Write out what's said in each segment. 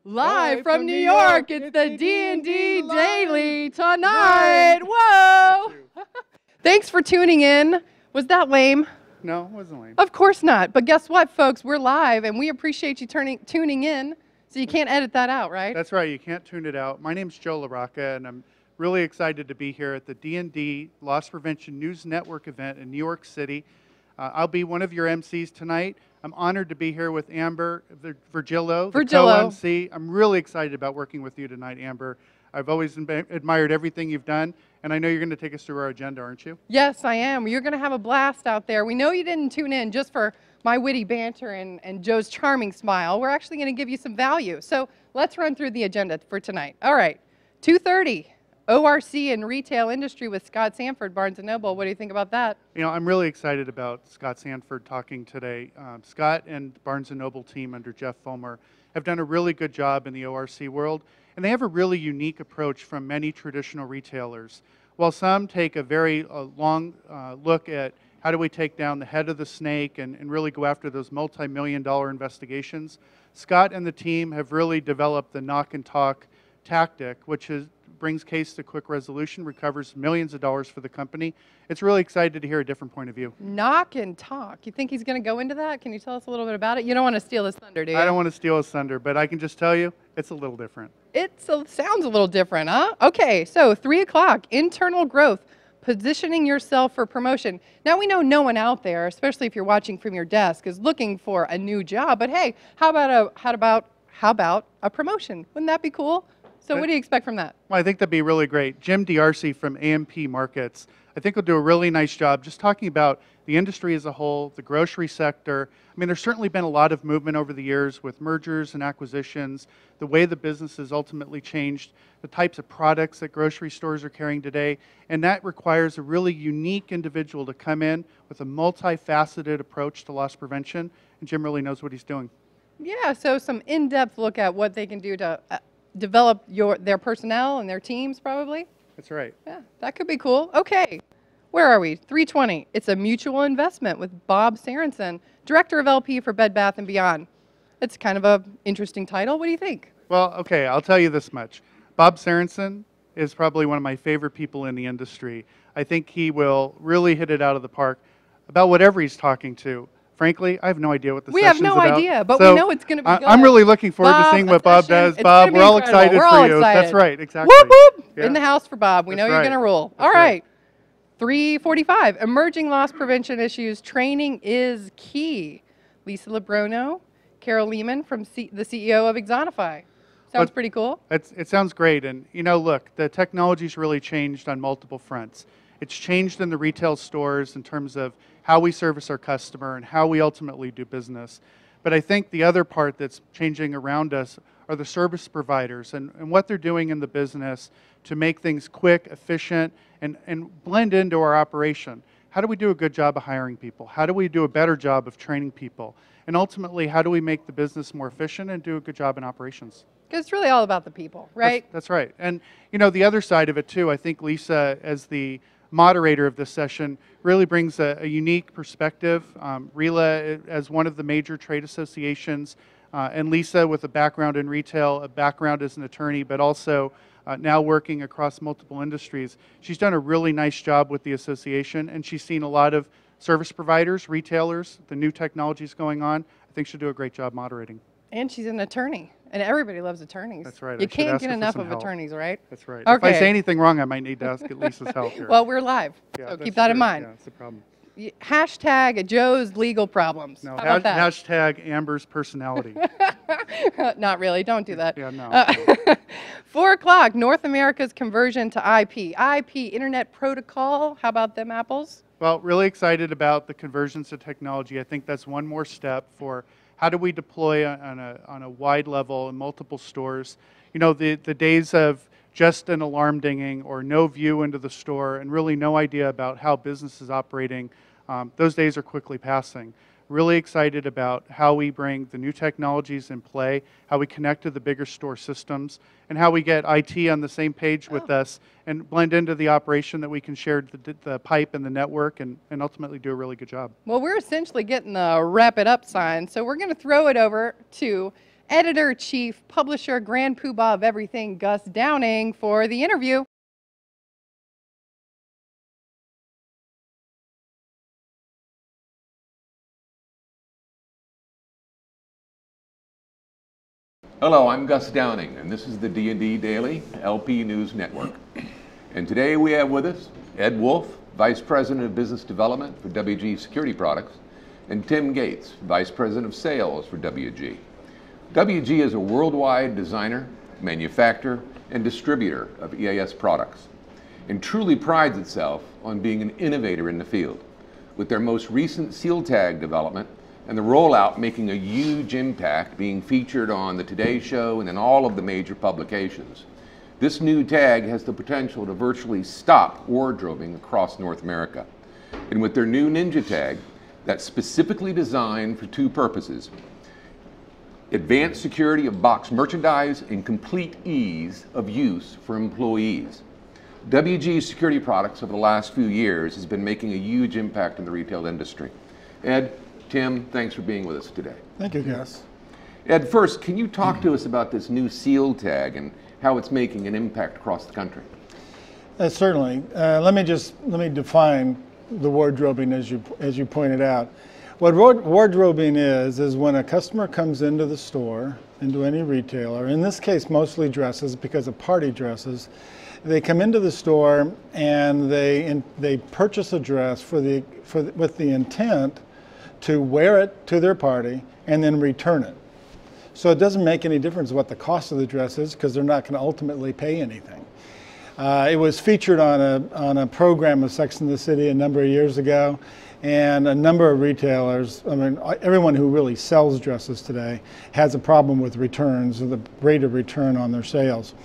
Live from New York, it's the D&D Daily tonight. Whoa! Thanks for tuning in. Was that lame? No, it wasn't lame. Of course not. But guess what, folks? We're live, and we appreciate you tuning in. So you can't edit that out, right? That's right. You can't tune it out. My name's Joe LaRocca, and I'm really excited to be here at the D&D Loss Prevention News Network event in New York City. I'll be one of your MCs tonight. I'm honored to be here with Amber Virgillo, the co-MC. I'm really excited about working with you tonight, Amber. I've always admired everything you've done, and I know you're going to take us through our agenda, aren't you? Yes, I am. You're going to have a blast out there. We know you didn't tune in just for my witty banter and Joe's charming smile. We're actually going to give you some value. So let's run through the agenda for tonight. All right, 2:30. ORC and retail industry with Scott Sanford, Barnes & Noble. What do you think about that? You know, I'm really excited about Scott Sanford talking today. Scott and Barnes & Noble team under Jeff Fulmer have done a really good job in the ORC world, and they have a really unique approach from many traditional retailers. While some take a very long look at how do we take down the head of the snake and really go after those multi-million-dollar investigations, Scott and the team have really developed the knock and talk tactic, which brings case to quick resolution, recovers millions of dollars for the company. It's really excited to hear a different point of view. Knock and talk. You think he's going to go into that? Can you tell us a little bit about it? You don't want to steal his thunder, do you? I don't want to steal his thunder, but I can just tell you, it's a little different. Sounds a little different, huh? Okay, so 3 o'clock, internal growth, positioning yourself for promotion. Now we know no one out there, especially if you're watching from your desk, is looking for a new job. But hey, how about a promotion? Wouldn't that be cool? So what do you expect from that? Well, I think that'd be really great. Jim D'Arcy from AMP Markets, I think will do a really nice job just talking about the industry as a whole, the grocery sector. I mean, there's certainly been a lot of movement over the years with mergers and acquisitions, the way the business has ultimately changed, the types of products that grocery stores are carrying today, and that requires a really unique individual to come in with a multifaceted approach to loss prevention, and Jim really knows what he's doing. Yeah, so some in-depth look at what they can do to develop their personnel and their teams, probably. That's right. Yeah, that could be cool. Okay, where are we? 3:20. It's a mutual investment with Bob Sarenson, Director of LP for Bed Bath & Beyond. It's kind of an interesting title. What do you think? Well, okay, I'll tell you this much. Bob Sarenson is probably one of my favorite people in the industry. I think he will really hit it out of the park about whatever he's talking to. Frankly, I have no idea what the session's about. We have no idea, but we know it's going to be good. I'm really looking forward to seeing what Bob does. Bob, we're all excited for you. That's right, exactly. Whoop, whoop. Yeah. In the house for Bob. We know you're going to rule. All right. 3:45. Emerging loss prevention issues. Training is key. Lisa Lebrono, Carol Lehman from the CEO of Exotify. Sounds pretty cool. It sounds great. And, you know, look, the technology's really changed on multiple fronts. It's changed in the retail stores in terms of how we service our customer and how we ultimately do business. But I think the other part that's changing around us are the service providers and what they're doing in the business to make things quick, efficient, and blend into our operation. How do we do a good job of hiring people? How do we do a better job of training people? And ultimately, how do we make the business more efficient and do a good job in operations? Because it's really all about the people, right? That's right. And, you know, the other side of it, too, I think Lisa, as the moderator of this session, really brings a unique perspective. RELA as one of the major trade associations, and Lisa with a background in retail, a background as an attorney, but also now working across multiple industries. She's done a really nice job with the association, and she's seen a lot of service providers, retailers, the new technologies going on. I think she'll do a great job moderating. And she's an attorney. And everybody loves attorneys. That's right. You can't get enough of attorneys, right? That's right. Okay. If I say anything wrong, I might need to ask Lisa's help here. Well, we're live, so keep that in mind. Yeah, that's a problem. Hashtag Joe's legal problems. No, how about that? Hashtag Amber's personality. Not really. Don't do that. Yeah, no. 4 o'clock, North America's conversion to IP. IP, Internet Protocol. How about them apples? Well, really excited about the conversions to technology. I think that's one more step for how do we deploy on a wide level in multiple stores. You know, the days of just an alarm dinging or no view into the store and really no idea about how business is operating, those days are quickly passing. Really excited about how we bring the new technologies in play, how we connect to the bigger store systems, and how we get IT on the same page with us and blend into the operation that we can share the pipe and the network and ultimately do a really good job. Well, we're essentially getting the wrap it up sign, so we're going to throw it over to editor-chief, publisher, grand poobah of everything, Gus Downing, for the interview. Hello, I'm Gus Downing, and this is the D&D Daily LP News Network. And today we have with us Ed Wolf, Vice President of Business Development for WG Security Products, and Tim Gates, Vice President of Sales for WG. WG is a worldwide designer, manufacturer, and distributor of EAS products, and truly prides itself on being an innovator in the field, with their most recent seal tag development and the rollout making a huge impact, being featured on the Today Show and in all of the major publications. This new tag has the potential to virtually stop wardrobing across North America. And with their new Ninja tag, that's specifically designed for two purposes: advanced security of box merchandise and complete ease of use for employees. WG Security Products over the last few years has been making a huge impact in the retail industry. Ed, Tim, thanks for being with us today. Thank you, Gus. Ed, first, can you talk to us about this new seal tag and how it's making an impact across the country? Certainly. Let me define the wardrobing as you pointed out. What wardrobing is when a customer comes into the store, into any retailer, in this case mostly dresses because of party dresses, they come into the store and they purchase a dress with the intent to wear it to their party and then return it. So it doesn't make any difference what the cost of the dress is, because they're not going to ultimately pay anything. It was featured on a program of Sex and the City a number of years ago, and a number of retailers, I mean, everyone who really sells dresses today has a problem with returns, or the rate of return on their sales.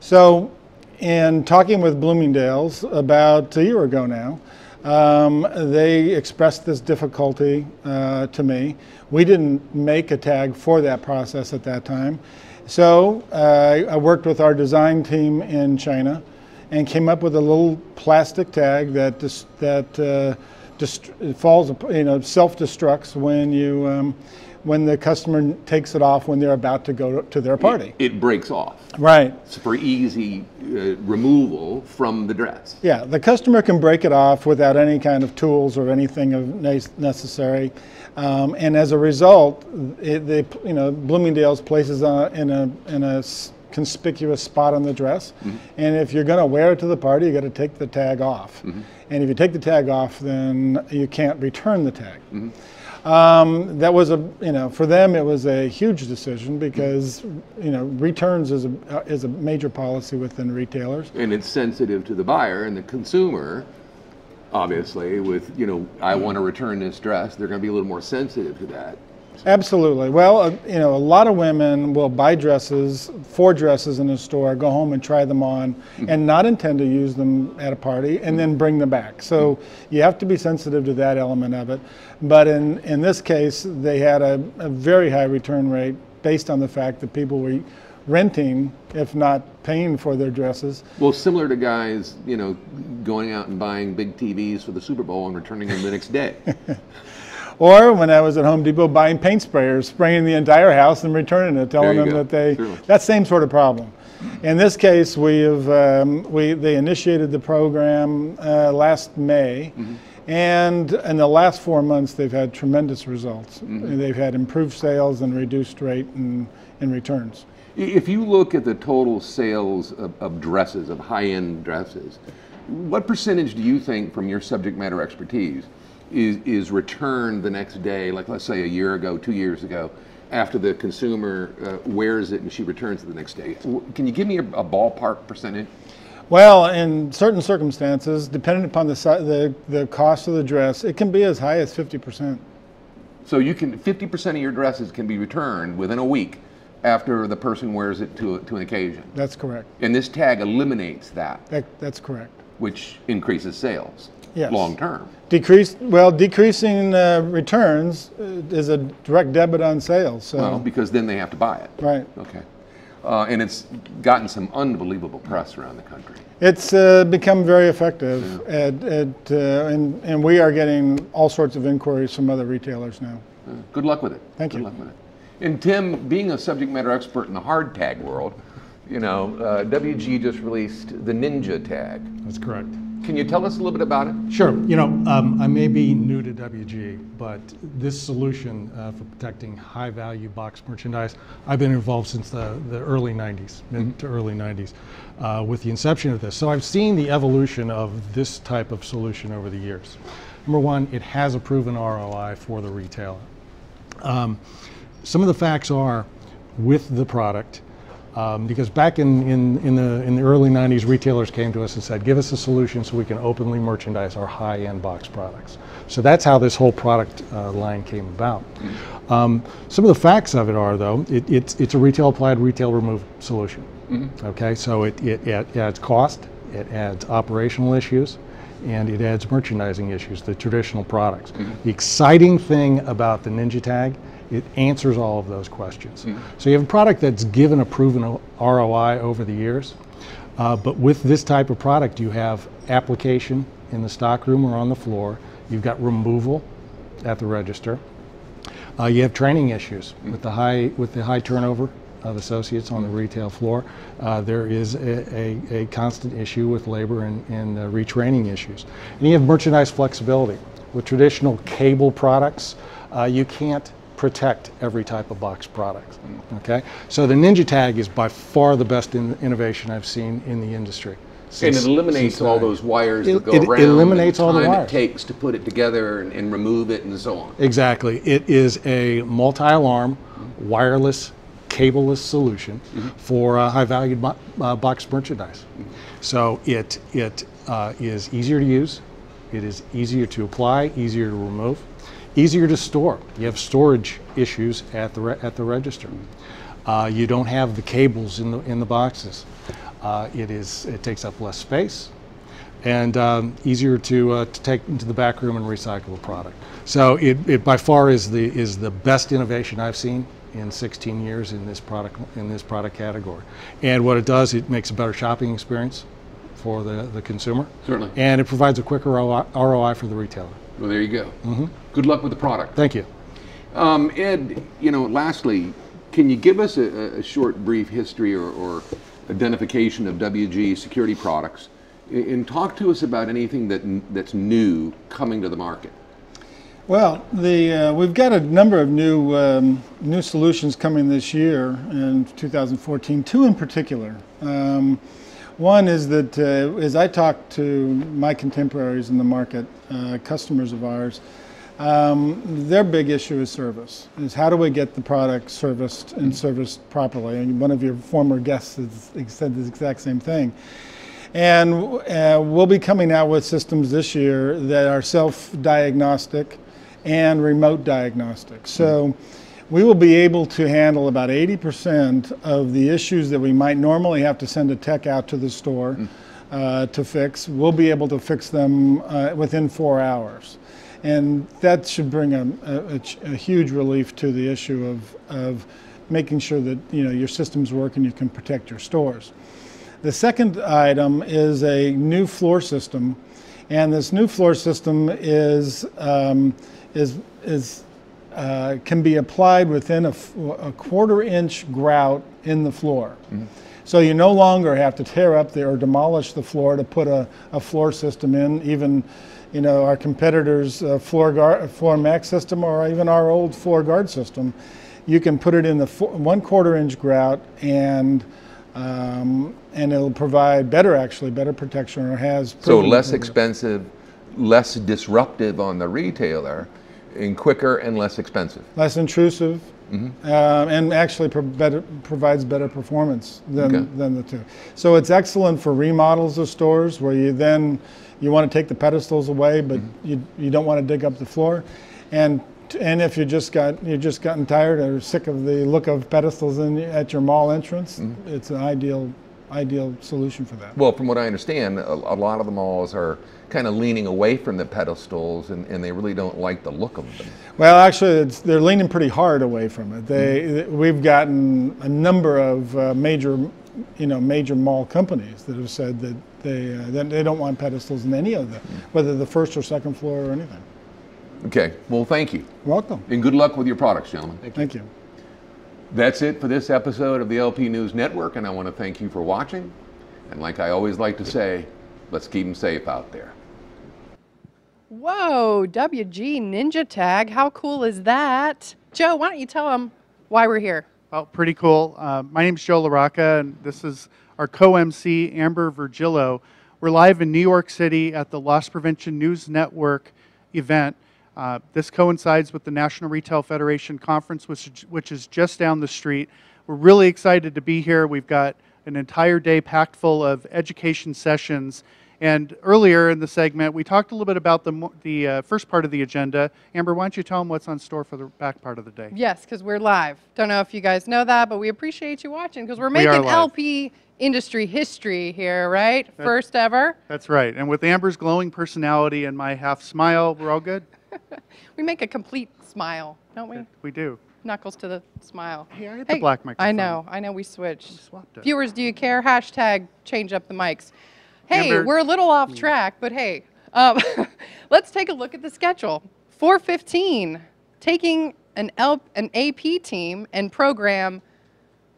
So in talking with Bloomingdale's about a year ago now, they expressed this difficulty to me. We didn't make a tag for that process at that time. So I worked with our design team in China and came up with a little plastic tag that self-destructs when the customer takes it off when they're about to go to their party. It breaks off. Right. It's for easy removal from the dress. Yeah, the customer can break it off without any kind of tools or anything necessary. And as a result, Bloomingdale's places in a conspicuous spot on the dress. Mm-hmm. And if you're going to wear it to the party, you got to take the tag off. Mm-hmm. And if you take the tag off, then you can't return the tag. Mm-hmm. That was for them it was a huge decision, because returns is a major policy within retailers. And it's sensitive to the buyer and the consumer. Obviously, with I want to return this dress, they're going to be a little more sensitive to that. Absolutely. Well, a lot of women will buy four dresses in a store, go home and try them on, and not intend to use them at a party, and then bring them back. So you have to be sensitive to that element of it. But in this case, they had a very high return rate based on the fact that people were renting, if not paying for their dresses. Well, similar to guys, going out and buying big TVs for the Super Bowl and returning them the next day. Or when I was at Home Depot buying paint sprayers, spraying the entire house and returning it, telling them that that same sort of problem. In this case, they initiated the program last May, and in the last 4 months, they've had tremendous results. Mm-hmm. They've had improved sales and reduced rate in returns. If you look at the total sales of dresses, of high-end dresses, what percentage do you think, from your subject matter expertise, is returned the next day, like let's say a year ago, 2 years ago, after the consumer wears it and she returns it the next day? Can you give me a ballpark percentage? Well, in certain circumstances, depending upon the cost of the dress, it can be as high as 50%. So 50% of your dresses can be returned within a week after the person wears it to an occasion. That's correct. And this tag eliminates that. That's correct. Which increases sales. Yes. Long term. Decreasing returns is a direct debit on sales. So. Well, because then they have to buy it. Right. Okay. And it's gotten some unbelievable press around the country. It's become very effective, and we are getting all sorts of inquiries from other retailers now. Good luck with it. Thank you. Good luck with it. And Tim, being a subject matter expert in the hard tag world, you know, WG just released the Ninja tag. That's correct. Can you tell us a little bit about it? Sure. You know, I may be new to WG, but this solution for protecting high-value box merchandise, I've been involved since the early 90s, mid to early 90s, with the inception of this. So I've seen the evolution of this type of solution over the years. Number one, it has a proven ROI for the retailer. Some of the facts are with the product, because back in the early 90s, retailers came to us and said, give us a solution so we can openly merchandise our high-end box products. So that's how this whole product line came about. Some of the facts of it are, though, it's a retail-applied, retail-removed solution. Okay, so it adds cost, it adds operational issues, and it adds merchandising issues, the traditional products. The exciting thing about the Ninja Tag, it answers all of those questions. So you have a product that's given a proven ROI over the years, but with this type of product, you have application in the stockroom or on the floor. You've got removal at the register. You have training issues with the high turnover of associates on the retail floor. There is a constant issue with labor and retraining issues. And you have merchandise flexibility. With traditional cable products, you can't protect every type of box product. Okay, so the Ninja Tag is by far the best innovation I've seen in the industry. And it eliminates all those wires that go around. It eliminates all the time wires. it takes to put it together and remove it and so on. Exactly. It is a multi-alarm, wireless, cableless solution for high-value box merchandise. So it is easier to use. It is easier to apply, easier to remove, easier to store. You have storage issues at the register. You don't have the cables in the boxes. It takes up less space, and easier to take into the back room and recycle the product. So it by far is the best innovation I've seen in 16 years in this product category. And what it does, it makes a better shopping experience for the consumer. Certainly. And it provides a quicker ROI for the retailer. Well, there you go. Good luck with the product. Thank you. Ed, you know, lastly, can you give us a short, brief history or identification of WG security products, and talk to us about anything that's new coming to the market? Well, we've got a number of new solutions coming this year in 2014. Two in particular. One is that as I talk to my contemporaries in the market, customers of ours, their big issue is service. Is how do we get the product serviced and serviced properly? And one of your former guests has said the exact same thing. And we'll be coming out with systems this year that are self-diagnostic and remote diagnostic. So we will be able to handle about 80% of the issues that we might normally have to send a tech out to the store to fix. We'll be able to fix them within 4 hours. And that should bring a huge relief to the issue of making sure that your systems work and you can protect your stores. The second item is a new floor system, and this new floor system can be applied within a 1/4 inch grout in the floor. So you no longer have to tear up or demolish the floor to put a floor system in. Even our competitors' floor max system, or even our old floor guard system, you can put it in the 1/4 inch grout, and it'll provide better protection, or has. So less expensive, less disruptive on the retailer, and quicker and less expensive. Less intrusive, and actually provides better performance than the two. So it's excellent for remodels of stores where you want to take the pedestals away, but you don't want to dig up the floor. And if you've just gotten tired or sick of the look of pedestals at your mall entrance, it's an ideal solution for that. Well, from what I understand, a lot of the malls are kind of leaning away from the pedestals, and they really don't like the look of them. Well, actually, they're leaning pretty hard away from it. We've gotten a number of major mall companies that have said that they don't want pedestals in any of them, whether the first or second floor or anything. Okay. Well, thank you. Welcome. And good luck with your products, gentlemen. Thank you. That's it for this episode of the LP News Network, and I want to thank you for watching. And like I always like to say, let's keep them safe out there. Whoa, WG Ninja Tag. How cool is that? Joe, why don't you tell them why we're here? Well, pretty cool. My name's Joe LaRocca, and this is our co-MC, Amber Virgillo. We're live in New York City at the Loss Prevention News Network event. This coincides with the National Retail Federation Conference, which is just down the street. We're really excited to be here. We've got an entire day packed full of education sessions. And earlier in the segment, we talked a little bit about the first part of the agenda. Amber, why don't you tell them what's on store for the back part of the day? Yes, because we're live. Don't know if you guys know that, but we appreciate you watching because we're making LP industry history here, right? First ever. That's right. And with Amber's glowing personality and my half smile, we're all good? We make a complete smile, don't we? We do. Knuckles to the smile. Hey, I had the black microphone. I know, we switched. We swapped it. Viewers, do you care? Hashtag change up the mics. Hey, Amber, we're a little off track, but hey, let's take a look at the schedule. 4:15, taking an AP team and program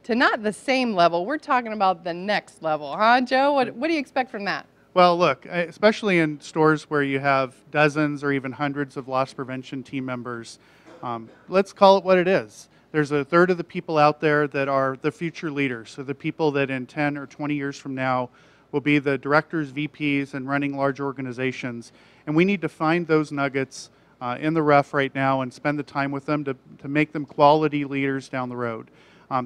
to not the same level. We're talking about the next level, huh, Joe? What do you expect from that? Well, look, especially in stores where you have dozens or even hundreds of loss prevention team members, let's call it what it is. There's a third of the people out there that are the future leaders, so the people that in 10 or 20 years from now will be the directors, VPs, and running large organizations. And we need to find those nuggets in the rough right now and spend the time with them to make them quality leaders down the road.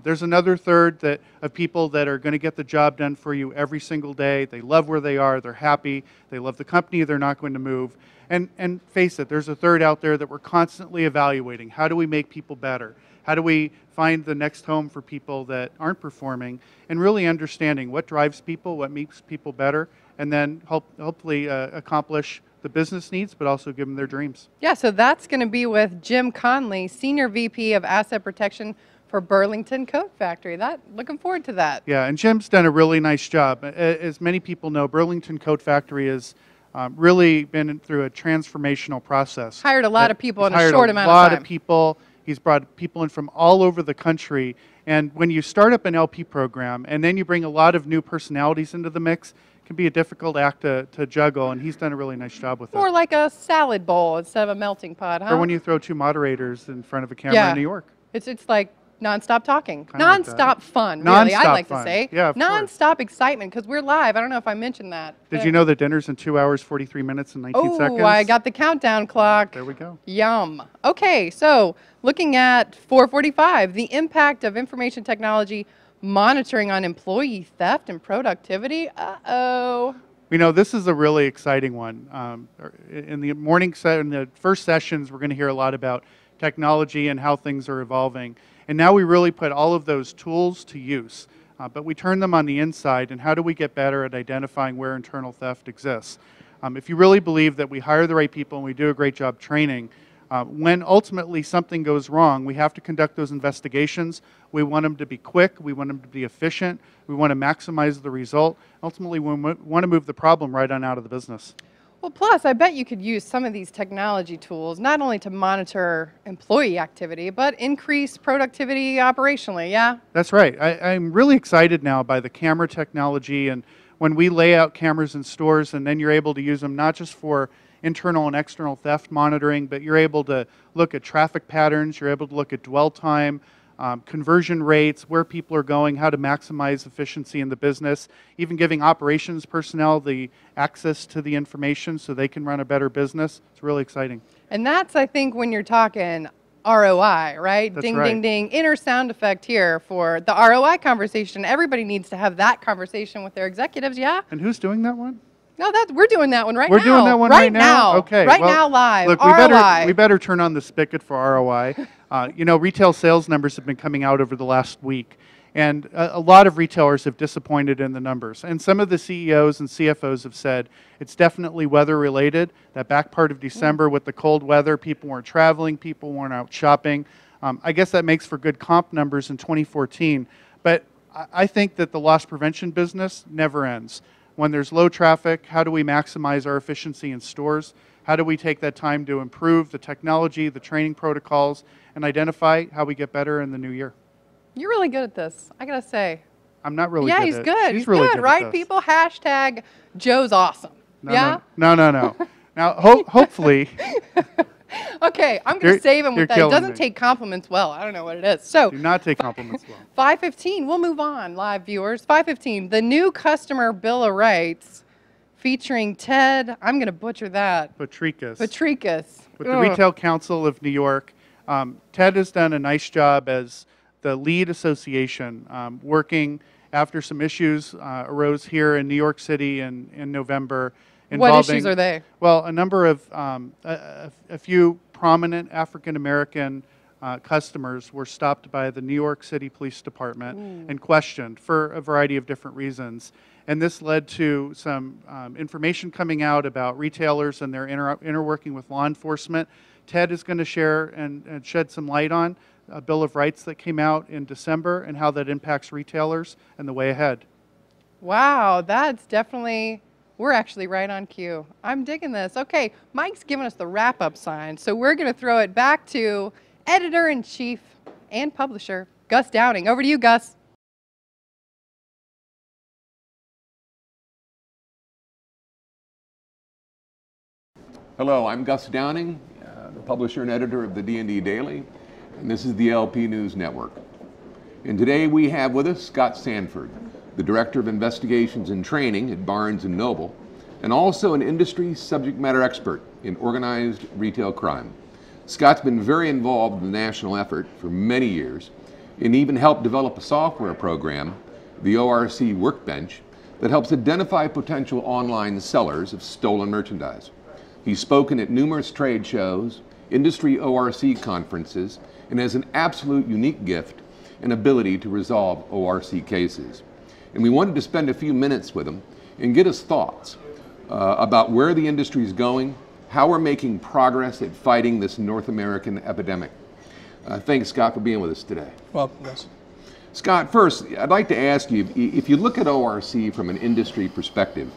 There's another third of people that are going to get the job done for you every single day. They love where they are. They're happy. They love the company. They're not going to move. And face it, there's a third out there that we're constantly evaluating. How do we make people better? How do we find the next home for people that aren't performing? And really understanding what drives people, what makes people better, and then hopefully accomplish the business needs, but also give them their dreams. Yeah, so that's going to be with Jim Conley, Senior VP of Asset Protection for Burlington Coat Factory. Looking forward to that. Yeah, and Jim's done a really nice job. As many people know, Burlington Coat Factory has really been through a transformational process. Hired a lot of people in a short amount of time. Hired a lot of people. He's brought people in from all over the country. And when you start up an LP program and then you bring a lot of new personalities into the mix, it can be a difficult act to juggle, and he's done a really nice job with it. More like a salad bowl instead of a melting pot, huh? Or when you throw two moderators in front of a camera in New York. It's like nonstop talking. Kinda nonstop fun, really, I'd like to say. Yeah, of nonstop excitement, because we're live. I don't know if I mentioned that. Did you know that dinner's in 2 hours, 43 minutes, and 19 seconds? Oh, I got the countdown clock. There we go. Yum. Okay, so looking at 4:45, the impact of information technology monitoring on employee theft and productivity. Uh-oh. We know this is a really exciting one. In the morning in the first sessions, we're going to hear a lot about technology and how things are evolving. And now we really put all of those tools to use, but we turn them on the inside, and how do we get better at identifying where internal theft exists? If you really believe that we hire the right people and we do a great job training, when ultimately something goes wrong, we have to conduct those investigations. We want them to be quick. We want them to be efficient. We want to maximize the result. Ultimately, we want to move the problem right on out of the business. Well, plus, I bet you could use some of these technology tools not only to monitor employee activity, but increase productivity operationally, yeah? That's right. I'm really excited now by the camera technology, and when we lay out cameras in stores and then you're able to use them not just for internal and external theft monitoring, but you're able to look at traffic patterns, you're able to look at dwell time, conversion rates, where people are going, how to maximize efficiency in the business, even giving operations personnel the access to the information so they can run a better business. It's really exciting. And that's, I think, when you're talking ROI, right? That's ding, right. ding, ding. Inner sound effect here for the ROI conversation. Everybody needs to have that conversation with their executives, yeah? And who's doing that one? No, we're doing that one right now. We're doing that one right now? Okay. Right now, live. Look, ROI. we better turn on the spigot for ROI. You know, retail sales numbers have been coming out over the last week, and a lot of retailers have disappointed in the numbers. And some of the CEOs and CFOs have said it's definitely weather related. That back part of December with the cold weather, people weren't traveling, people weren't out shopping. I guess that makes for good comp numbers in 2014. But I think that the loss prevention business never ends. When there's low traffic, how do we maximize our efficiency in stores? How do we take that time to improve the technology, the training protocols, and identify how we get better in the new year? You're really good at this, I gotta say. I'm not really Yeah, good he's at good. She's He's really good, good right? at this. People hashtag Joe's awesome. No, yeah? no. Now, hopefully, Okay, I'm going You're- to save him you're with that. He killing doesn't me. take compliments well. I don't know what it is. So, do not take compliments well. 5:15, we'll move on, live viewers. 5:15, the new customer Bill of Rights featuring Ted, I'm going to butcher that, Patricus. With With the Retail Council of New York. Ted has done a nice job as the lead association, working after some issues arose here in New York City in November. What issues are they? Well, a number of, a few prominent African-American customers were stopped by the New York City Police Department and questioned for a variety of different reasons. And this led to some information coming out about retailers and their interworking with law enforcement. Ted is going to share and shed some light on a Bill of Rights that came out in December and how that impacts retailers and the way ahead. Wow, that's definitely, we're actually right on cue. I'm digging this. Okay, Mike's giving us the wrap-up sign, so we're going to throw it back to Editor-in-Chief and Publisher, Gus Downing. Over to you, Gus. Hello, I'm Gus Downing, the publisher and editor of the D&D Daily, and this is the LP News Network. And today we have with us Scott Sanford, the Director of Investigations and Training at Barnes & Noble, and also an industry subject matter expert in organized retail crime. Scott's been very involved in the national effort for many years and even helped develop a software program, the ORC Workbench, that helps identify potential online sellers of stolen merchandise. He's spoken at numerous trade shows, industry ORC conferences, and has an absolute unique gift and ability to resolve ORC cases. And we wanted to spend a few minutes with him and get his thoughts about where the industry is going, how we're making progress at fighting this North American epidemic. Thanks, Scott, for being with us today. Welcome, Gus. Scott, first, I'd like to ask you, if you look at ORC from an industry perspective,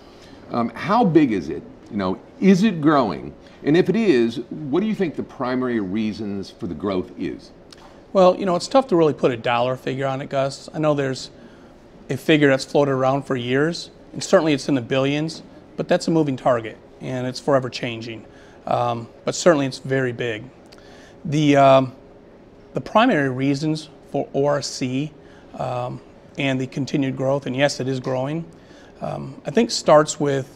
how big is it? You know, is it growing? And if it is, what do you think the primary reasons for the growth is? Well, you know, it's tough to really put a dollar figure on it, Gus. I know there's a figure that's floated around for years, and certainly it's in the billions, but that's a moving target, and it's forever changing. But certainly it's very big. The primary reasons for ORC and the continued growth, and yes, it is growing, I think starts with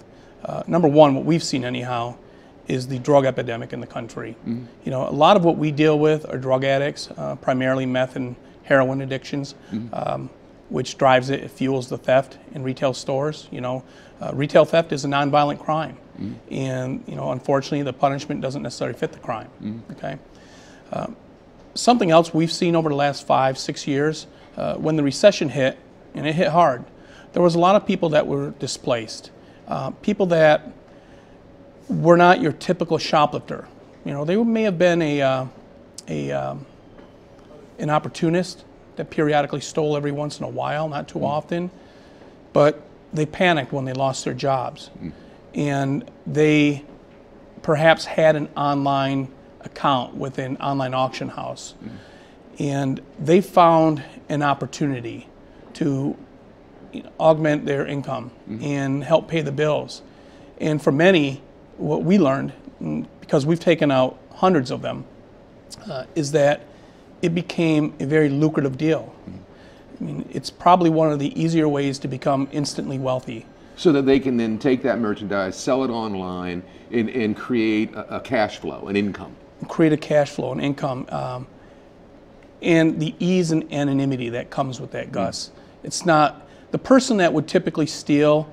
number one, what we've seen anyhow, is the drug epidemic in the country. Mm-hmm. You know, a lot of what we deal with are drug addicts, primarily meth and heroin addictions, which drives it fuels the theft in retail stores. You know, retail theft is a nonviolent crime, and you know, unfortunately, the punishment doesn't necessarily fit the crime. Okay. Something else we've seen over the last 5-6 years, when the recession hit, and it hit hard, there was a lot of people that were displaced. People that were not your typical shoplifter. You know, they may have been an opportunist that periodically stole every once in a while, not too often, but they panicked when they lost their jobs. And they perhaps had an online account with an online auction house. And they found an opportunity to augment their income and help pay the bills. And for many, what we learned, because we've taken out hundreds of them, is that it became a very lucrative deal. I mean, it's probably one of the easier ways to become instantly wealthy. So that they can then take that merchandise, sell it online, and create a cash flow, an income. Create a cash flow, an income, and the ease and anonymity that comes with that, Gus. It's not the person that would typically steal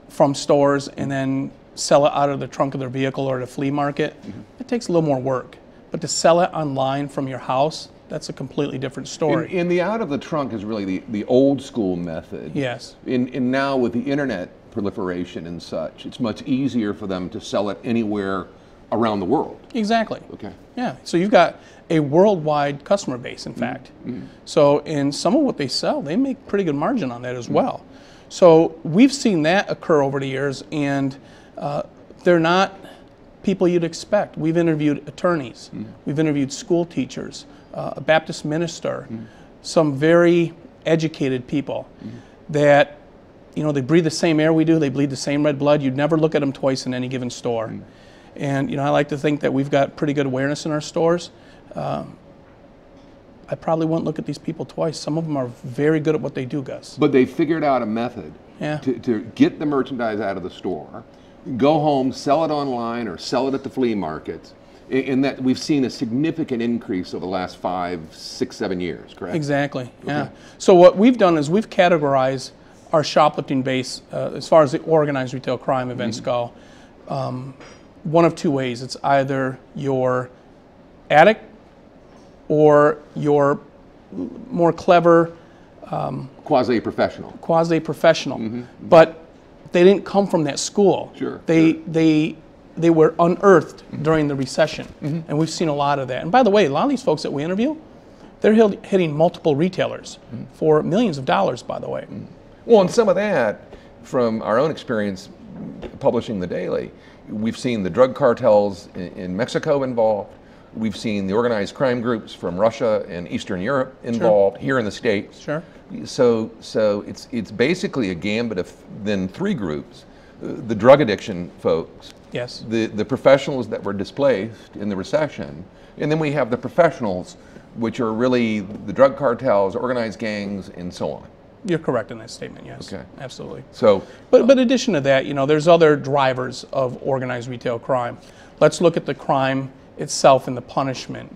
from stores and then sell it out of the trunk of their vehicle or at a flea market. It takes a little more work. But to sell it online from your house, that's a completely different story. And the out of the trunk is really the old school method. Yes. And now with the internet proliferation and such, it's much easier for them to sell it anywhere around the world. Exactly. Okay. Yeah. So you've got a worldwide customer base, in fact. So in some of what they sell, they make pretty good margin on that as well. So we've seen that occur over the years, and they're not people you'd expect. We've interviewed attorneys, we've interviewed school teachers, a Baptist minister, some very educated people that, they breathe the same air we do, they bleed the same red blood. You'd never look at them twice in any given store. And, I like to think that we've got pretty good awareness in our stores. I probably wouldn't look at these people twice. Some of them are very good at what they do, Gus. But they figured out a method Yeah. to get the merchandise out of the store, go home, sell it online, or sell it at the flea markets. In that we've seen a significant increase over the last 5, 6, 7 years, correct? Exactly, yeah. So what we've done is we've categorized our shoplifting base as far as the organized retail crime events go. One of two ways. It's either your addict or your more clever Quasi-professional. But they didn't come from that school. Sure. They were unearthed during the recession, and we've seen a lot of that. And by the way, a lot of these folks that we interview, they're hitting multiple retailers for millions of dollars, by the way. Well, and some of that, from our own experience publishing the Daily, we've seen the drug cartels in Mexico involved. We've seen the organized crime groups from Russia and Eastern Europe involved here in the States. Sure. So it's basically a gambit of then 3 groups: the drug addiction folks, Yes. the professionals that were displaced in the recession, and then we have the professionals, which are really the drug cartels, organized gangs, and so on. You're correct in that statement, yes. Okay. Absolutely. So, But in addition to that, there's other drivers of organized retail crime. Let's look at the crime itself and the punishment.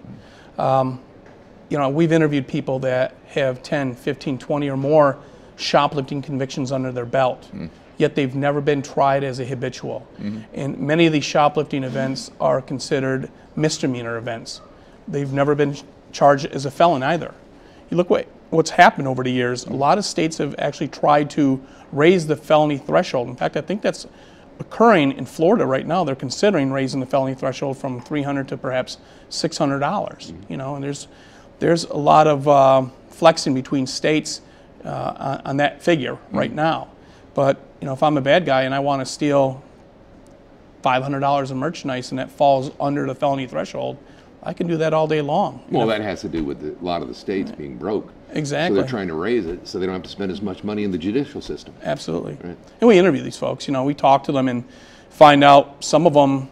We've interviewed people that have 10, 15, 20 or more shoplifting convictions under their belt, yet they've never been tried as a habitual. And many of these shoplifting events are considered misdemeanor events. They've never been charged as a felon either. You look what's happened over the years. A lot of states have actually tried to raise the felony threshold. In fact, I think that's occurring in Florida right now. They're considering raising the felony threshold from $300 to perhaps $600. And there's a lot of flexing between states on that figure right now. But if I'm a bad guy and I want to steal $500 of merchandise and that falls under the felony threshold, I can do that all day long. well, that has to do with a lot of the states being broke. Exactly. So they're trying to raise it so they don't have to spend as much money in the judicial system. Absolutely. Right. And we interview these folks. We talk to them and find out some of them,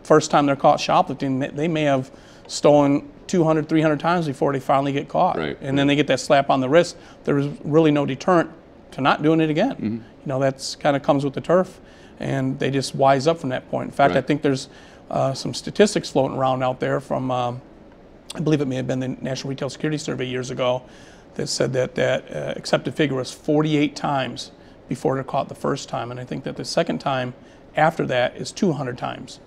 first time they're caught shoplifting, they may have stolen 200, 300 times before they finally get caught. Right. And then they get that slap on the wrist. There's really no deterrent to not doing it again. That's kind of comes with the turf, and they just wise up from that point. In fact, Right. I think there's some statistics floating around out there from, I believe it may have been the National Retail Security Survey years ago, that said that accepted figure was 48 times before they're caught the first time. And I think that the second time after that is 200 times.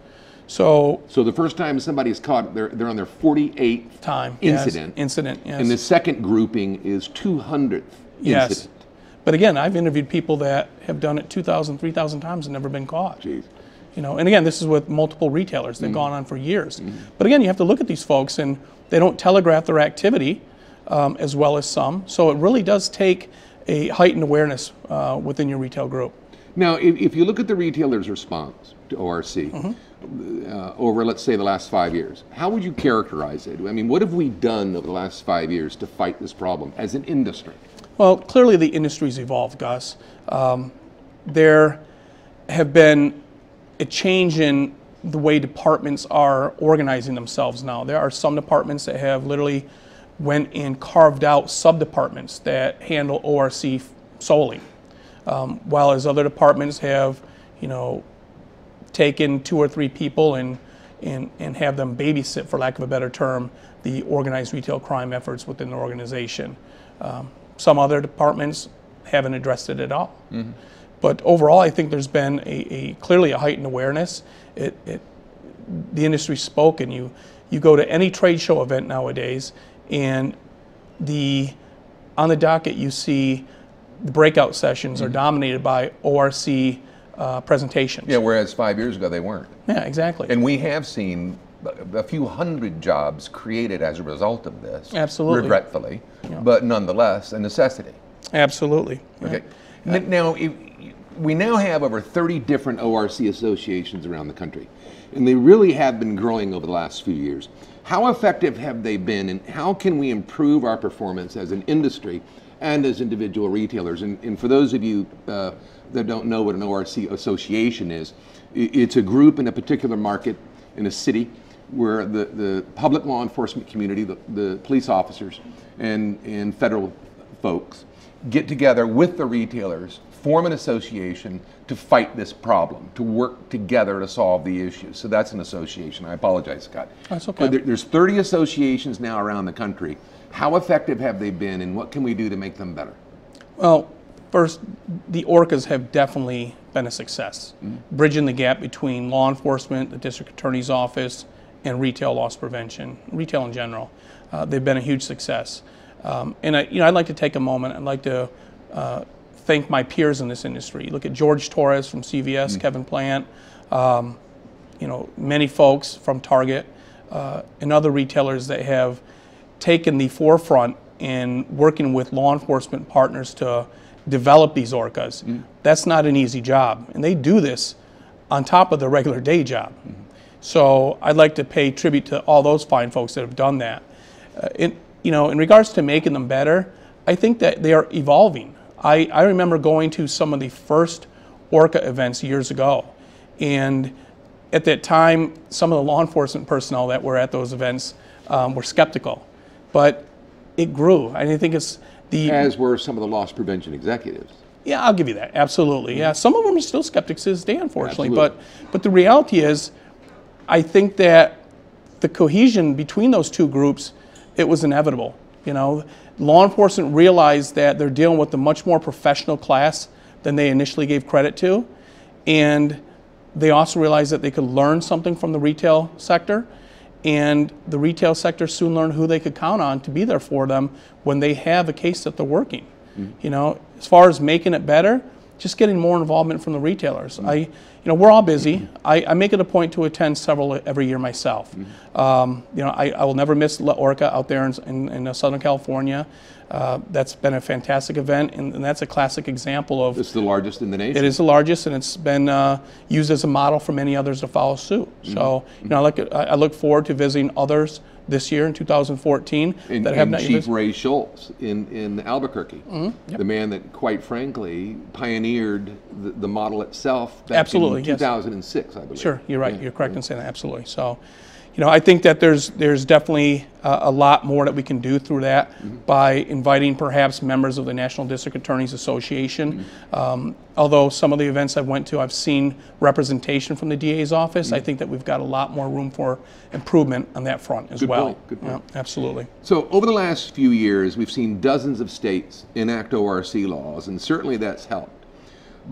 So the first time somebody's caught, they're on their 48th time incident. Yes, incident, yes. And the second grouping is 200th Yes. incident. But again, I've interviewed people that have done it 2,000, 3,000 times and never been caught. Jeez. And again, this is with multiple retailers. They've gone on for years. But again, you have to look at these folks, and they don't telegraph their activity as well as some. So it really does take a heightened awareness within your retail group. Now, if you look at the retailer's response to ORC over, let's say, the last 5 years, how would you characterize it? I mean, what have we done over the last 5 years to fight this problem as an industry? Well, clearly the industry's evolved, Gus. There have been a change in the way departments are organizing themselves now. There are some departments that have literally went and carved out sub-departments that handle ORC solely, while as other departments have, taken 2 or 3 people and have them babysit, for lack of a better term, the organized retail crime efforts within the organization. Some other departments haven't addressed it at all. But overall, I think there's been clearly a heightened awareness. The industry spoke, and you go to any trade show event nowadays, and on the docket you see the breakout sessions are dominated by ORC presentations. Yeah, whereas 5 years ago they weren't. Yeah, exactly. And we have seen a few hundred jobs created as a result of this. Absolutely. Regretfully, but nonetheless a necessity. Absolutely. Okay. Now, we now have over 30 different ORC associations around the country, and they really have been growing over the last few years. How effective have they been, and how can we improve our performance as an industry and as individual retailers? And for those of you that don't know what an ORC association is, it's a group in a particular market in a city where the public law enforcement community, the police officers and federal folks get together with the retailers, form an association to fight this problem, to work together to solve the issue. So that's an association. I apologize, Scott. That's okay. But there's 30 associations now around the country. How effective have they been, and what can we do to make them better? Well, first, the ORCAs have definitely been a success, bridging the gap between law enforcement, the district attorney's office, and retail loss prevention, retail in general. They've been a huge success. And I'd like to take a moment. I'd like to thank my peers in this industry. Look at George Torres from CVS, Kevin Plant, many folks from Target, and other retailers that have taken the forefront in working with law enforcement partners to develop these ORCAs. That's not an easy job, and they do this on top of their regular day job. So I'd like to pay tribute to all those fine folks that have done that. In regards to making them better, I think that they are evolving. I remember going to some of the first ORCA events years ago, and at that time, some of the law enforcement personnel that were at those events were skeptical, but it grew. I think it's as were some of the loss prevention executives. Yeah, I'll give you that. Absolutely. Yeah, some of them are still skeptics to this day, unfortunately. But the reality is, I think that the cohesion between those two groups, it was inevitable. Law enforcement realized that they're dealing with a much more professional class than they initially gave credit to, and they also realized that they could learn something from the retail sector, and the retail sector soon learned who they could count on to be there for them when they have a case that they're working. As far as making it better, just getting more involvement from the retailers. We're all busy. I make it a point to attend several every year myself. I will never miss La Orca out there in Southern California. That's been a fantastic event, and that's a classic example of... It's the largest in the nation. It is the largest, and it's been used as a model for many others to follow suit. So, I look forward to visiting others this year in 2014 that have not Chief used. Ray Schultz in Albuquerque, the man that, quite frankly, pioneered the model itself back in 2006, I believe. Sure, you're right. You're correct in saying that. Absolutely. So, I think that there's definitely a lot more that we can do through that by inviting perhaps members of the National District Attorneys Association. Although some of the events I went to, I've seen representation from the DA's office. I think that we've got a lot more room for improvement on that front as well. Good point. Yeah, absolutely. So over the last few years, we've seen dozens of states enact ORC laws, and certainly that's helped.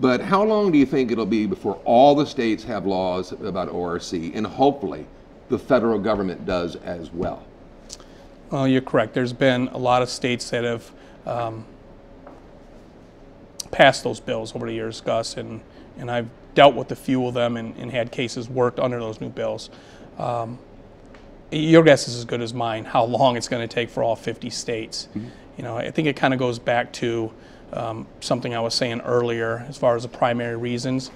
But how long do you think it'll be before all the states have laws about ORC, and hopefully the federal government does as well? Well, you're correct. There's been a lot of states that have passed those bills over the years, Gus, and I've dealt with a few of them and had cases worked under those new bills. Your guess is as good as mine how long it's going to take for all 50 states. I think it kind of goes back to something I was saying earlier as far as the primary reasons.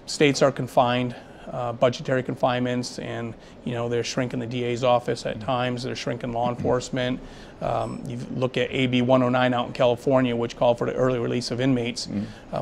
States are confined, budgetary confinements, and they're shrinking the DA's office at times, they're shrinking law enforcement. You look at AB 109 out in California, which called for the early release of inmates.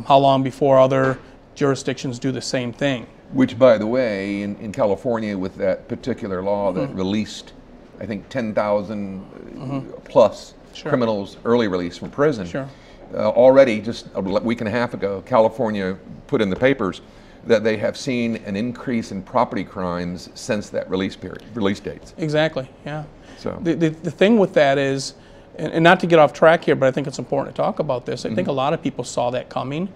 How long before other jurisdictions do the same thing? Which, by the way, in California with that particular law that released, I think, 10,000 plus criminals early release from prison. Already, just a week and a half ago, California put in the papers that they have seen an increase in property crimes since that release dates. Exactly, yeah. So the thing with that is, and not to get off track here, but I think it's important to talk about this. I think a lot of people saw that coming.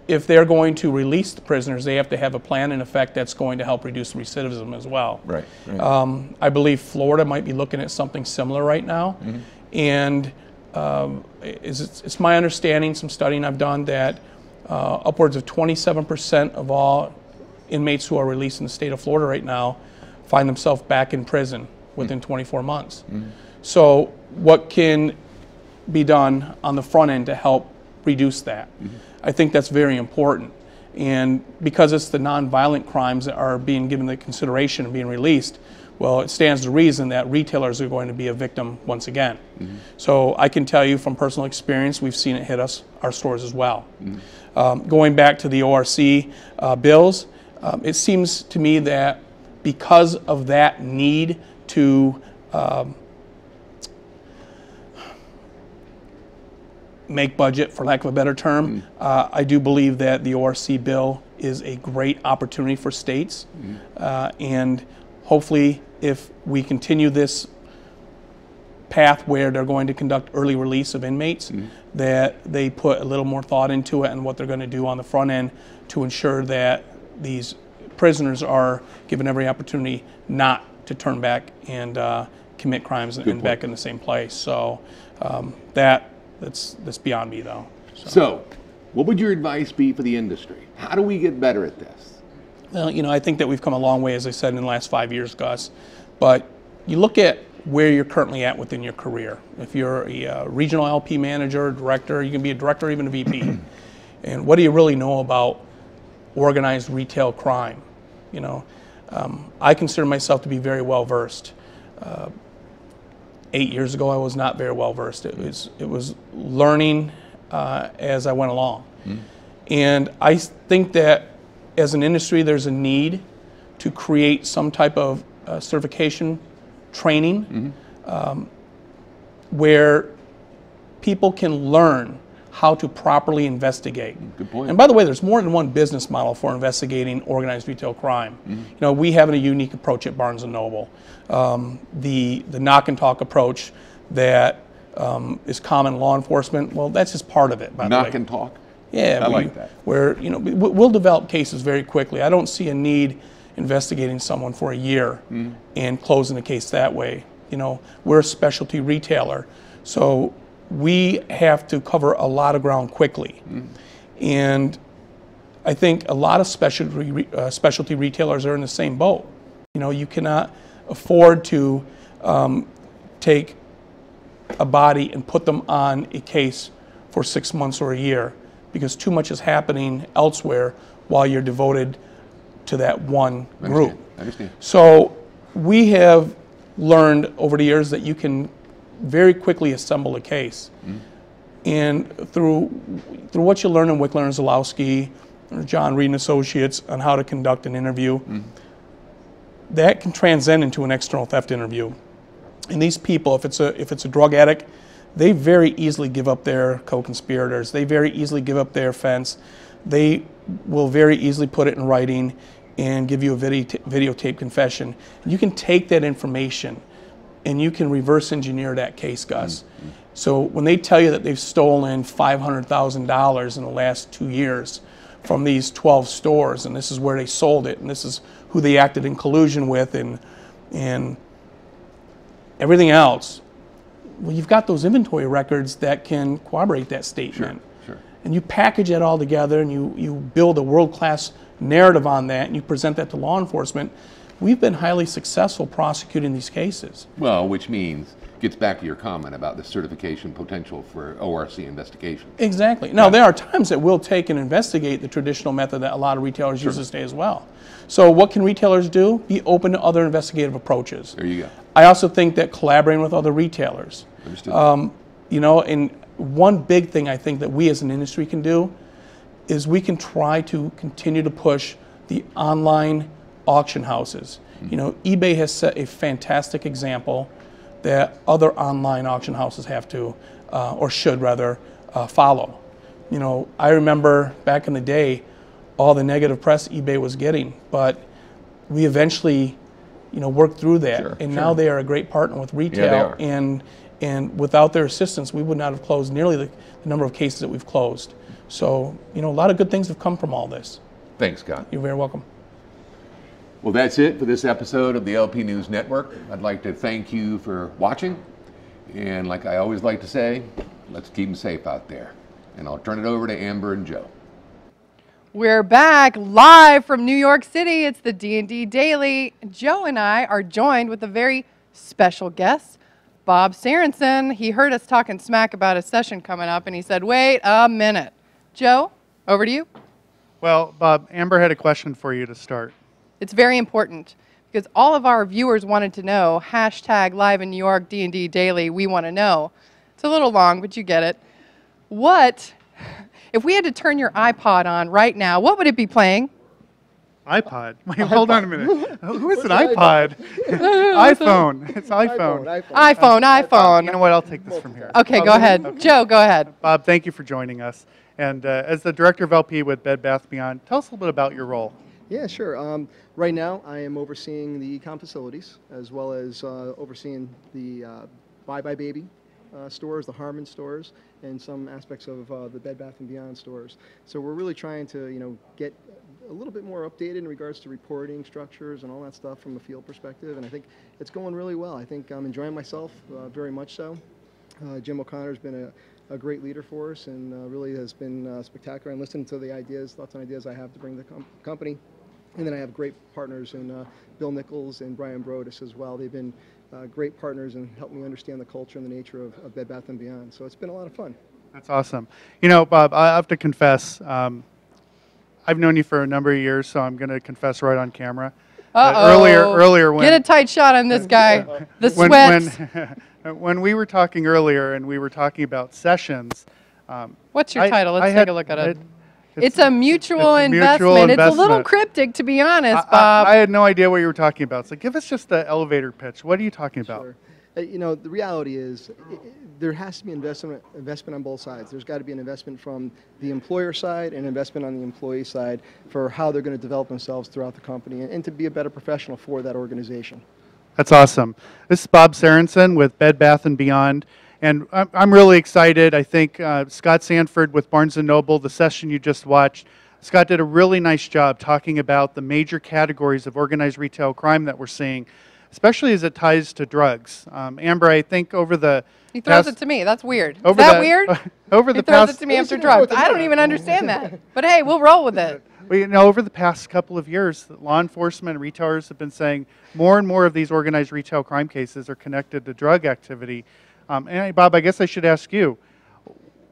If they're going to release the prisoners, they have to have a plan in effect that's going to help reduce recidivism as well. Right. I believe Florida might be looking at something similar right now. And it's my understanding, some studying I've done, that upwards of 27% of all inmates who are released in the state of Florida right now find themselves back in prison within 24 months. So what can be done on the front end to help reduce that. I think that's very important. And because it's the nonviolent crimes that are being given the consideration and being released, well, it stands to reason that retailers are going to be a victim once again. So I can tell you from personal experience, we've seen it hit our stores as well. Going back to the ORC bills, it seems to me that because of that need to make budget, for lack of a better term, I do believe that the ORC bill is a great opportunity for states. And hopefully, if we continue this path where they're going to conduct early release of inmates, that they put a little more thought into it and what they're going to do on the front end to ensure that these prisoners are given every opportunity not to turn back and commit crimes and back in the same place. So that's beyond me, though. So, what would your advice be for the industry? How do we get better at this? Well, you know, I think that we've come a long way, as I said, in the last 5 years, Gus. But you look at where you're currently at within your career. If you're a regional LP manager, director, you can be a director, even a VP. And what do you really know about organized retail crime? You know, I consider myself to be very well versed. 8 years ago, I was not very well versed. It was learning as I went along. And I think that as an industry, there's a need to create some type of certification training where people can learn how to properly investigate. Good point. And by the way, there's more than one business model for investigating organized retail crime. You know, we have a unique approach at Barnes & Noble. The knock and talk approach that is common in law enforcement, well, that's just part of it, by the way. Knock and talk? Yeah, I like that. Where, you know, we'll develop cases very quickly. I don't see a need investigating someone for a year and closing the case that way. You know, we're a specialty retailer, so we have to cover a lot of ground quickly. And I think a lot of specialty retailers are in the same boat. You know, you cannot afford to take a body and put them on a case for 6 months or a year, because too much is happening elsewhere while you're devoted to that one group. I understand. So we have learned over the years that you can very quickly assemble a case. And through what you learn in Wickler and Zalowski, or John Reed and Associates on how to conduct an interview, that can transcend into an external theft interview. And these people, if it's a drug addict, they very easily give up their co-conspirators. They very easily give up their offense. They will very easily put it in writing and give you a videotape confession. You can take that information and you can reverse engineer that case, Gus. So when they tell you that they've stolen $500,000 in the last 2 years from these 12 stores, and this is where they sold it, and this is who they acted in collusion with, and everything else, well, you've got those inventory records that can corroborate that statement. Sure. And you package it all together and you build a world-class narrative on that and you present that to law enforcement. We've been highly successful prosecuting these cases. Well, which means, gets back to your comment about the certification potential for ORC investigation. Exactly. Now, there are times that we'll take and investigate the traditional method that a lot of retailers use this day as well. So what can retailers do? Be open to other investigative approaches. There you go. I also think that collaborating with other retailers. Understood. You know, and one big thing I think that we as an industry can do is we can try to continue to push the online auction houses. You know, eBay has set a fantastic example that other online auction houses have to, or should rather, follow. You know, I remember back in the day, all the negative press eBay was getting, but we eventually, you know, worked through that, and now they are a great partner with retail, and without their assistance, we would not have closed nearly the number of cases that we've closed. So, you know, a lot of good things have come from all this. Thanks, Scott. You're very welcome. Well, that's it for this episode of the LP News Network. I'd like to thank you for watching. And like I always like to say, let's keep them safe out there. And I'll turn it over to Amber and Joe. We're back live from New York City. It's the D&D Daily. Joe and I are joined with a very special guest, Bob Sarenson. He heard us talking smack about a session coming up, and he said, wait a minute. Joe, over to you. Well, Bob, Amber had a question for you to start. It's very important because all of our viewers wanted to know, hashtag live in New York, D&D Daily, we want to know. It's a little long, but you get it. What, if we had to turn your iPod on right now, what would it be playing? iPod? Wait, hold on a minute. Who is an iPod? iPhone. It's iPhone. iPhone. You know what? I'll take this from here. Okay, go ahead. Okay. Joe, go ahead. Bob, thank you for joining us. And as the Director of LP with Bed Bath & Beyond, tell us a little bit about your role. Yeah, sure. Right now, I am overseeing the e-com facilities, as well as overseeing the Bye Bye Baby stores, the Harmon stores, and some aspects of the Bed Bath & Beyond stores. So we're really trying to, get a little bit more updated in regards to reporting structures and all that stuff from a field perspective, and I think it's going really well. I think I'm enjoying myself very much so. Jim O'Connor's been a great leader for us and really has been spectacular, and listening to the ideas, thoughts and ideas I have to bring the company. And then I have great partners in Bill Nichols and Brian Brodus as well. They've been great partners and helped me understand the culture and the nature of Bed Bath & Beyond. So it's been a lot of fun. That's awesome. Bob, I have to confess, I've known you for a number of years, so I'm going to confess right on camera. Earlier when... Get a tight shot on this guy. The sweats. When we were talking earlier and we were talking about sessions... What's your title? Let's take a look at it. It's a mutual it's investment. It's a little cryptic, to be honest, Bob. I had no idea what you were talking about. So give us just the elevator pitch. What are you talking about? Sure. The reality is there has to be investment on both sides. There's got to be an investment from the employer side and investment on the employee side for how they're going to develop themselves throughout the company and to be a better professional for that organization. That's awesome. This is Bob Sarenson with Bed Bath & Beyond. And I'm really excited. I think Scott Sanford with Barnes & Noble, the session you just watched, Scott did a really nice job talking about the major categories of organized retail crime that we're seeing, especially as it ties to drugs. Amber, I think over the He throws it to me. That's weird. Is that weird? He throws it to me after drugs. I don't even understand that. But hey, we'll roll with it. Well, over the past couple of years, law enforcement and retailers have been saying more and more of these organized retail crime cases are connected to drug activity. And Bob, I guess I should ask you,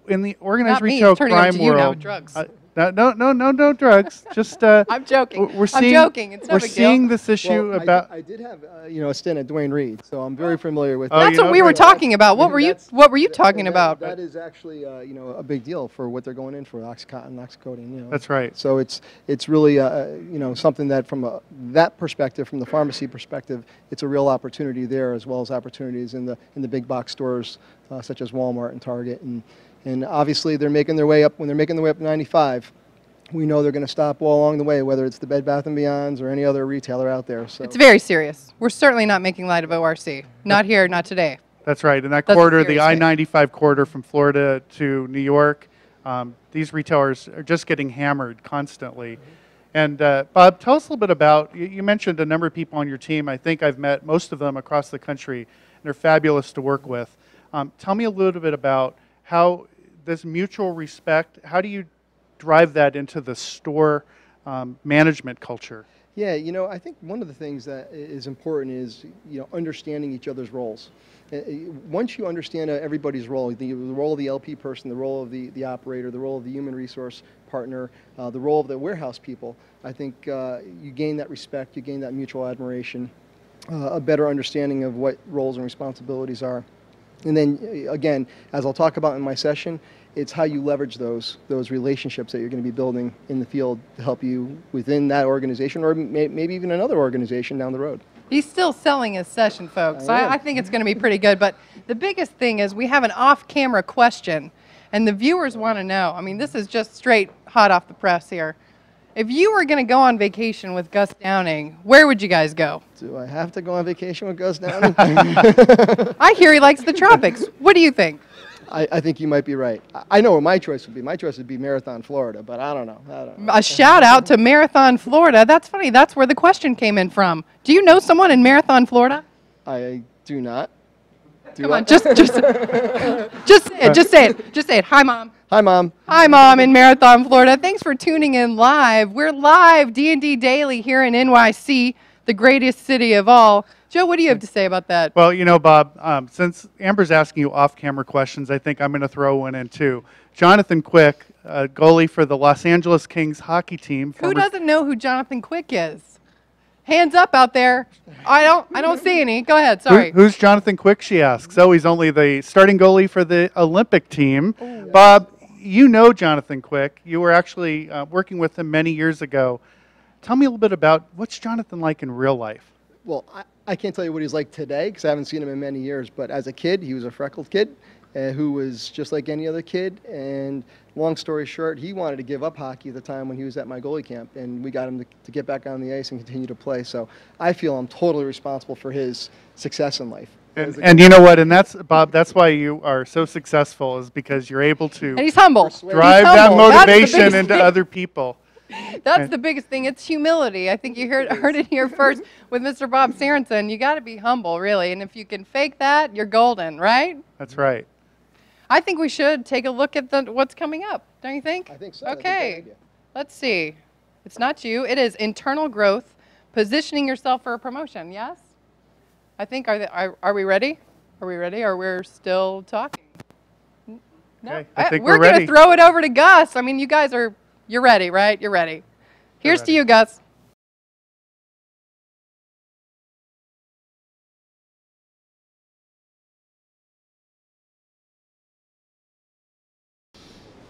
in the organized retail crime world, drugs. No drugs. Just I'm joking. I'm joking. It's no big deal. We're seeing this issue about. I did have a stint at Duane Reade, so I'm very familiar with. That's what we were talking about. What were you talking about? That is actually a big deal for what they're going in for, OxyContin, oxycodone. That's right. So it's really something that from that perspective, from the pharmacy perspective, it's a real opportunity there, as well as opportunities in the big box stores such as Walmart and Target and obviously they're making their way up. When they're making their way up 95, we know they're going to stop all along the way, whether it's the Bed Bath & Beyonds or any other retailer out there. So it's very serious. We're certainly not making light of ORC. Not here, not today. That's right. And that corridor, the I-95 corridor from Florida to New York, these retailers are just getting hammered constantly. And Bob, tell us a little bit about, you mentioned a number of people on your team. I think I've met most of them across the country, and they're fabulous to work with. Tell me a little bit about how this mutual respect, how do you drive that into the store management culture? Yeah, I think one of the things that is important is, understanding each other's roles. Once you understand everybody's role, the role of the LP person, the role of the operator, the role of the human resource partner, the role of the warehouse people, I think you gain that respect, you gain that mutual admiration, a better understanding of what roles and responsibilities are. And then, again, as I'll talk about in my session, it's how you leverage those relationships that you're going to be building in the field to help you within that organization or maybe even another organization down the road. He's still selling his session, folks. I think it's going to be pretty good. But the biggest thing is we have an off-camera question, and the viewers want to know. I mean, this is just straight hot off the press here. If you were going to go on vacation with Gus Downing, where would you guys go? Do I have to go on vacation with Gus Downing? I hear he likes the tropics. What do you think? I think you might be right. I know what my choice would be. My choice would be Marathon, Florida, but I don't know. A shout out to Marathon, Florida. That's funny. That's where the question came in from. Do you know someone in Marathon, Florida? I do not. Come on, just say it. Just say it. Just say it. Hi, Mom. Hi, Mom. Hi, Mom in Marathon, Florida. Thanks for tuning in live. We're live, D&D Daily here in NYC, the greatest city of all. Joe, what do you have to say about that? Well, you know, Bob, since Amber's asking you off-camera questions, I think I'm going to throw one in too. Jonathan Quick, goalie for the Los Angeles Kings hockey team. Who doesn't know who Jonathan Quick is? Hands up out there. I don't see any. Go ahead. Sorry. Who's Jonathan Quick, she asks. Oh, he's only the starting goalie for the Olympic team. Ooh. Bob, you know Jonathan Quick. You were actually working with him many years ago. Tell me a little bit about what's Jonathan like in real life? Well, I can't tell you what he's like today because I haven't seen him in many years, but as a kid, he was a freckled kid who was just like any other kid. And long story short, he wanted to give up hockey at the time when he was at my goalie camp, and we got him to get back on the ice and continue to play. So I feel I'm totally responsible for his success in life. And you know what? And that's, Bob, that's why you are so successful, is because you're able to and he's humble. Drive that motivation into other people. That's the biggest thing. It's humility. I think you heard it here first with Mr. Bob Sarenson. You got to be humble, really. And if you can fake that, you're golden, right? That's right. I think we should take a look at what's coming up. Don't you think? I think so. Okay. Let's see. It's not you. It is internal growth, positioning yourself for a promotion. Yes? I think, are we ready? Are we ready? Or we're still talking? No. Okay. I think we're ready. going to throw it over to Gus. I mean, you guys are... You're ready, right? You're ready. Here's to you, Gus.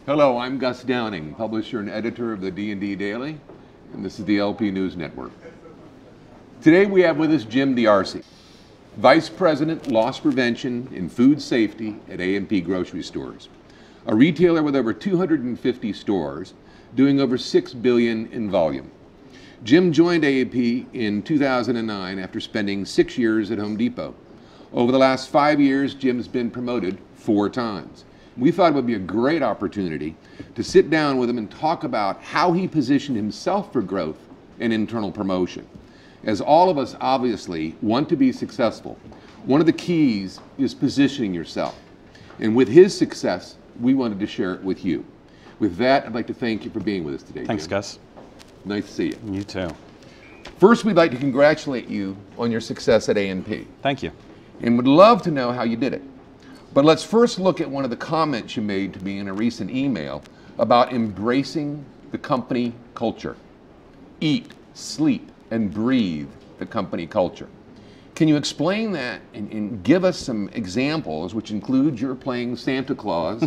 Hello, I'm Gus Downing, publisher and editor of the D&D Daily, and this is the LP News Network. Today we have with us Jim D'Arcy, Vice President, Loss Prevention and Food Safety at A&P Grocery Stores, a retailer with over 250 stores, doing over $6 billion in volume. Jim joined A&P in 2009 after spending 6 years at Home Depot. Over the last 5 years, Jim's been promoted 4 times. We thought it would be a great opportunity to sit down with him and talk about how he positioned himself for growth and internal promotion. As all of us obviously want to be successful, one of the keys is positioning yourself. And with his success, we wanted to share it with you. With that, I'd like to thank you for being with us today, Thanks, Jim. Gus. Nice to see you. You too. First, we'd like to congratulate you on your success at A&P. Thank you. And would love to know how you did it. But let's first look at one of the comments you made to me in a recent email about embracing the company culture. Eat, sleep, and breathe the company culture. Can you explain that and give us some examples, which include your playing Santa Claus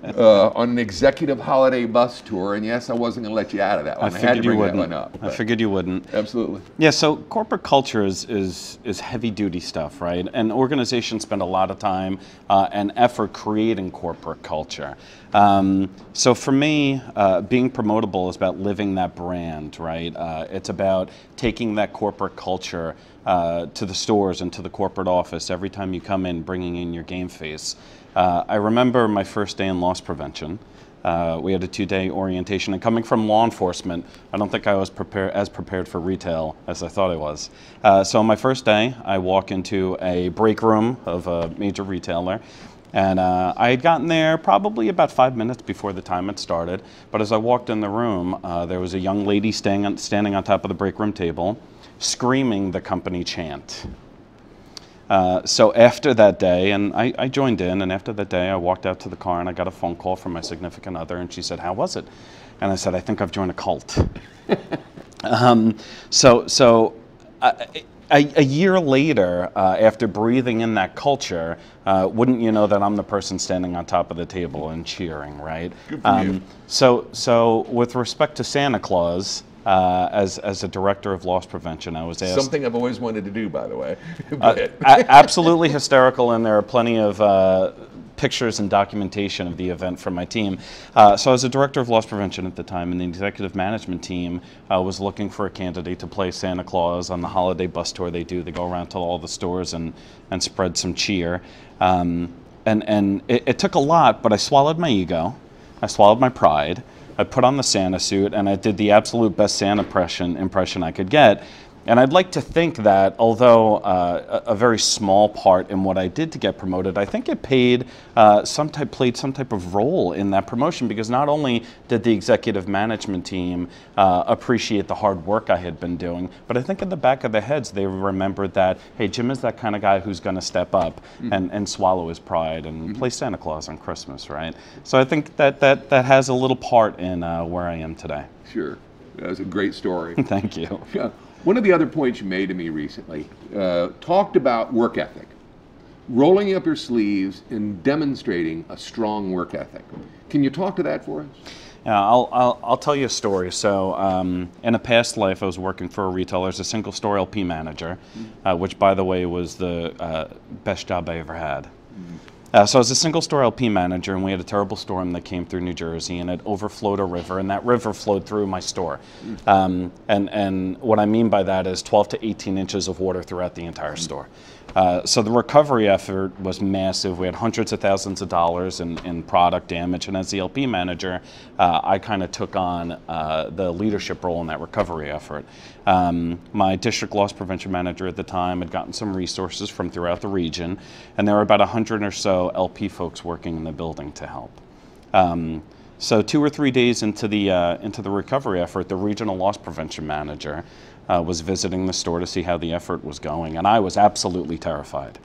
on an executive holiday bus tour? And yes, I wasn't going to let you out of that one. I had to bring that one up. I figured you wouldn't. Absolutely. Yeah, so corporate culture is heavy-duty stuff, right? And organizations spend a lot of time and effort creating corporate culture. So for me, being promotable is about living that brand, right? It's about taking that corporate culture to the stores and to the corporate office every time you come in, bringing in your game face. I remember my first day in loss prevention. We had a 2-day orientation, and coming from law enforcement, I don't think I was as prepared for retail as I thought I was. So on my first day, I walk into a break room of a major retailer, and I had gotten there probably about 5 minutes before the time had started, but as I walked in the room, there was a young lady standing on top of the break room table, screaming the company chant. So after that day, and I joined in, and after that day I walked out to the car and I got a phone call from my significant other, and she said, "How was it?" And I said, "I think I've joined a cult." A year later, after breathing in that culture, wouldn't you know that I'm the person standing on top of the table and cheering, right? Good for you. So with respect to Santa Claus, as a director of loss prevention, I was asked... Something I've always wanted to do, by the way. Absolutely hysterical, and there are plenty of pictures and documentation of the event from my team. So I was a director of loss prevention at the time, and the executive management team was looking for a candidate to play Santa Claus on the holiday bus tour they do. They go around to all the stores and spread some cheer. And it took a lot, but I swallowed my ego. I swallowed my pride. I put on the Santa suit, and I did the absolute best Santa impression I could get. And I'd like to think that although a very small part in what I did to get promoted, I think it played some type of role in that promotion, because not only did the executive management team appreciate the hard work I had been doing, but I think in the back of their heads they remembered that, hey, Jim is that kind of guy who's going to step up and swallow his pride and play Santa Claus on Christmas, right? So I think that has a little part in where I am today. Sure. That's a great story. Thank you. Yeah. One of the other points you made to me recently talked about work ethic, rolling up your sleeves and demonstrating a strong work ethic. Can you talk to that for us? Yeah, I'll tell you a story. So in a past life, I was working for a retailer as a single store LP manager, which, by the way, was the best job I ever had. So I was a single store LP manager, and we had a terrible storm that came through New Jersey, and it overflowed a river, and that river flowed through my store. And what I mean by that is 12 to 18 inches of water throughout the entire store. So the recovery effort was massive. We had hundreds of thousands of dollars in product damage, and as the LP manager, I kind of took on the leadership role in that recovery effort. My district loss prevention manager at the time had gotten some resources from throughout the region, and there were about 100 or so LP folks working in the building to help. So 2 or 3 days into the recovery effort, the regional loss prevention manager was visiting the store to see how the effort was going, and I was absolutely terrified,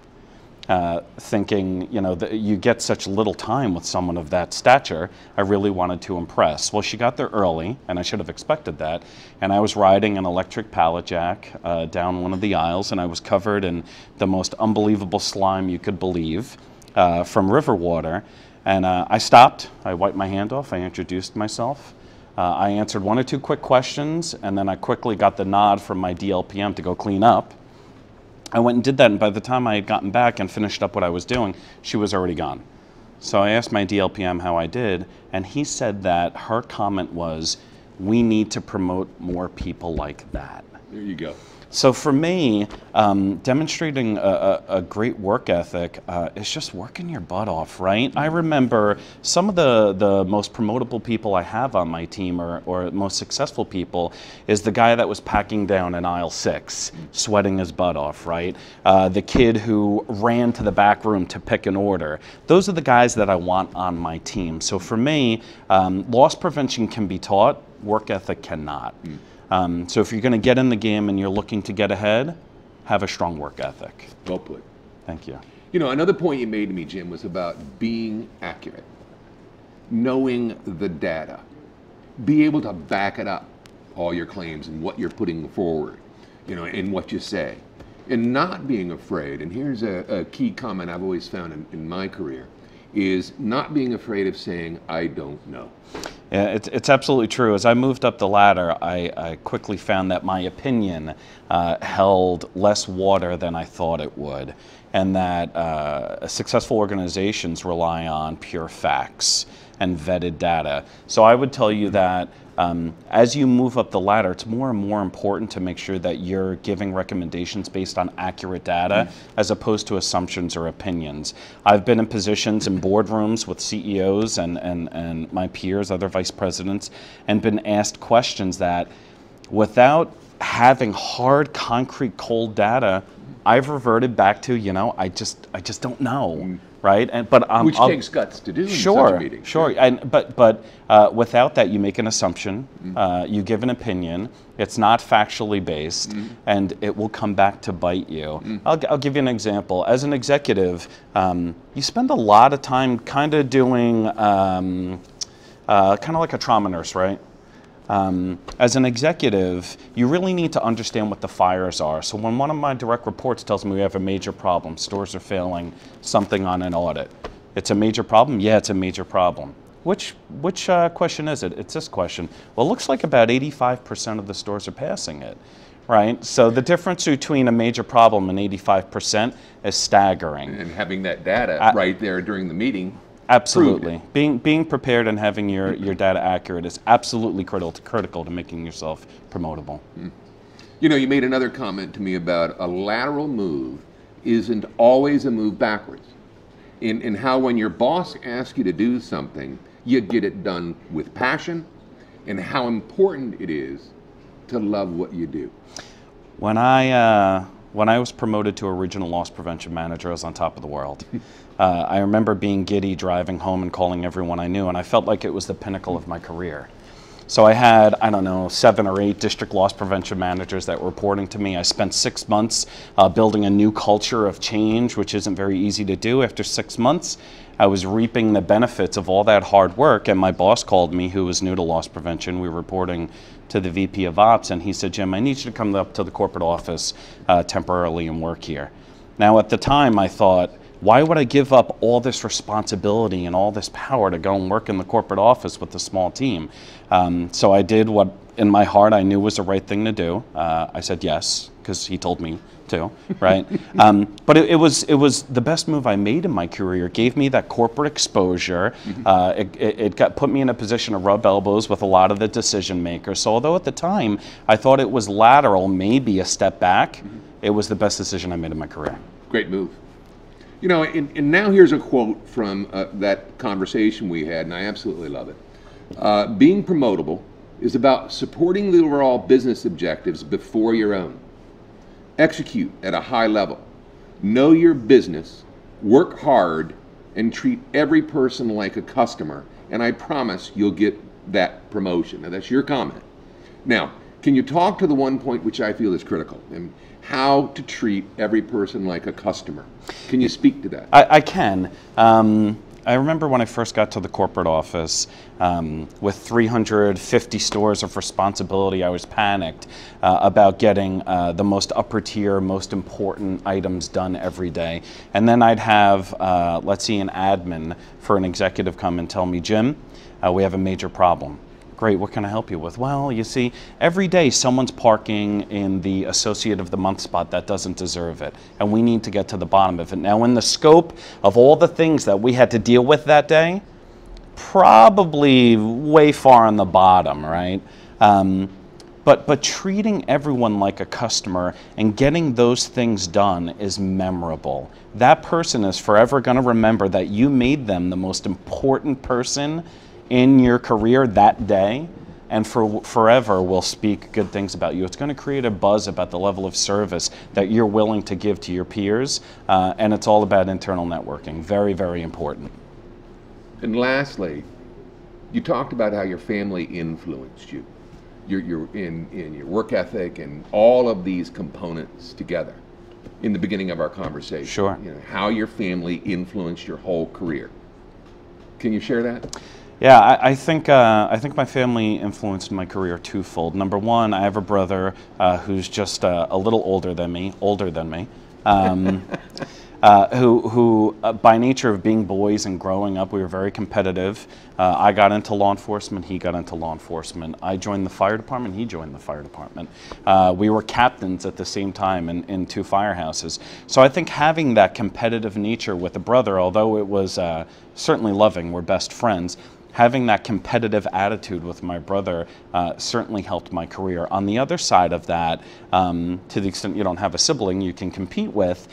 thinking, you know, you get such little time with someone of that stature. I really wanted to impress. Well, she got there early, and I should have expected that, and I was riding an electric pallet jack down one of the aisles, and I was covered in the most unbelievable slime you could believe from river water, and I stopped, I wiped my hand off, I introduced myself. I answered 1 or 2 quick questions, and then I quickly got the nod from my DLPM to go clean up. I went and did that, and by the time I had gotten back and finished up what I was doing, she was already gone. So I asked my DLPM how I did, and he said that her comment was, "We need to promote more people like that." There you go. So for me, demonstrating a great work ethic is just working your butt off, right? I remember some of the most promotable people I have on my team, or most successful people, is the guy that was packing down in aisle 6, sweating his butt off, right? The kid who ran to the back room to pick an order. Those are the guys that I want on my team. So for me, loss prevention can be taught, work ethic cannot. So if you're going to get in the game and you're looking to get ahead, have a strong work ethic. Well put. Thank you. You know, another point you made to me, Jim, was about being accurate, knowing the data, be able to back it up, all your claims and what you're putting forward, you know, in what you say, and not being afraid. And here's a key comment I've always found in my career, is not being afraid of saying, I don't know. Yeah, it's absolutely true. As I moved up the ladder, I quickly found that my opinion held less water than I thought it would, and that successful organizations rely on pure facts and vetted data. So I would tell you that as you move up the ladder, it's more and more important to make sure that you're giving recommendations based on accurate data as opposed to assumptions or opinions. I've been in positions in boardrooms with CEOs and my peers, other vice presidents, and been asked questions that, without having hard, concrete, cold data, I've reverted back to, you know, I just don't know. Right, which takes guts to do in such a meeting. Sure, but without that, you make an assumption, you give an opinion. It's not factually based, and it will come back to bite you. I'll give you an example. As an executive, you spend a lot of time kind of doing, kind of like a trauma nurse, right? As an executive, you really need to understand what the fires are. So when one of my direct reports tells me we have a major problem, stores are failing something on an audit, it's a major problem? Yeah, it's a major problem. Which question is it? It's this question. Well, it looks like about 85% of the stores are passing it, right? So the difference between a major problem and 85% is staggering. And having that data right there during the meeting. Absolutely. Being prepared and having your data accurate is absolutely critical to making yourself promotable. You know, you made another comment to me about a lateral move isn't always a move backwards. In how when your boss asks you to do something, you get it done with passion, and how important it is to love what you do. When I was promoted to a regional loss prevention manager, I was on top of the world. I remember being giddy, driving home and calling everyone I knew, and I felt like it was the pinnacle of my career. So I had, I don't know, 7 or 8 district loss prevention managers that were reporting to me. I spent 6 months building a new culture of change, which isn't very easy to do. After 6 months, I was reaping the benefits of all that hard work, and my boss called me, who was new to loss prevention. We were reporting to the VP of Ops, and he said, Jim, I need you to come up to the corporate office temporarily and work here. Now, at the time, I thought, why would I give up all this responsibility and all this power to go and work in the corporate office with a small team? So I did what, in my heart, I knew was the right thing to do. I said yes, because he told me to, right? But it was the best move I made in my career. It gave me that corporate exposure. It put me in a position to rub elbows with a lot of the decision makers. So although at the time I thought it was lateral, maybe a step back, it was the best decision I made in my career. Great move. You know, and now here's a quote from that conversation we had, and I absolutely love it. Being promotable is about supporting the overall business objectives before your own. Execute at a high level. Know your business, work hard, and treat every person like a customer, and I promise you'll get that promotion. Now, that's your comment. Now, can you talk to the one point which I feel is critical, and how to treat every person like a customer? Can you speak to that? I can. I remember when I first got to the corporate office with 350 stores of responsibility, I was panicked about getting the most upper tier, most important items done every day. And then I'd have, let's see, an admin for an executive come and tell me, Jim, we have a major problem. Great, what can I help you with? Well, you see, every day someone's parking in the Associate of the Month spot that doesn't deserve it, and we need to get to the bottom of it. Now, in the scope of all the things that we had to deal with that day, probably way far on the bottom, right? But treating everyone like a customer and getting those things done is memorable. That person is forever going to remember that you made them the most important person in your career that day, and forever will speak good things about you. It's going to create a buzz about the level of service that you're willing to give to your peers, and it's all about internal networking. Very, very important. And lastly, you talked about how your family influenced you. You're in your work ethic and all of these components together in the beginning of our conversation. Sure. You know, how your family influenced your whole career. Can you share that? Yeah, I think my family influenced my career twofold. Number one, I have a brother who's just a little older than me, who by nature of being boys and growing up, we were very competitive. I got into law enforcement, he got into law enforcement. I joined the fire department, he joined the fire department. We were captains at the same time in 2 firehouses. So I think having that competitive nature with a brother, although it was certainly loving, we're best friends, having that competitive attitude with my brother certainly helped my career. On the other side of that, to the extent you don't have a sibling you can compete with,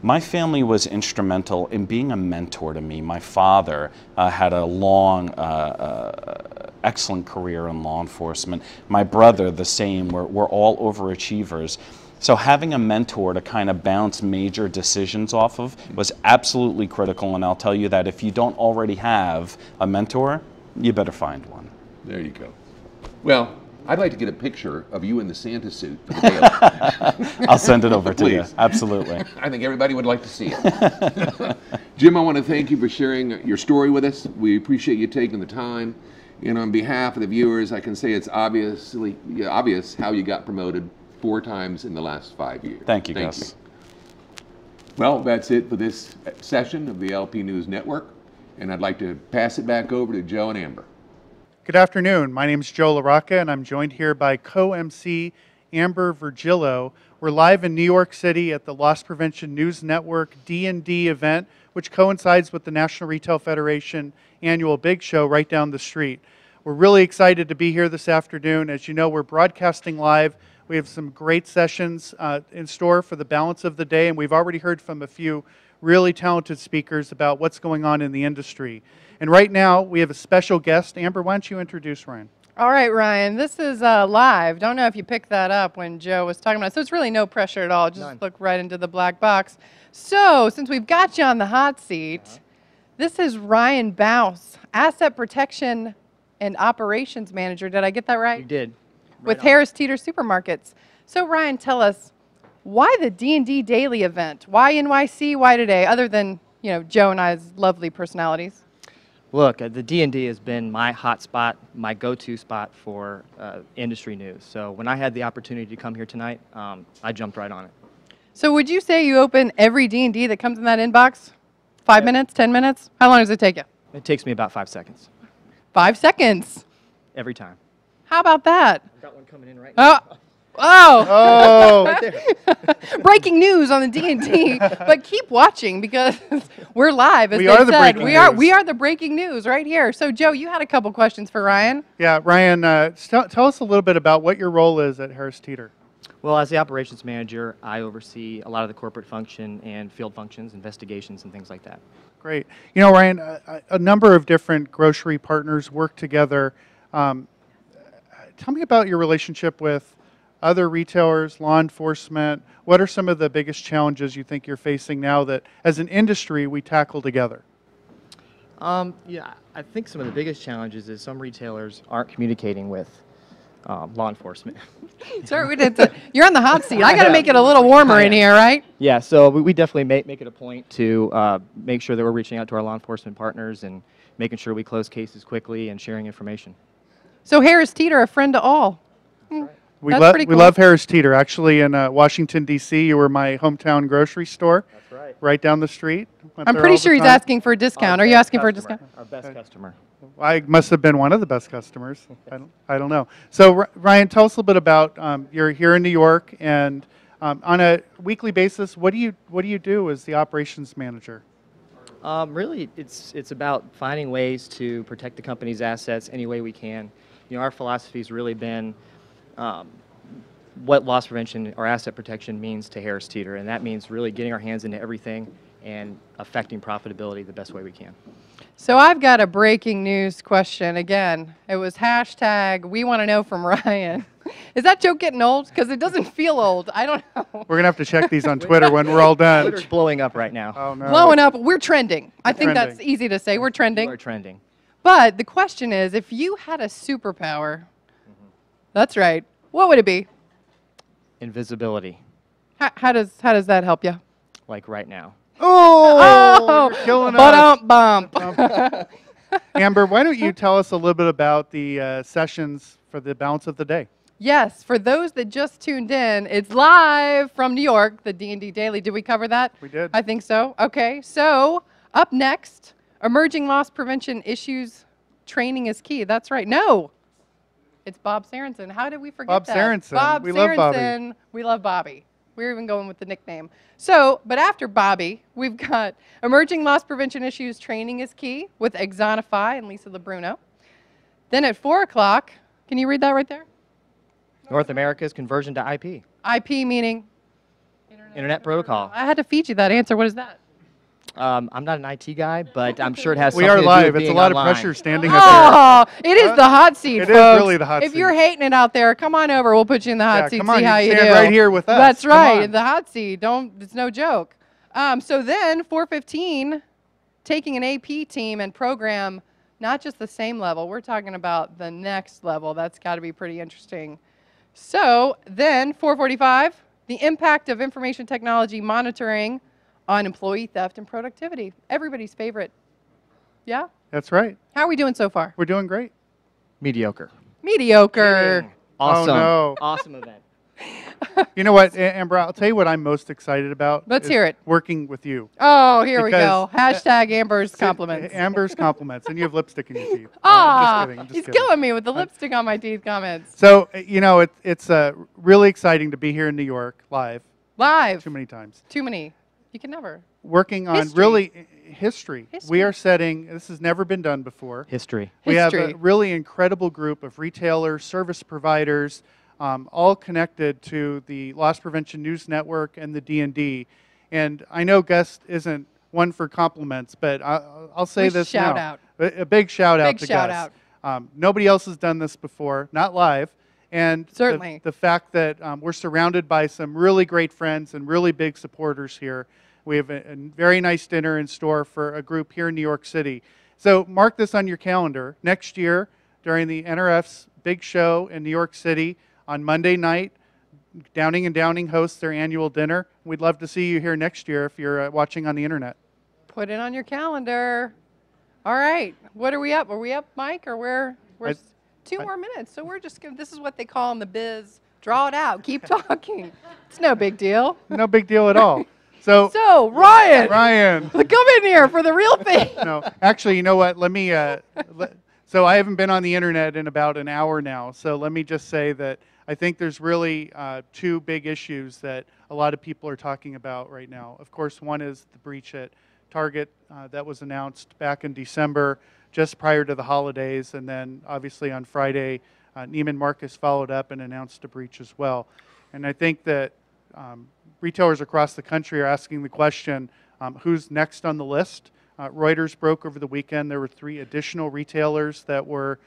my family was instrumental in being a mentor to me. My father had a long, excellent career in law enforcement. My brother, the same. We're all overachievers. So having a mentor to kind of bounce major decisions off of was absolutely critical, and I'll tell you that if you don't already have a mentor, you better find one. There you go. Well, I'd like to get a picture of you in the Santa suit for the Daily. I'll send it over to you. Absolutely. I think everybody would like to see it. Jim, I want to thank you for sharing your story with us. We appreciate you taking the time. And on behalf of the viewers, I can say it's obvious how you got promoted 4 times in the last 5 years. Thank you, Gus. Well, that's it for this session of the LP News Network, and I'd like to pass it back over to Joe and Amber. Good afternoon. My name is Joe LaRocca, and I'm joined here by co-MC Amber Virgillo. We're live in New York City at the Loss Prevention News Network D&D event, which coincides with the National Retail Federation annual Big Show right down the street. We're really excited to be here this afternoon. As you know, we're broadcasting live. We have some great sessions in store for the balance of the day, and we've already heard from a few really talented speakers about what's going on in the industry. And right now, we have a special guest. Amber, why don't you introduce Ryan? All right, Ryan, this is live. Don't know if you picked that up when Joe was talking about it. So it's really no pressure at all. Just None. look right into the black box. So since we've got you on the hot seat, this is Ryan Bouse, Asset Protection and Operations Manager. Did I get that right? You did. With Right on. Harris Teeter Supermarkets. So Ryan, tell us, why the D&D Daily event? Why NYC? Why today? Other than, you know, Joe and I's lovely personalities. Look, the D&D has been my hot spot, my go-to spot for industry news. So when I had the opportunity to come here tonight, I jumped right on it. So would you say you open every D&D that comes in that inbox? 5 minutes, 10 minutes? How long does it take you? It takes me about 5 seconds 5 seconds. every time. How about that? I've got one coming in right now. Oh, Oh, breaking news on the D&D. But keep watching because we're live. As We they are the said. breaking We news. are the breaking news right here. So Joe, you had a couple questions for Ryan. yeah, Ryan, tell us a little bit about what your role is at Harris Teeter. Well, as the operations manager, I oversee a lot of the corporate function and field functions, investigations, and things like that. Great. You know, Ryan, a number of different grocery partners work together. Tell me about your relationship with other retailers, law enforcement. What are some of the biggest challenges you think you're facing now that, as an industry, we tackle together? Yeah, I think some of the biggest challenges is some retailers aren't communicating with law enforcement. Sorry, you're on the hot seat. I got to make it a little warmer in here, right? Yeah, so we definitely make it a point to make sure that we're reaching out to our law enforcement partners and making sure we close cases quickly and sharing information. So Harris Teeter, a friend to all. We That's love pretty we cool. love Harris Teeter. Actually, in Washington D.C., you were my hometown grocery store, That's right. right down the street. Went I'm there pretty all the sure he's time. asking for a discount. Are you asking for a discount? Our best customer. I must have been one of the best customers. I don't know. So Ryan, tell us a little bit about you're here in New York, and on a weekly basis, what do you do as the operations manager? Really, it's about finding ways to protect the company's assets any way we can. You know, our philosophy has really been what loss prevention or asset protection means to Harris Teeter, and that means really getting our hands into everything and affecting profitability the best way we can. So I've got a breaking news question again. It was hashtag we want to know from Ryan. Is that joke getting old? Because it doesn't feel old. I don't know. We're gonna have to check these on Twitter when we're all done. Twitter's blowing up right now. Oh no. Blowing up. We're trending. I think Trending. that's easy to say. We're trending. We're trending. But the question is, if you had a superpower, that's right, what would it be? Invisibility, How does that help you? like right now. Oh, you're killing us. Bump. Amber, why don't you tell us a little bit about the sessions for the balance of the day? Yes, for those that just tuned in, it's live from New York, the D&D Daily. Did we cover that? We did. I think so. Okay, so up next, emerging loss prevention issues, training is key. That's right. No, it's Bob Sarenson. How did we forget Bob that? Sarenson. Bob We love Bobby. Sarenson. We love Bobby. We're even going with the nickname. So, but after Bobby, we've got emerging loss prevention issues, training is key with Exonify and Lisa LeBruno. Then at 4 o'clock, can you read that right there? North America's conversion to IP, IP meaning? Internet Protocol. I had to feed you that answer. What is that? I'm not an IT guy, but I'm sure it has We something are to do live. with It's a being lot online. of pressure standing up Oh, it is the hot seat, It is folks. really the hot If seat. you're hating it out there, come on over. We'll put you in the hot Yeah, seat. come on, See you how can you stand do. right here with us. That's Come right, on. the hot seat. It's no joke. So then 4:15, taking an AP team and program, not just the same level. We're talking about the next level. That's got to be pretty interesting. So then 4:45, the impact of information technology monitoring on employee theft and productivity. Everybody's favorite. Yeah? That's right. How are we doing so far? We're doing great. Mediocre. Mediocre. Awesome. Oh, no. Awesome event. You know what, Amber, I'll tell you what I'm most excited about. Let's is hear it. Working with you. Oh, here we go. Because, Hashtag Amber's compliments. Amber's compliments. And you have lipstick in your teeth. Ah, I'm just he's kidding. killing me with the lipstick on my teeth comments. So, you know, it's really exciting to be here in New York live. Live. Too many times. Too many. You can never. Working on History. really history. History. We are setting, this has never been done before. History. We have History. a really incredible group of retailers, service providers, all connected to the Loss Prevention News Network and the D&D. And I know Gus isn't one for compliments, but I'll say We this shout now. out. A big shout out Big to shout Gus. out. Nobody else has done this before, not live. And Certainly. the fact that we're surrounded by some really great friends and really big supporters here. We have a very nice dinner in store for a group here in New York City. So mark this on your calendar. Next year, during the NRF's big show in New York City on Monday night, Downing and Downing hosts their annual dinner. We'd love to see you here next year if you're watching on the internet. Put it on your calendar. All right. What are we up? Are we up, Mike? Or we're 2 more minutes. So we're just going to, this is what they call in the biz, draw it out. Keep talking. It's no big deal. No big deal at all. So Ryan, come in here for the real thing. No, actually, you know what? Let me, so I haven't been on the internet in about an hour now. So let me just say that I think there's really 2 big issues that a lot of people are talking about right now. Of course, one is the breach at Target that was announced back in December, just prior to the holidays, and then obviously on Friday, Neiman Marcus followed up and announced a breach as well. And I think that retailers across the country are asking the question, who's next on the list? Reuters broke over the weekend there were 3 additional retailers that were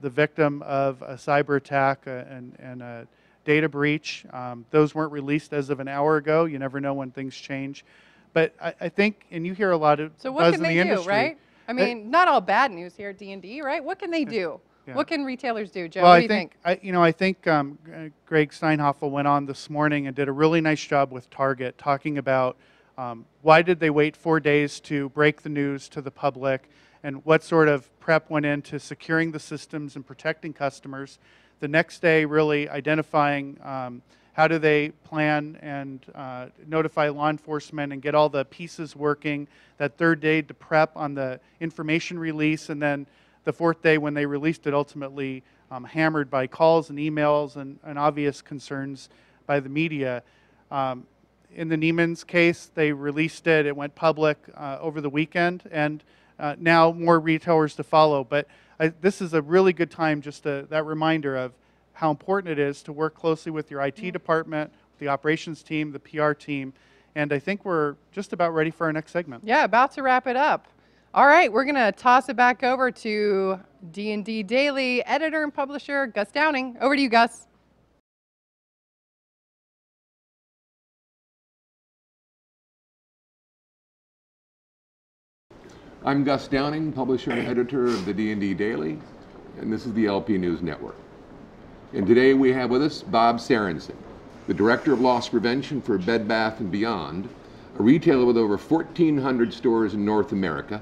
the victim of a cyber attack and a data breach. Those weren't released as of an hour ago. You never know when things change. But I think, and you hear a lot of so what buzz can in they the do, industry. right? I mean, not all bad news here at D&D, right? What can they do? Yeah. What can retailers do, Joe? Well, What do you think? I think Greg Steinhoffel went on this morning and did a really nice job with Target talking about why did they wait 4 days to break the news to the public and what sort of prep went into securing the systems and protecting customers. The next day, really identifying how do they plan and notify law enforcement and get all the pieces working. That 3rd day to prep on the information release, and then the 4th day when they released it, ultimately hammered by calls and emails and obvious concerns by the media. In the Neiman's case, they released it. It went public over the weekend, and now more retailers to follow. But this is a really good time, just that reminder of how important it is to work closely with your IT department, the operations team, the PR team. And I think we're just about ready for our next segment. Yeah, about to wrap it up. All right, we're going to toss it back over to D&D Daily editor and publisher, Gus Downing. Over to you, Gus. I'm Gus Downing, publisher and editor of the D&D Daily, and this is the LP News Network. And today we have with us Bob Sarensen, the Director of Loss Prevention for Bed Bath & Beyond, a retailer with over 1,400 stores in North America,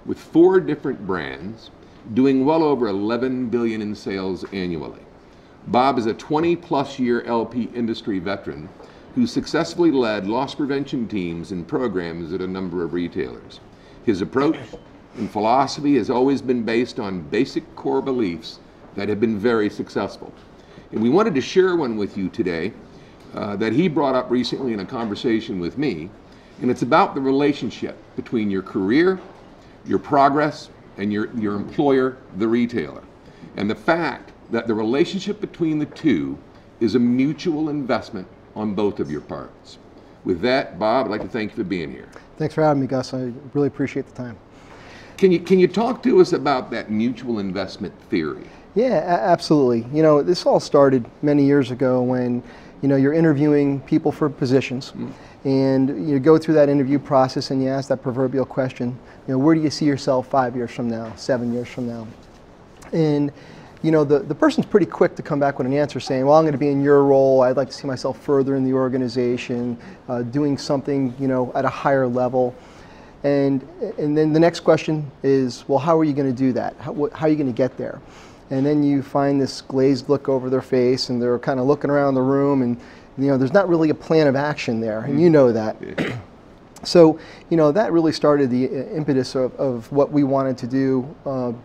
with 4 different brands, doing well over $11 billion in sales annually. Bob is a 20-plus year LP industry veteran who successfully led loss prevention teams and programs at a number of retailers. His approach and philosophy has always been based on basic core beliefs that have been very successful. And we wanted to share one with you today that he brought up recently in a conversation with me, and it's about the relationship between your career, your progress, and your employer, the retailer. And the fact that the relationship between the two is a mutual investment on both of your parts. With that, Bob, I'd like to thank you for being here. Thanks for having me, Gus. I really appreciate the time. Can you talk to us about that mutual investment theory? Yeah, absolutely. You know, this all started many years ago when, you know, you're interviewing people for positions, and you go through that interview process and you ask that proverbial question, you know, where do you see yourself 5 years from now, 7 years from now? And, you know, the person's pretty quick to come back with an answer saying, well, I'm going to be in your role. I'd like to see myself further in the organization, doing something, you know, at a higher level. And then the next question is, well, how are you going to do that? How are you going to get there? And then you find this glazed look over their face, and they're kind of looking around the room, and you know, there's not really a plan of action there, and you know that. Yeah. So, you know, that really started the impetus of what we wanted to do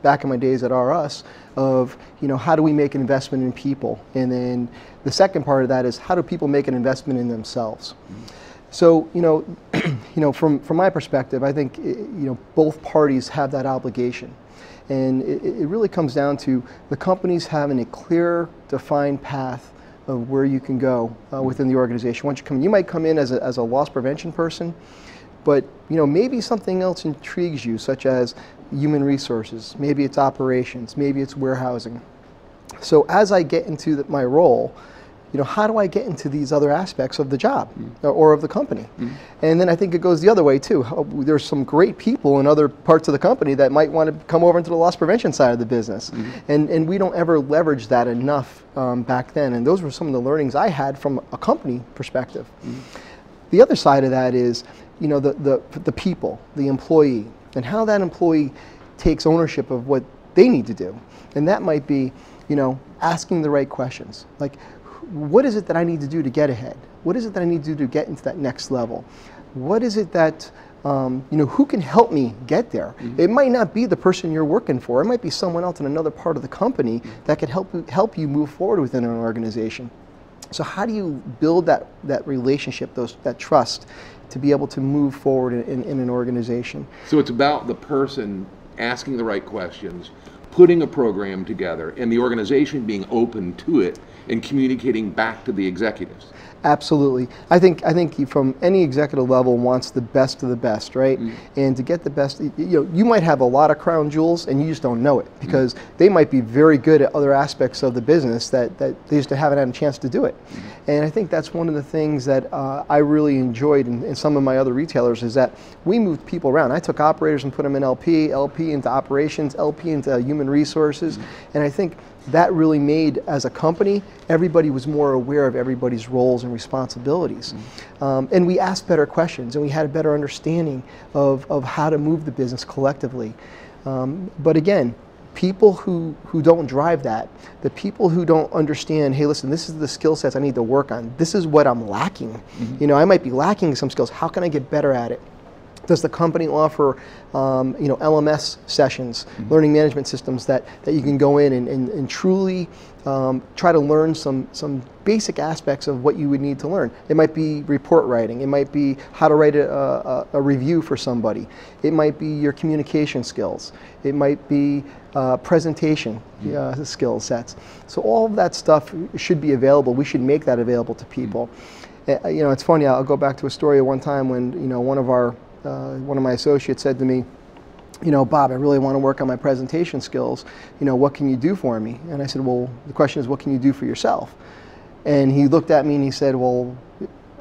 back in my days at RUS, of, you know, how do we make an investment in people? And then the second part of that is, how do people make an investment in themselves? So, you know, from my perspective, I think, you know, both parties have that obligation. And it really comes down to the companies having a clear, defined path of where you can go within the organization. Once you come in, you might come in as a loss prevention person, but maybe something else intrigues you, such as human resources, maybe it's operations, maybe it's warehousing. So as I get into my role, how do I get into these other aspects of the job or of the company? And then I think it goes the other way too. There's some great people in other parts of the company that might want to come over into the loss prevention side of the business. And we don't ever leverage that enough back then. And those were some of the learnings I had from a company perspective. The other side of that is, the people, the employee, and how that employee takes ownership of what they need to do. And that might be, asking the right questions. Like, what is it that I need to do to get ahead? What is it that I need to do to get into that next level? What is it that, who can help me get there? It might not be the person you're working for. It might be someone else in another part of the company that could help you move forward within an organization. So how do you build that relationship, that trust, to be able to move forward in an organization? So it's about the person asking the right questions, putting a program together, and the organization being open to it and communicating back to the executives. Absolutely. I think from any executive level wants the best of the best, right? And to get the best, you might have a lot of crown jewels and you just don't know it, because they might be very good at other aspects of the business that they just haven't had a chance to do it. And I think that's one of the things that I really enjoyed in some of my other retailers, is that we moved people around. I took operators and put them in LP into operations, LP into human resources, and I think that really made, as a company, everybody was more aware of everybody's roles and responsibilities. And we asked better questions, and we had a better understanding of how to move the business collectively. But again, people who don't drive that, the people who don't understand, hey, listen, this is the skill sets I need to work on. This is what I'm lacking. I might be lacking some skills. How can I get better at it? Does the company offer LMS sessions, learning management systems that you can go in and truly try to learn some basic aspects of what you would need to learn? It might be report writing. It might be how to write a review for somebody. It might be your communication skills. It might be presentation skill sets. So all of that stuff should be available. We should make that available to people. It's funny. I'll go back to a story of one time when one of my associates said to me, Bob, I really want to work on my presentation skills. What can you do for me? And I said, well, the question is, what can you do for yourself? And he looked at me and he said, well,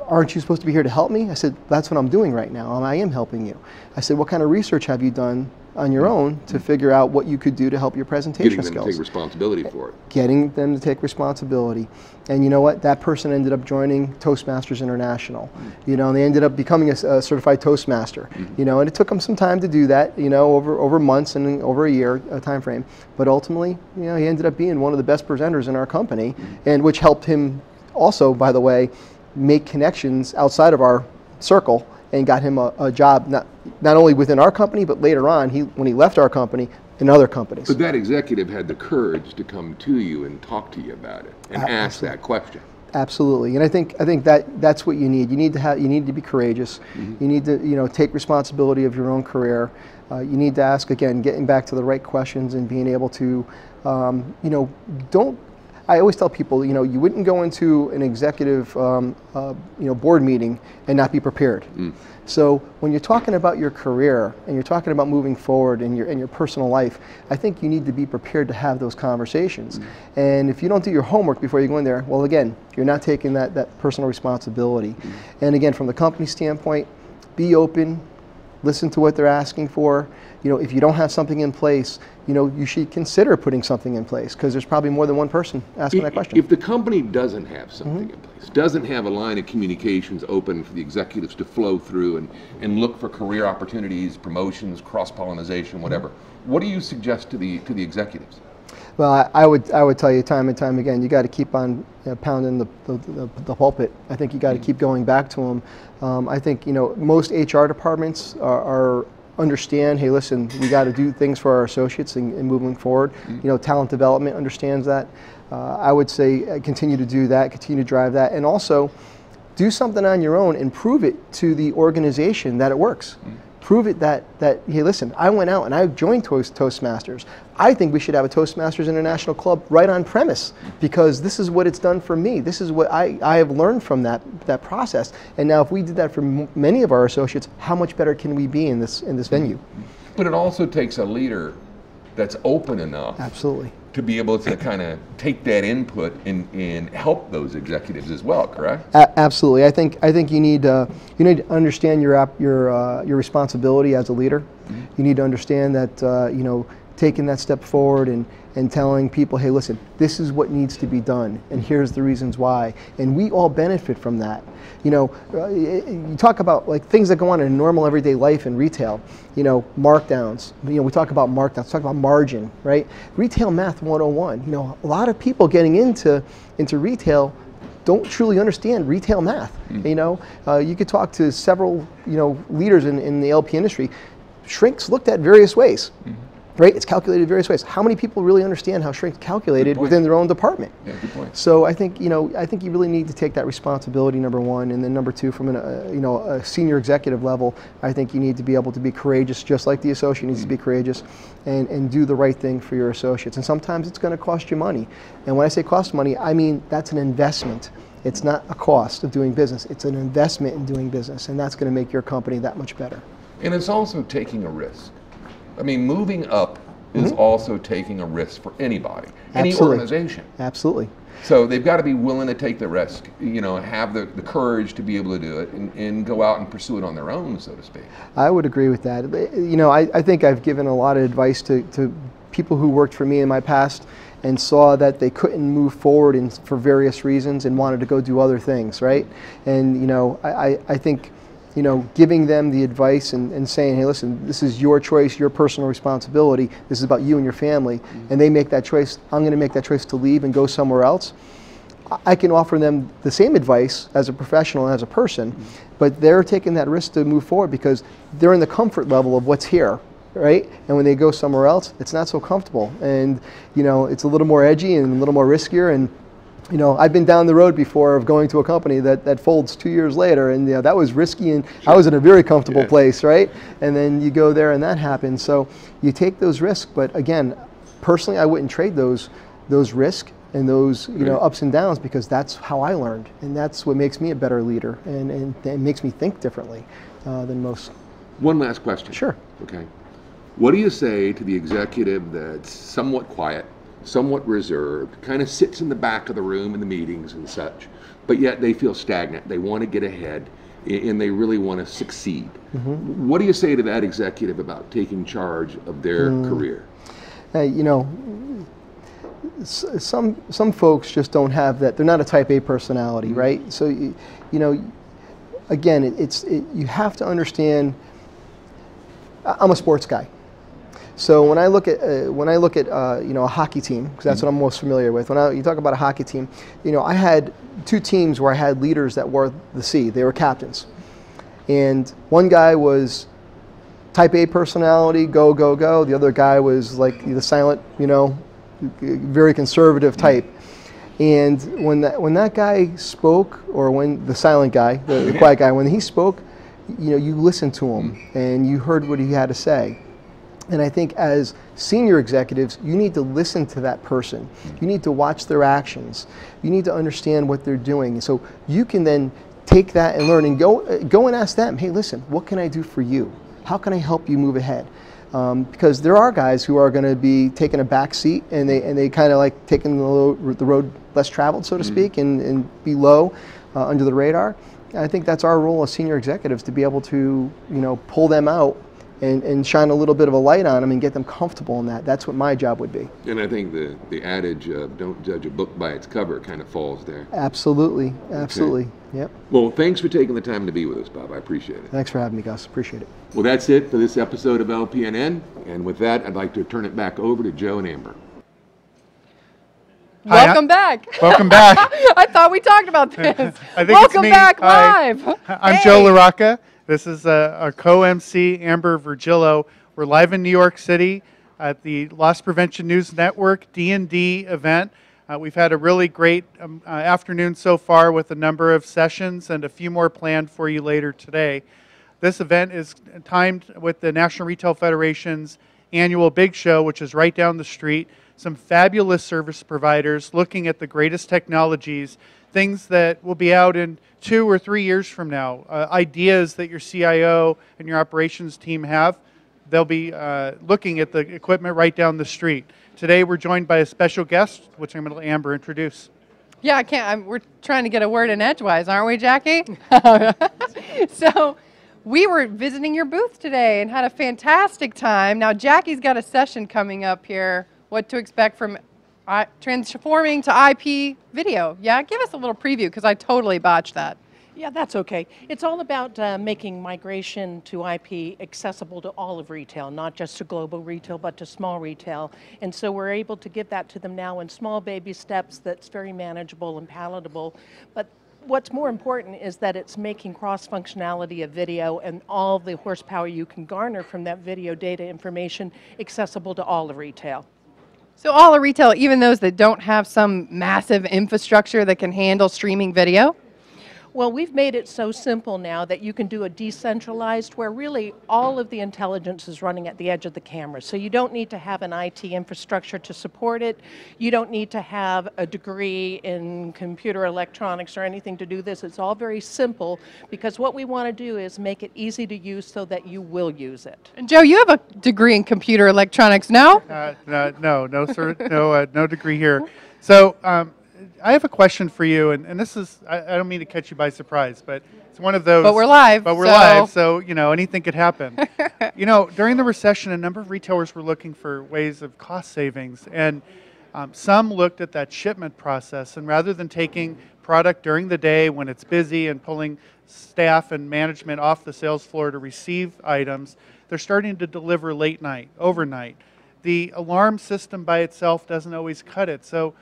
aren't you supposed to be here to help me? I said, that's what I'm doing right now. I am helping you. I said, what kind of research have you done on your own to figure out what you could do to help your presentation skills? Getting them to take responsibility for it. Getting them to take responsibility. And you know what? That person ended up joining Toastmasters International. And they ended up becoming a certified Toastmaster. And it took them some time to do that, over months and over a year time frame. But ultimately, he ended up being one of the best presenters in our company, and which helped him also, by the way, make connections outside of our circle, and got him a job not only within our company, but later on, when he left our company, in other companies. But that executive had the courage to come to you and talk to you about it and ask that question. Absolutely, and I think that's what you need. You need to be courageous. You need to take responsibility of your own career. You need to ask, again, getting back to the right questions and being able to don't. I always tell people, you wouldn't go into an executive, board meeting and not be prepared. So when you're talking about your career and you're talking about moving forward in your personal life, I think you need to be prepared to have those conversations. And if you don't do your homework before you go in there, well, again, you're not taking that personal responsibility. And again, from the company standpoint, be open, listen to what they're asking for. If you don't have something in place, you should consider putting something in place, because there's probably more than one person asking that question. If the company doesn't have something in place, doesn't have a line of communications open for the executives to flow through and look for career opportunities, promotions, cross-pollination, whatever, what do you suggest to the executives? Well, I would tell you time and time again, you got to keep on pounding the pulpit. I think you got to keep going back to them. I think most HR departments are understand, hey, listen, we got to do things for our associates and moving forward. Talent development understands that. I would say continue to do that, continue to drive that, and also do something on your own and prove it to the organization that it works. Prove it that hey, listen, I went out and I joined Toastmasters. I think we should have a Toastmasters International Club right on premise, because this is what it's done for me. This is what I have learned from that process. And now if we did that for many of our associates, how much better can we be in this venue? But it also takes a leader that's open enough. Absolutely. To be able to kind of take that input and help those executives as well, correct? Absolutely. I think you need to understand your responsibility as a leader. Mm-hmm. You need to understand that taking that step forward and telling people, hey, listen, this is what needs to be done, and here's the reasons why, and we all benefit from that. You talk about like things that go on in normal everyday life in retail. Markdowns. We talk about markdowns. Talk about margin, right? Retail math 101. A lot of people getting into retail don't truly understand retail math. Mm-hmm. You could talk to several leaders in the LP industry. Shrink's looked at various ways. Mm-hmm. Right? It's calculated various ways. How many people really understand how shrink's calculated within their own department? Yeah, good point. So I think you really need to take that responsibility, number one, and then number two, from a senior executive level, I think you need to be able to be courageous, just like the associate needs to be courageous, and do the right thing for your associates. And sometimes it's going to cost you money. And when I say cost money, I mean that's an investment. It's not a cost of doing business. It's an investment in doing business, and that's going to make your company that much better. And it's also taking a risk. I mean, moving up is also taking a risk for anybody, any organization. Absolutely. So they've got to be willing to take the risk, have the courage to be able to do it and go out and pursue it on their own, so to speak. I would agree with that. I think I've given a lot of advice to people who worked for me in my past and saw that they couldn't move forward for various reasons and wanted to go do other things, right? And, I think giving them the advice and saying, hey, listen, this is your choice, your personal responsibility. This is about you and your family. And they make that choice. I'm going to make that choice to leave and go somewhere else. I can offer them the same advice as a professional and as a person, but they're taking that risk to move forward because they're in the comfort level of what's here, right? And when they go somewhere else, it's not so comfortable. And, it's a little more edgy and a little more riskier. And I've been down the road before of going to a company that folds 2 years later, and that was risky, and I was in a very comfortable place, right? And then you go there and that happens. So you take those risks, but again, personally, I wouldn't trade those risks and those ups and downs, because that's how I learned, and that's what makes me a better leader, and it makes me think differently than most. One last question. Sure. Okay. What do you say to the executive that's somewhat quiet, somewhat reserved, kind of sits in the back of the room in the meetings and such, but yet they feel stagnant? They want to get ahead and they really want to succeed. Mm-hmm. What do you say to that executive about taking charge of their career? Some folks just don't have that. They're not a type A personality, right? So, again, you have to understand. I'm a sports guy. So when I look at a hockey team, because that's what I'm most familiar with. When you talk about a hockey team, I had 2 teams where I had leaders that wore the C. They were captains, and one guy was type A personality, go go go. The other guy was like the silent, very conservative type. And when that guy spoke, or when the silent guy, the quiet guy, when he spoke, you listened to him and you heard what he had to say. And I think as senior executives, you need to listen to that person. You need to watch their actions. You need to understand what they're doing. So you can then take that and learn and go and ask them, hey, listen, what can I do for you? How can I help you move ahead? Because there are guys who are going to be taking a back seat, and they kind of like taking the road less traveled, so to speak, and be low under the radar. And I think that's our role as senior executives, to be able to pull them out and shine a little bit of a light on them and get them comfortable in that. That's what my job would be. And I think the adage of don't judge a book by its cover kind of falls there. Absolutely. Okay. Yep. Well, thanks for taking the time to be with us, Bob. I appreciate it. Thanks for having me, Gus. Appreciate it. Well, that's it for this episode of LPNN. And with that, I'd like to turn it back over to Joe and Amber. Welcome back. Welcome back. I thought we talked about this. I think Welcome it's me. back Hi. live. I'm Joe LaRocca. This is our co-MC, Amber Virgillo. We're live in New York City at the Loss Prevention News Network D&D event. We've had a really great afternoon so far with a number of sessions and a few more planned for you later today. This event is timed with the National Retail Federation's annual big show, which is right down the street. Some fabulous service providers looking at the greatest technologies, things that will be out in 2 or 3 years from now, ideas that your CIO and your operations team have. They'll be looking at the equipment right down the street. Today we're joined by a special guest, which I'm going to let Amber introduce. Yeah, I can't. We're trying to get a word in edgewise, aren't we, Jackie? So we were visiting your booth today and had a fantastic time. Now, Jackie's got a session coming up here, what to expect from transforming to IP video. Yeah, give us a little preview, because I totally botched that. Yeah, that's okay. It's all about making migration to IP accessible to all of retail, not just to global retail, but to small retail. And so we're able to give that to them now in small baby steps that's very manageable and palatable. But what's more important is that it's making cross-functionality of video and all the horsepower you can garner from that video data information accessible to all of retail. So all of retail, even those that don't have some massive infrastructure that can handle streaming video? Well, we've made it so simple now that you can do a decentralized where really all of the intelligence is running at the edge of the camera. So you don't need to have an IT infrastructure to support it. You don't need to have a degree in computer electronics or anything to do this. It's all very simple, because what we want to do is make it easy to use so that you will use it. And Joe, you have a degree in computer electronics, no? No, sir, no degree here. So I have a question for you, and this is, I don't mean to catch you by surprise, but it's one of those. But we're live. So, you know, anything could happen. You know, during the recession, a number of retailers were looking for ways of cost savings, and some looked at that shipment process, and rather than taking product during the day when it's busy and pulling staff and management off the sales floor to receive items, they're starting to deliver late night, overnight. The alarm system by itself doesn't always cut it, so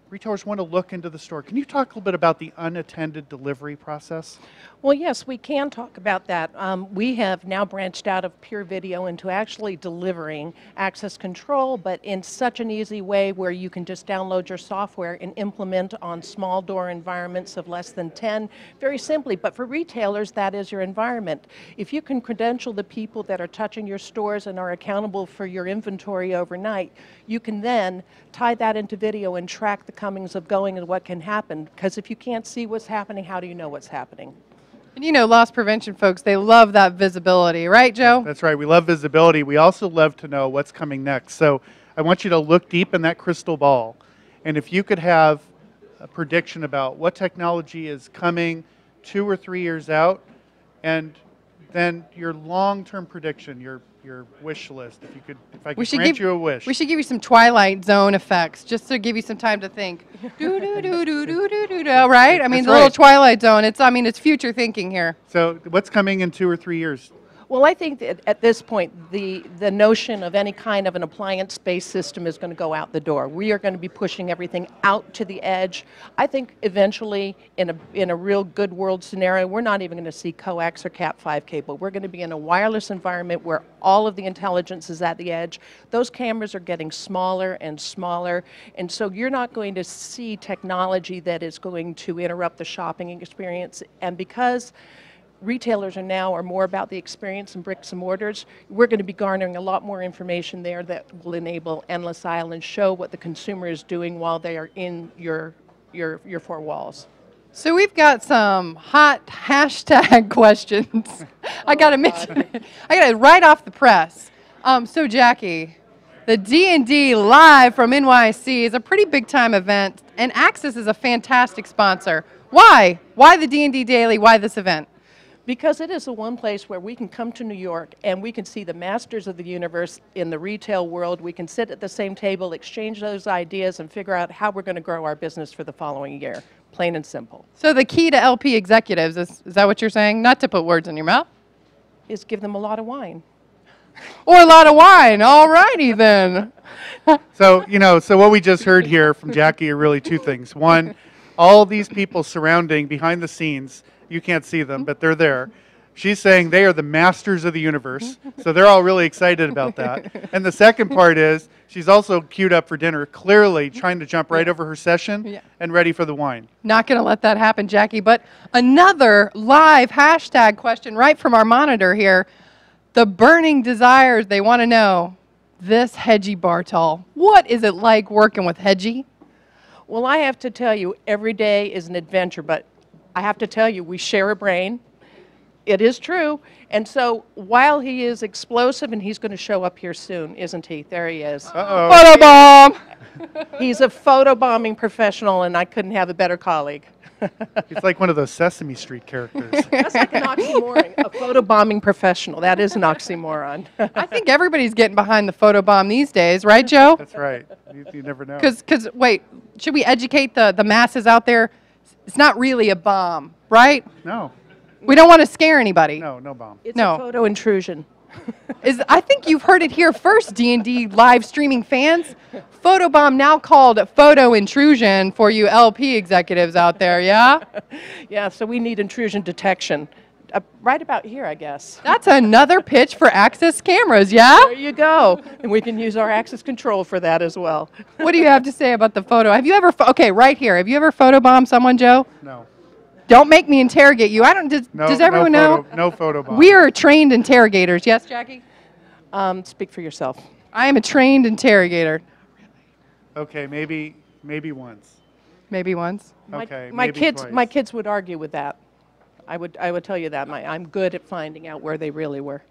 retailers want to look into the store. Can you talk a little bit about the unattended delivery process? Well, yes, we can talk about that. We have now branched out of pure video into actually delivering access control, but in such an easy way where you can just download your software and implement on small door environments of less than 10, very simply. But for retailers, that is your environment. If you can credential the people that are touching your stores and are accountable for your inventory overnight, you can then tie that into video and track the comings of going and what can happen. Because if you can't see what's happening, how do you know what's happening? And you know, loss prevention folks, they love that visibility, right, Joe? That's right. We love visibility. We also love to know what's coming next. So I want you to look deep in that crystal ball. And if you could have a prediction about what technology is coming 2 or 3 years out, and then your long-term prediction, your wish list, if I could grant you a wish. We should give you some Twilight Zone effects, just to give you some time to think. Right? I mean, the little Twilight Zone. It's future thinking here. So what's coming in 2 or 3 years? Well, I think that at this point, the notion of any kind of an appliance-based system is going to go out the door. We are going to be pushing everything out to the edge. I think eventually, in a real good world scenario, we're not even going to see coax or Cat5 cable. We're going to be in a wireless environment where all of the intelligence is at the edge. Those cameras are getting smaller and smaller, and so you're not going to see technology that is going to interrupt the shopping experience. And because retailers are more about the experience in bricks and mortars, we're going to be garnering a lot more information there that will enable endless aisle and show what the consumer is doing while they are in your 4 walls. So we've got some hot hashtag questions. I got to mention it. I got it right off the press. So Jackie, the D&D Live from NYC is a pretty big time event, and Axis is a fantastic sponsor. Why? Why the D&D Daily? Why this event? Because it is the one place where we can come to New York and we can see the masters of the universe in the retail world. We can sit at the same table, exchange those ideas, and figure out how we're going to grow our business for the following year. Plain and simple. So the key to LP executives, is that what you're saying? Not to put words in your mouth? Is give them a lot of wine. Or a lot of wine. All righty then. So what we just heard here from Jackie are really 2 things. One, all these people surrounding behind the scenes, you can't see them, but they're there. She's saying they are the masters of the universe, so they're all really excited about that. And the second part is she's also queued up for dinner, clearly trying to jump right over her session and ready for the wine. Not going to let that happen, Jackie. But another live hashtag question right from our monitor here. The burning desires they want to know this Hedgie Bartol. What is it like working with Hedgie? Well, I have to tell you, every day is an adventure, but I have to tell you, we share a brain. It is true. And so while he is explosive, and he's going to show up here soon, isn't he? There he is. Uh-oh. Photobomb! He's a photobombing professional, and I couldn't have a better colleague. He's like one of those Sesame Street characters. That's like an oxymoron. A photobombing professional. That is an oxymoron. I think everybody's getting behind the photobomb these days, right, Joe? That's right. You never know. Because, wait, should we educate the masses out there? It's not really a bomb, right? No. We don't want to scare anybody. No bomb. It's No. a photo intrusion. I think you've heard it here first, D&D live streaming fans. Photobomb now called photo intrusion for you LP executives out there, yeah? Yeah, so we need intrusion detection. Right about here, I guess. That's another pitch for Access cameras, yeah? There you go. And we can use our access control for that as well. What do you have to say about the photo? Have you ever, okay, right here, have you ever photobombed someone, Joe? No. Don't make me interrogate you. I don't, does everyone know? No photo bomb. We are trained interrogators, yes, Jackie? Speak for yourself. I am a trained interrogator. Okay, maybe once. Maybe once. Okay, My maybe kids, twice. my kids would argue with that. I would tell you that. I'm good at finding out where they really were.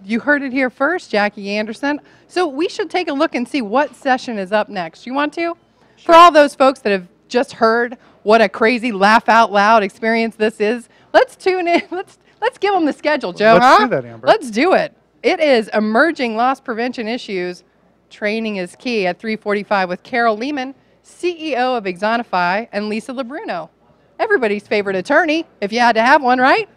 You heard it here first, Jackie Anderson. So we should take a look and see what session is up next. You want to? Sure. For all those folks that have just heard what a crazy laugh out loud experience this is, let's tune in. Let's give them the schedule, Joe. Let's do that, Amber. Let's do it. It is Emerging Loss Prevention Issues. Training is Key at 3:45 with Carol Lehman, CEO of Exonify, and Lisa Labruno, everybody's favorite attorney, if you had to have one, right?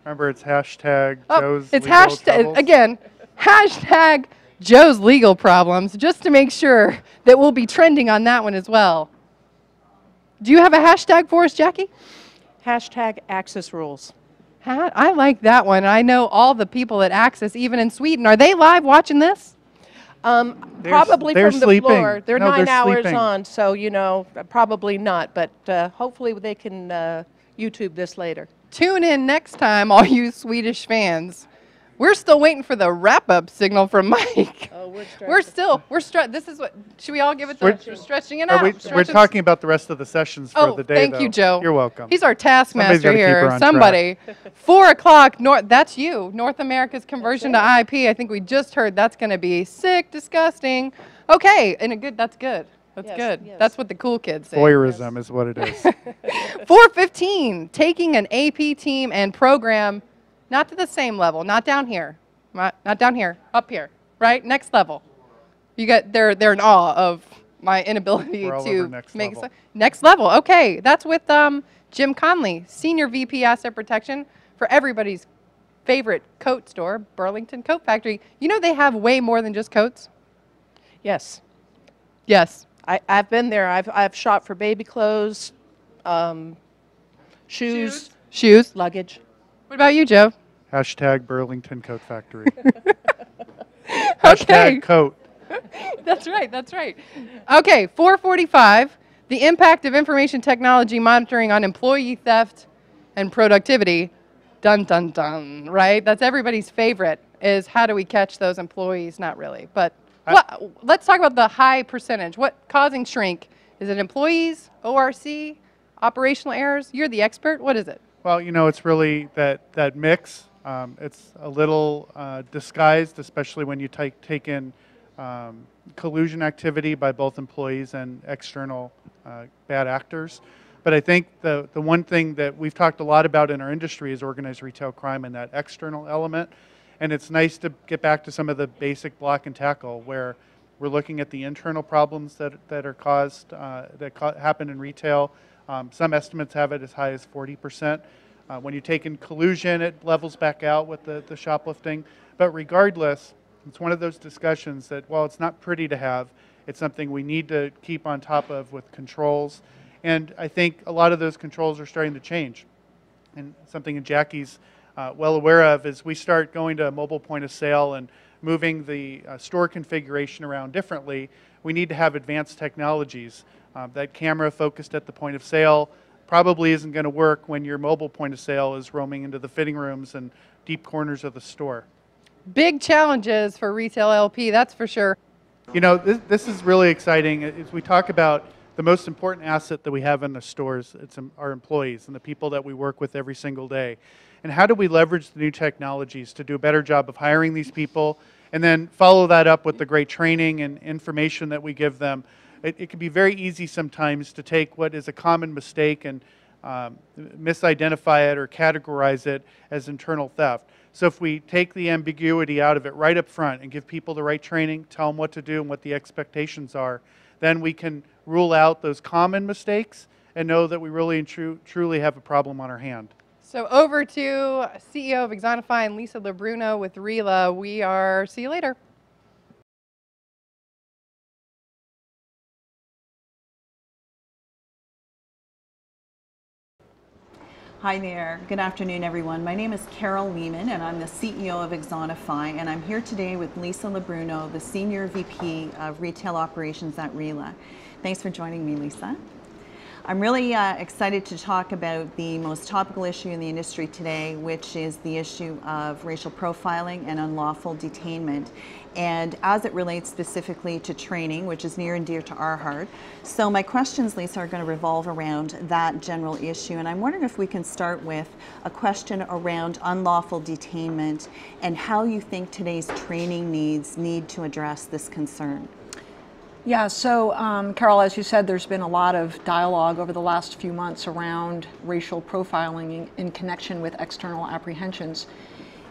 Remember, it's hashtag Oh, Joe's it's legal hashtag, troubles. again, hashtag Joe's legal problems, just to make sure that we'll be trending on that one as well. Do you have a hashtag for us, Jackie? Hashtag access rules. I like that one. I know all the people at Access, even in Sweden. Are they live watching this? Probably they're from the sleeping. floor. They're No, 9 they're hours sleeping. on, so, probably not. But hopefully they can YouTube this later. Tune in next time, all you Swedish fans. We're still waiting for the wrap-up signal from Mike. Oh, This is what, should we all give it the stretching it out? We're Stretching- talking about the rest of the sessions for Oh, the day, thank though. you, Joe. You're welcome. He's our Somebody's taskmaster gotta keep her here. on Somebody. 4 o'clock, that's you, North America's conversion to IP. I think we just heard that's going to be sick, disgusting. Okay, and that's good. That's Yes, good. yes. That's what the cool kids say. Voyeurism is what it is. 4:15, taking an AP team and program, not to the same level, not down here, not down here, up here, right? Next level. They're in awe of my inability We're all to over next make level. next level. Okay, that's with Jim Conley, Senior VP Asset Protection for everybody's favorite coat store, Burlington Coat Factory. You know they have way more than just coats? Yes. Yes. I've been there. I've shopped for baby clothes, shoes, luggage. What about you, Joe? Hashtag Burlington Coat Factory. Okay. Hashtag coat. That's right, that's right. Okay, 4:45, the impact of information technology monitoring on employee theft and productivity. Dun, dun, dun, right? That's everybody's favorite, is how do we catch those employees? Not really, but let's talk about the high percentage. What causing shrink? Is it employees, ORC, operational errors? You're the expert. What is it? Well, it's really that mix. It's a little disguised, especially when you take in collusion activity by both employees and external bad actors. But I think the one thing that we've talked a lot about in our industry is organized retail crime and that external element. And it's nice to get back to some of the basic block and tackle where we're looking at the internal problems that are caused, happen in retail. Some estimates have it as high as 40%. When you take in collusion, it levels back out with the shoplifting. But regardless, it's one of those discussions that, while it's not pretty to have, it's something we need to keep on top of with controls. And I think a lot of those controls are starting to change. And something that Jackie's well aware of is we start going to a mobile point of sale and moving the store configuration around differently. We need to have advanced technologies. That camera focused at the point of sale probably isn't going to work when your mobile point of sale is roaming into the fitting rooms and deep corners of the store. Big challenges for retail LP, that's for sure. You know, this is really exciting. As we talk about the most important asset that we have in the stores, it's our employees and the people that we work with every single day. And how do we leverage the new technologies to do a better job of hiring these people and then follow that up with the great training and information that we give them? It can be very easy sometimes to take what is a common mistake and misidentify it or categorize it as internal theft. So if we take the ambiguity out of it right up front and give people the right training, tell them what to do and what the expectations are, then we can rule out those common mistakes and know that we really and truly have a problem on our hand. So over to CEO of Exonify and Lisa LeBruno with RILA. See you later. Hi there. Good afternoon, everyone. My name is Carol Lehman, and I'm the CEO of Exonify, and I'm here today with Lisa LeBruno, the Senior VP of Retail Operations at RILA. Thanks for joining me, Lisa. I'm really excited to talk about the most topical issue in the industry today, which is the issue of racial profiling and unlawful detainment, and as it relates specifically to training, which is near and dear to our heart. So my questions, Lisa, are going to revolve around that general issue, and I'm wondering if we can start with a question around unlawful detainment and how you think today's training needs need to address this concern. Yeah, so Carol, as you said, there's been a lot of dialogue over the last few months around racial profiling in connection with external apprehensions.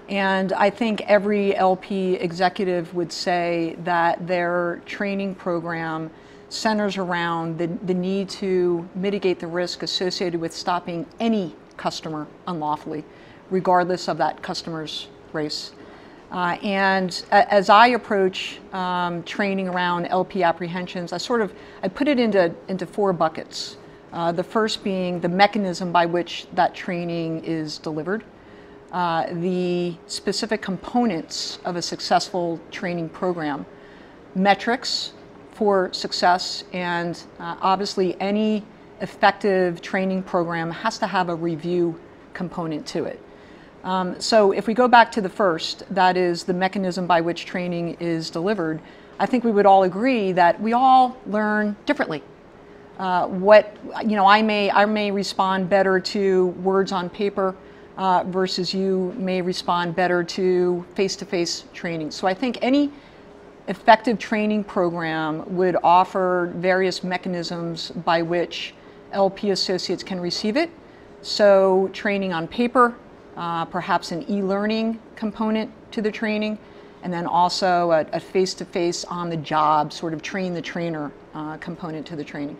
And I think every LP executive would say that their training program centers around the need to mitigate the risk associated with stopping any customer unlawfully, regardless of that customer's race. And as I approach training around LP apprehensions, I put it into four buckets. The first being the mechanism by which that training is delivered, the specific components of a successful training program, metrics for success, and obviously any effective training program has to have a review component to it. So if we go back to the first, that is the mechanism by which training is delivered, I think we would all agree that we all learn differently. I may respond better to words on paper versus you may respond better to face-to-face training. So I think any effective training program would offer various mechanisms by which LP associates can receive it. So training on paper, perhaps an e-learning component to the training, and then also a face-to-face on-the-job sort of train the trainer component to the training.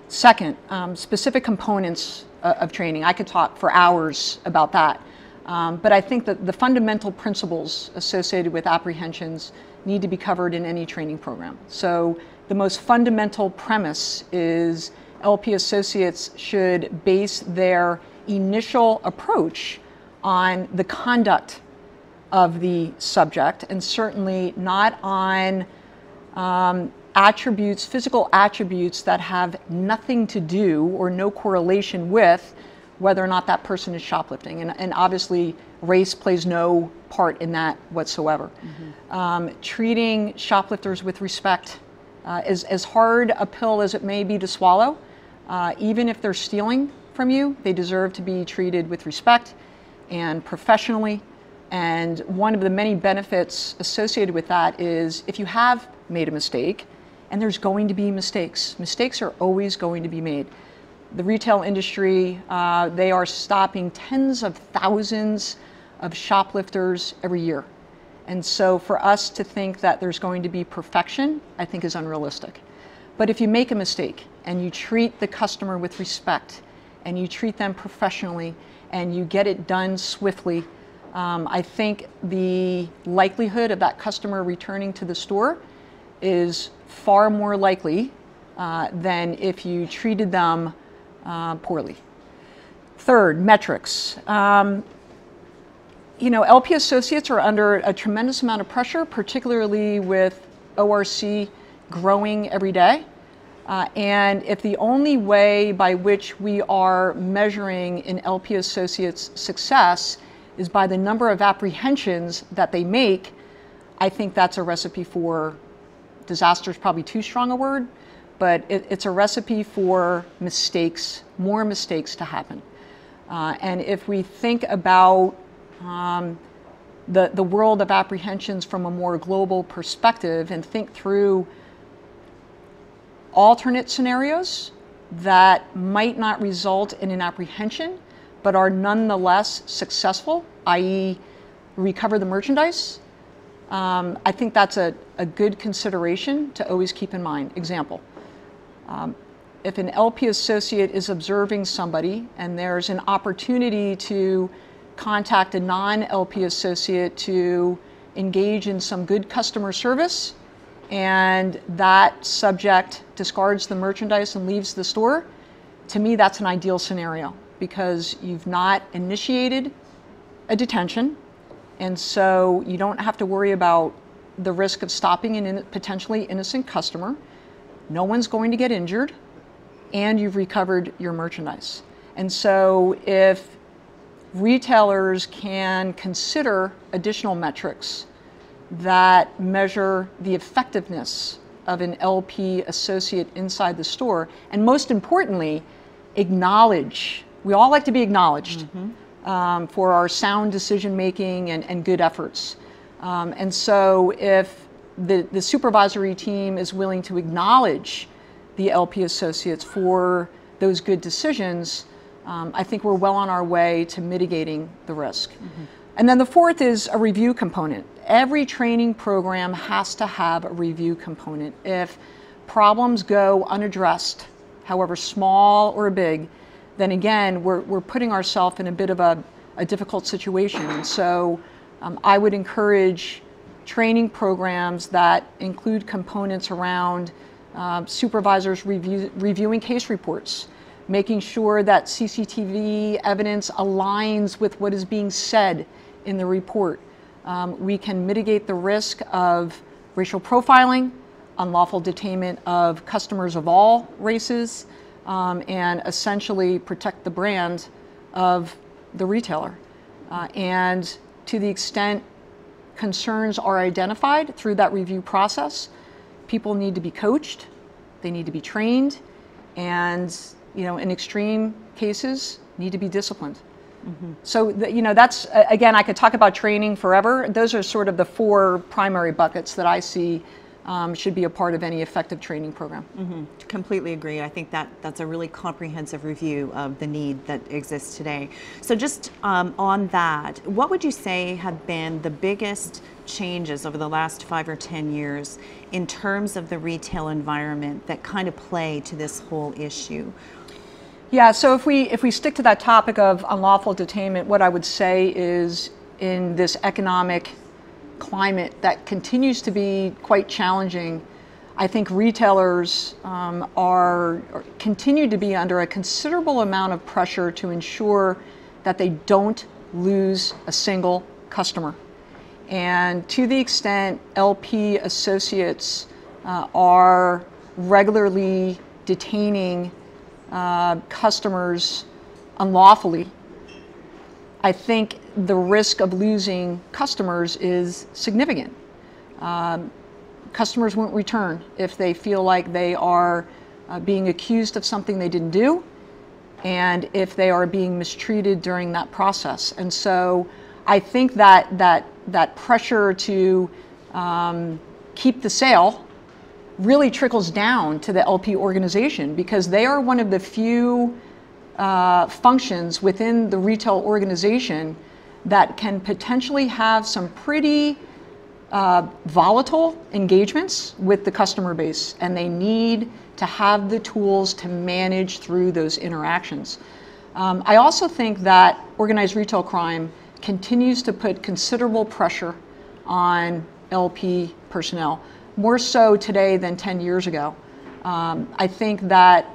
Second, specific components of training. I could talk for hours about that, but I think that the fundamental principles associated with apprehensions need to be covered in any training program. So the most fundamental premise is LP associates should base their initial approach on the conduct of the subject, and certainly not on attributes, physical attributes that have nothing to do or no correlation with whether or not that person is shoplifting. And obviously race plays no part in that whatsoever. Mm-hmm. Treating shoplifters with respect is as hard a pill as it may be to swallow. Even if they're stealing from you, they deserve to be treated with respect and professionally. And one of the many benefits associated with that is if you have made a mistake, and there's going to be mistakes. Mistakes are always going to be made. The retail industry, they are stopping tens of thousands of shoplifters every year. And so for us to think that there's going to be perfection, I think is unrealistic. But if you make a mistake and you treat the customer with respect and you treat them professionally and you get it done swiftly, I think the likelihood of that customer returning to the store is far more likely than if you treated them poorly. Third, metrics. LP associates are under a tremendous amount of pressure, particularly with ORC growing every day. And if the only way by which we are measuring an LP associate's success is by the number of apprehensions that they make, I think that's a recipe for disaster is probably too strong a word, but it's a recipe for mistakes, more mistakes to happen. And if we think about the world of apprehensions from a more global perspective and think through alternate scenarios that might not result in an apprehension, but are nonetheless successful, i.e. recover the merchandise, I think that's a good consideration to always keep in mind. Example, if an LP associate is observing somebody and there's an opportunity to contact a non-LP associate to engage in some good customer service, and that subject discards the merchandise and leaves the store, to me that's an ideal scenario because you've not initiated a detention, and so you don't have to worry about the risk of stopping a potentially innocent customer. No one's going to get injured, and you've recovered your merchandise. And so if retailers can consider additional metrics that measure the effectiveness of an LP associate inside the store, and most importantly, acknowledge, we all like to be acknowledged for our sound decision making and good efforts. And so if the supervisory team is willing to acknowledge the LP associates for those good decisions, I think we're well on our way to mitigating the risk. And then the fourth is a review component. Every training program has to have a review component. If problems go unaddressed, however small or big, then again, we're putting ourselves in a bit of a difficult situation. And so I would encourage training programs that include components around supervisors reviewing case reports, making sure that CCTV evidence aligns with what is being said in the report. We can mitigate the risk of racial profiling, unlawful detainment of customers of all races, and essentially protect the brand of the retailer. And to the extent concerns are identified through that review process, people need to be coached, they need to be trained, and in extreme cases, need to be disciplined. So, that's, again, I could talk about training forever. Those are sort of the four primary buckets that I see should be a part of any effective training program. Completely agree. I think that's a really comprehensive review of the need that exists today. So just on that, what would you say have been the biggest changes over the last 5 or 10 years in terms of the retail environment that kind of play to this whole issue? Yeah, so if we stick to that topic of unlawful detainment, what I would say is in this economic climate that continues to be quite challenging, I think retailers continue to be under a considerable amount of pressure to ensure that they don't lose a single customer. And to the extent LP associates are regularly detaining customers unlawfully, I think the risk of losing customers is significant. Customers won't return if they feel like they are being accused of something they didn't do, and if they are being mistreated during that process. And so I think that pressure to keep the sale really trickles down to the LP organization, because they are one of the few functions within the retail organization that can potentially have some pretty volatile engagements with the customer base, and they need to have the tools to manage through those interactions. I also think that organized retail crime continues to put considerable pressure on LP personnel, more so today than 10 years ago. I think that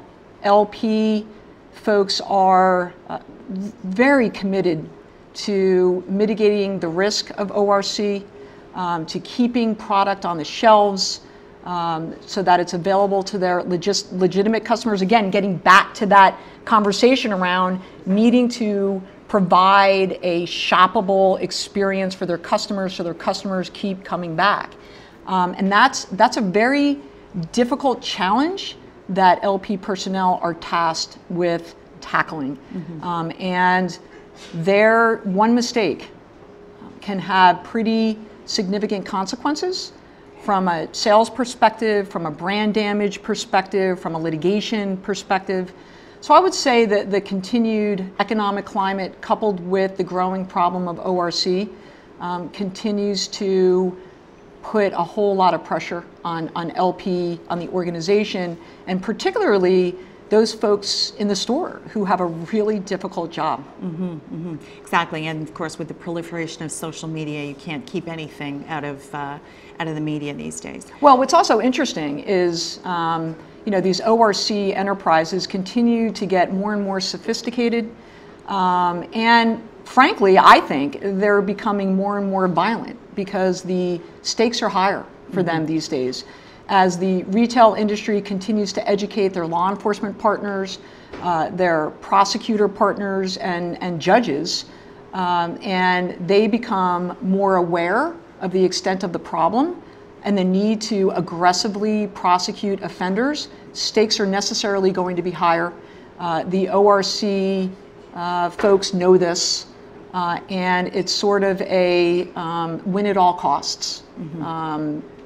LP folks are very committed to mitigating the risk of ORC, to keeping product on the shelves so that it's available to their legitimate customers. Again, getting back to that conversation around needing to provide a shoppable experience for their customers so their customers keep coming back. And that's a very difficult challenge that LP personnel are tasked with tackling. And their one mistake can have pretty significant consequences from a sales perspective, from a brand damage perspective, from a litigation perspective. So I would say that the continued economic climate coupled with the growing problem of ORC continues to put a whole lot of pressure on LP, on the organization, and particularly those folks in the store who have a really difficult job. Exactly, and of course with the proliferation of social media, you can't keep anything out of the media these days. Well, what's also interesting is these ORC enterprises continue to get more and more sophisticated, and frankly, I think they're becoming more and more violent because the stakes are higher for them these days. As the retail industry continues to educate their law enforcement partners, their prosecutor partners, and judges, and they become more aware of the extent of the problem and the need to aggressively prosecute offenders, stakes are necessarily going to be higher. The ORC folks know this, and it's sort of a win at all costs.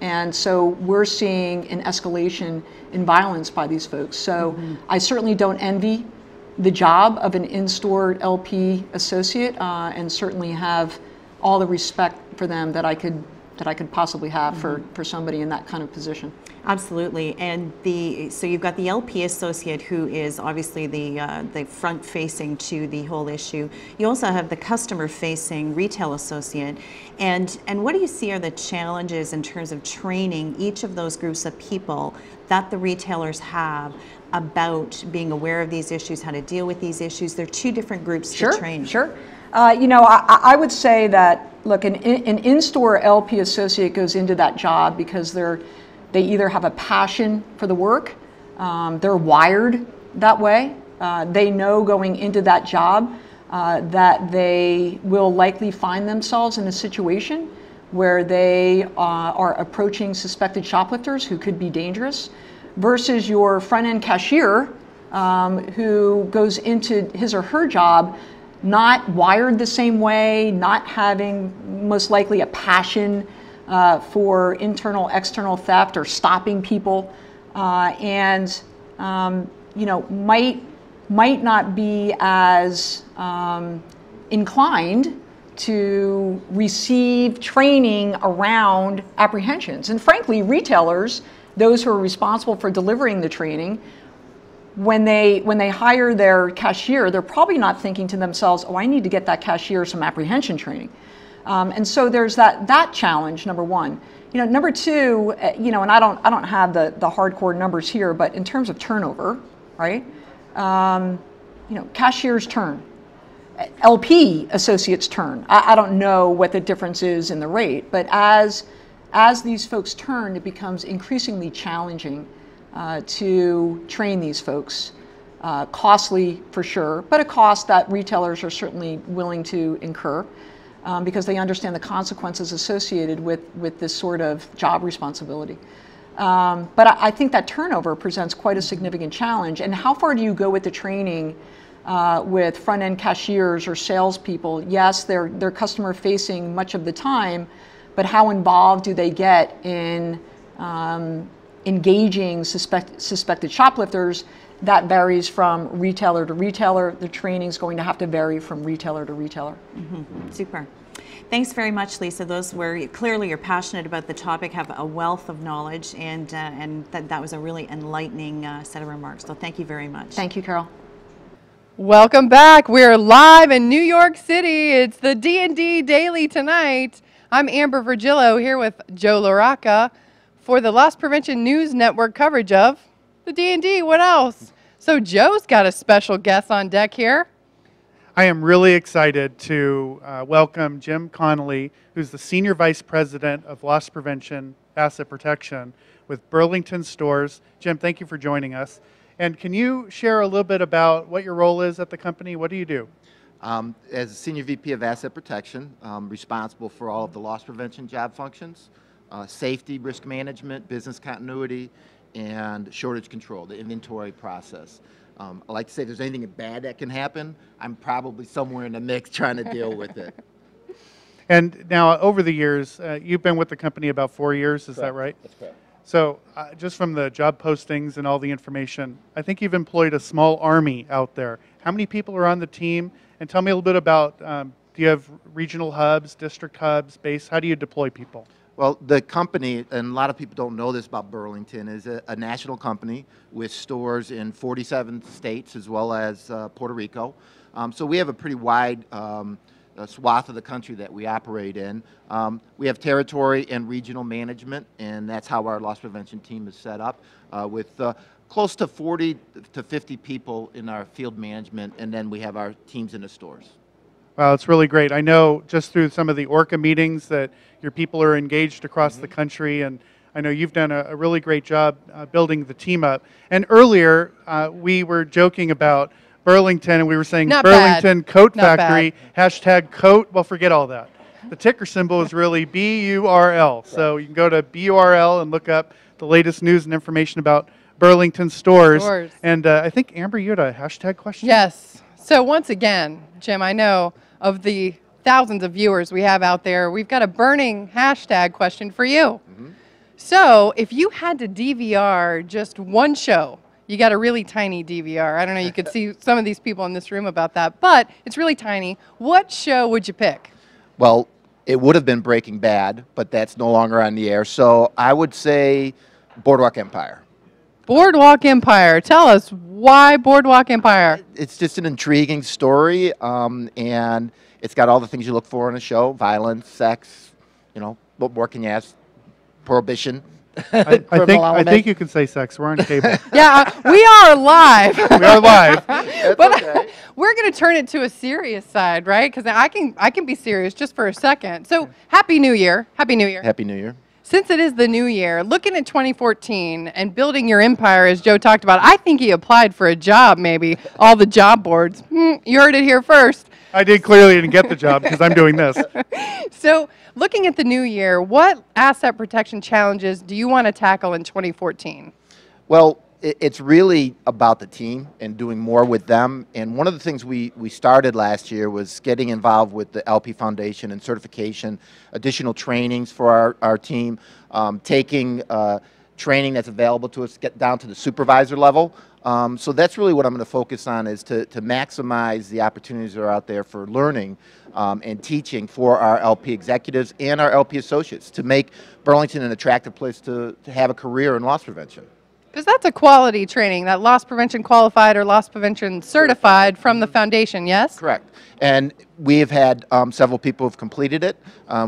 And so we're seeing an escalation in violence by these folks. So I certainly don't envy the job of an in-store LP associate, and certainly have all the respect for them that I could possibly have for somebody in that kind of position. Absolutely, and so you've got the LP associate who is obviously the front-facing to the whole issue. You also have the customer-facing retail associate, and what do you see are the challenges in terms of training each of those groups of people that the retailers have about being aware of these issues, how to deal with these issues? They're two different groups to train. Sure. I would say that, look, an in-store LP associate goes into that job because they either have a passion for the work, they're wired that way, they know going into that job that they will likely find themselves in a situation where they are approaching suspected shoplifters who could be dangerous, versus your front-end cashier who goes into his or her job not wired the same way, not having most likely a passion for internal, external theft or stopping people, and might not be as inclined to receive training around apprehensions. And frankly, retailers, those who are responsible for delivering the training, when they hire their cashier, they're probably not thinking to themselves, oh, I need to get that cashier some apprehension training. And so there's that challenge, number one. Number two, and I don't have the hardcore numbers here, but in terms of turnover, right? Cashiers turn, LP associates turn. I don't know what the difference is in the rate, but as these folks turn, it becomes increasingly challenging to train these folks. Costly for sure, but a cost that retailers are certainly willing to incur because they understand the consequences associated with this sort of job responsibility. But I think that turnover presents quite a significant challenge. And how far do you go with the training with front-end cashiers or salespeople? Yes, they're customer facing much of the time, but how involved do they get in engaging suspected shoplifters? That varies from retailer to retailer. The training is going to have to vary from retailer to retailer. Super. Thanks very much, Lisa. Those were clearly you're passionate about the topic, have a wealth of knowledge, and that was a really enlightening set of remarks. So thank you very much. Thank you, Carol. Welcome back. We're live in New York City. It's the D&D Daily tonight. I'm Amber Virgillo here with Joe LaRocca for the Loss Prevention News Network coverage of the D&D. What else? So Joe's got a special guest on deck here. I am really excited to welcome Jim Connolly, who's the Senior Vice President of Loss Prevention Asset Protection with Burlington Stores. Jim, thank you for joining us. And can you share a little bit about what your role is at the company? What do you do? As Senior VP of Asset Protection, I'm responsible for all of the loss prevention job functions, safety, risk management, business continuity, and shortage control, the inventory process. I like to say if there's anything bad that can happen, I'm probably somewhere in the mix trying to deal with it. And now, over the years, you've been with the company about 4 years, is that right? That's correct. So just from the job postings and all the information, I think you've employed a small army out there. How many people are on the team? And tell me a little bit about, do you have regional hubs, district hubs, base? How do you deploy people? Well, the company, and a lot of people don't know this about Burlington, is a national company with stores in 47 states as well as Puerto Rico. So we have a pretty wide swath of the country that we operate in. We have territory and regional management, and that's how our loss prevention team is set up with close to 40 to 50 people in our field management, and then we have our teams in the stores. Wow, it's really great. I know just through some of the ORCA meetings that your people are engaged across the country, and I know you've done a really great job building the team up. And earlier, we were joking about Burlington, and we were saying Not Burlington bad. Coat Not Factory, hashtag coat, well, forget all that. The ticker symbol is really BURL. So you can go to BURL and look up the latest news and information about Burlington stores. And I think, Amber, you had a hashtag question? Yes. So once again, Jim, I know of the thousands of viewers we have out there, we've got a burning hashtag question for you. So if you had to DVR just one show, you got a really tiny DVR. I don't know, you could see some of these people in this room about that, but it's really tiny. What show would you pick? Well, it would have been Breaking Bad, but that's no longer on the air. So I would say Boardwalk Empire. Boardwalk Empire. Tell us why Boardwalk Empire. It's just an intriguing story, and it's got all the things you look for in a show: violence, sex, you know, what more can you ask? Prohibition. I think you can say sex. We're on cable. Yeah, we are live. We are live. But okay. We're going to turn it to a serious side, right? Because I can be serious just for a second. So Happy New Year. Happy New Year. Happy New Year. Since it is the new year, looking at 2014 and building your empire, as Joe talked about, I think he applied for a job, maybe, all the job boards. You heard it here first. I did clearly didn't get the job because I'm doing this. So looking at the new year, what asset protection challenges do you want to tackle in 2014? Well, it's really about the team and doing more with them. And one of the things we started last year was getting involved with the LP Foundation and certification, additional trainings for our team, taking training that's available to us, get down to the supervisor level. So that's really what I'm going to focus on, is to maximize the opportunities that are out there for learning and teaching for our LP executives and our LP associates to make Burlington an attractive place to have a career in loss prevention. Because that's a quality training, that loss prevention qualified or loss prevention certified from the foundation, yes? Correct. And we have had several people who have completed it.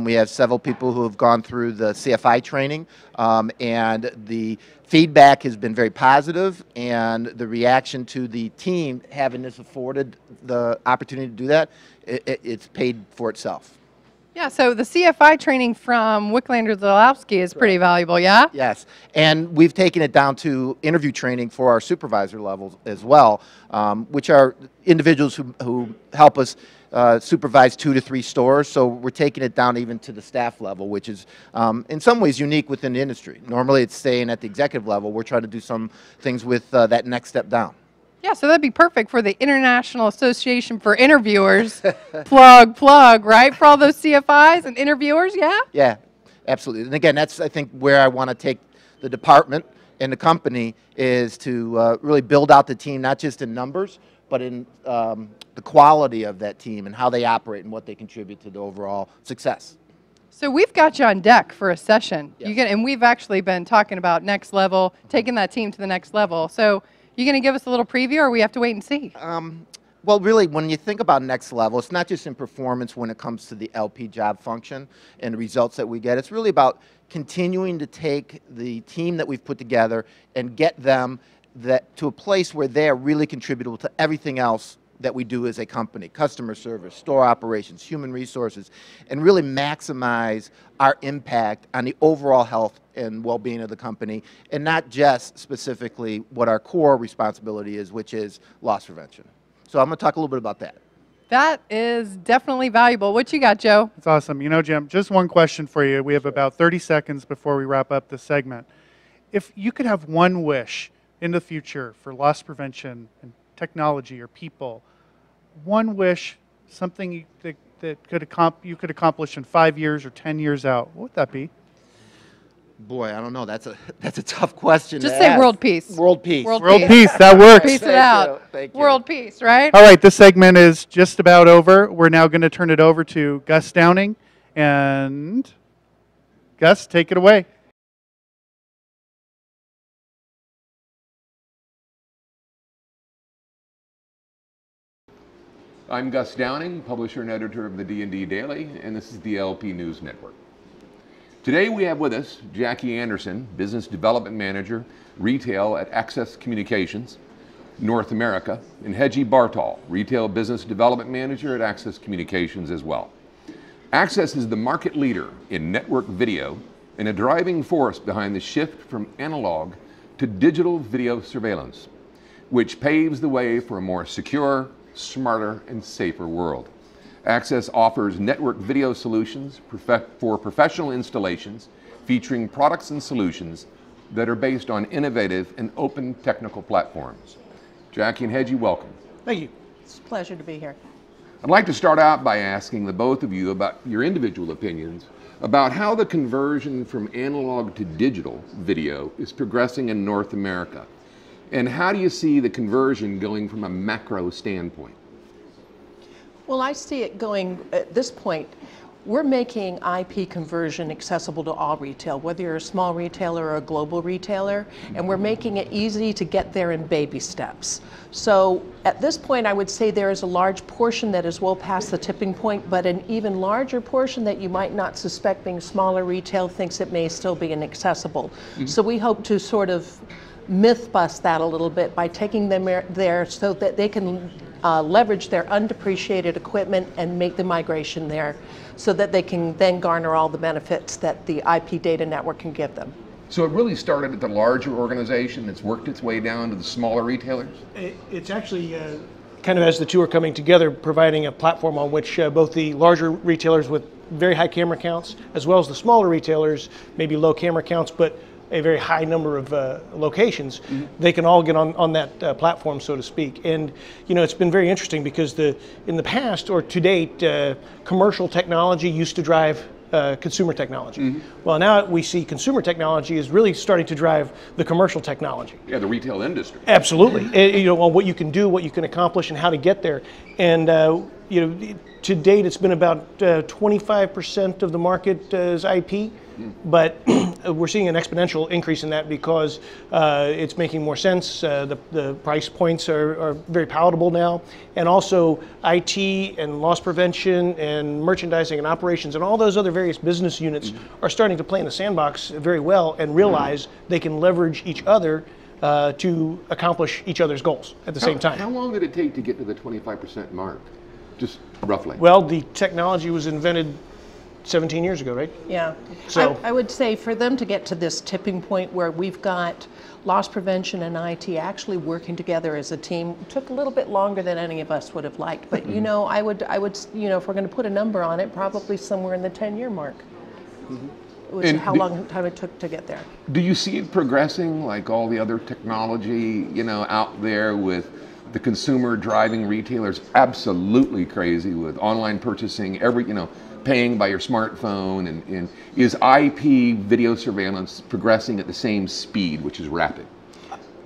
We have several people who have gone through the CFI training, and the feedback has been very positive, and the reaction to the team having this afforded the opportunity to do that, it's paid for itself. Yeah, so the CFI training from Wicklander-Zalowski is pretty valuable, yeah? Yes, and we've taken it down to interview training for our supervisor levels as well, which are individuals who help us supervise 2 to 3 stores. So we're taking it down even to the staff level, which is in some ways unique within the industry. Normally it's staying at the executive level. We're trying to do some things with that next step down. Yeah, so that'd be perfect for the International Association for Interviewers. plug, right? For all those CFIs and interviewers, yeah? Yeah, absolutely. And again, that's, I think, where I want to take the department and the company, is to really build out the team, not just in numbers, but in the quality of that team and how they operate and what they contribute to the overall success. So we've got you on deck for a session. Yes. And we've actually been talking about next level, taking that team to the next level. So you going to give us a little preview, or we have to wait and see? Well, really, when you think about next level, it's not just in performance when it comes to the LP job function and the results that we get. It's really about continuing to take the team that we've put together and get them to a place where they are really contributable to everything else that we do as a company: customer service, store operations, human resources, and really maximize our impact on the overall health and well-being of the company, and not just specifically what our core responsibility is, which is loss prevention. So I'm going to talk a little bit about that. That is definitely valuable. What you got, Joe? That's awesome. You know, Jim, just one question for you. We have about 30 seconds before we wrap up this segment. If you could have one wish in the future for loss prevention and technology or people, one wish, something that you could accomplish in 5 years or 10 years out, what would that be? Boy, I don't know. That's a tough question. Just to say ask. world peace. World peace. World peace. That works. Peace it Thank out. you. Thank you. World peace, right? All right, this segment is just about over. We're now going to turn it over to Gus Downing. And Gus, take it away. I'm Gus Downing, publisher and editor of the D&D Daily, and this is the LP News Network. Today we have with us Jackie Anderson, Business Development Manager, Retail at Access Communications, North America, and Hedgie Bartol, Retail Business Development Manager at Access Communications as well. Access is the market leader in network video and a driving force behind the shift from analog to digital video surveillance, which paves the way for a more secure, smarter, and safer world. Access offers network video solutions for professional installations featuring products and solutions that are based on innovative and open technical platforms. Jackie and Hedgie, welcome. Thank you. It's a pleasure to be here. I'd like to start out by asking the both of you about your individual opinions about how the conversion from analog to digital video is progressing in North America. And how do you see the conversion going from a macro standpoint? Well, I see it going, at this point, we're making IP conversion accessible to all retail, whether you're a small retailer or a global retailer, and we're making it easy to get there in baby steps. So at this point, I would say there is a large portion that is well past the tipping point, but an even larger portion that you might not suspect, being smaller retail, thinks it may still be inaccessible. So we hope to sort of myth bust that a little bit by taking them there so that they can leverage their undepreciated equipment and make the migration there so that they can then garner all the benefits that the IP data network can give them. So it really started at the larger organization that's worked its way down to the smaller retailers? It's actually kind of as the two are coming together, providing a platform on which both the larger retailers with very high camera counts, as well as the smaller retailers, maybe low camera counts, but a very high number of locations, they can all get on that platform, so to speak. And you know, it's been very interesting because in the past or to date, commercial technology used to drive consumer technology. Well, now we see consumer technology is really starting to drive the commercial technology. Yeah, the retail industry. Absolutely. You know, on what you can do, what you can accomplish, and how to get there. And you know, to date, it's been about 25% of the market is IP. But we're seeing an exponential increase in that because it's making more sense. The price points are very palatable now. And also IT and loss prevention and merchandising and operations and all those other various business units are starting to play in the sandbox very well and realize they can leverage each other to accomplish each other's goals at the same time. How long did it take to get to the 25% mark? Just roughly. Well, the technology was invented 17 years ago, right? Yeah. So I would say for them to get to this tipping point where we've got loss prevention and IT actually working together as a team took a little bit longer than any of us would have liked. But you know, I would, you know, if we're going to put a number on it, probably somewhere in the 10-year mark. Which is how long time it took to get there. Do you see it progressing like all the other technology, you know, out there with the consumer driving retailers absolutely crazy with online purchasing, you know, paying by your smartphone, and is IP video surveillance progressing at the same speed, which is rapid?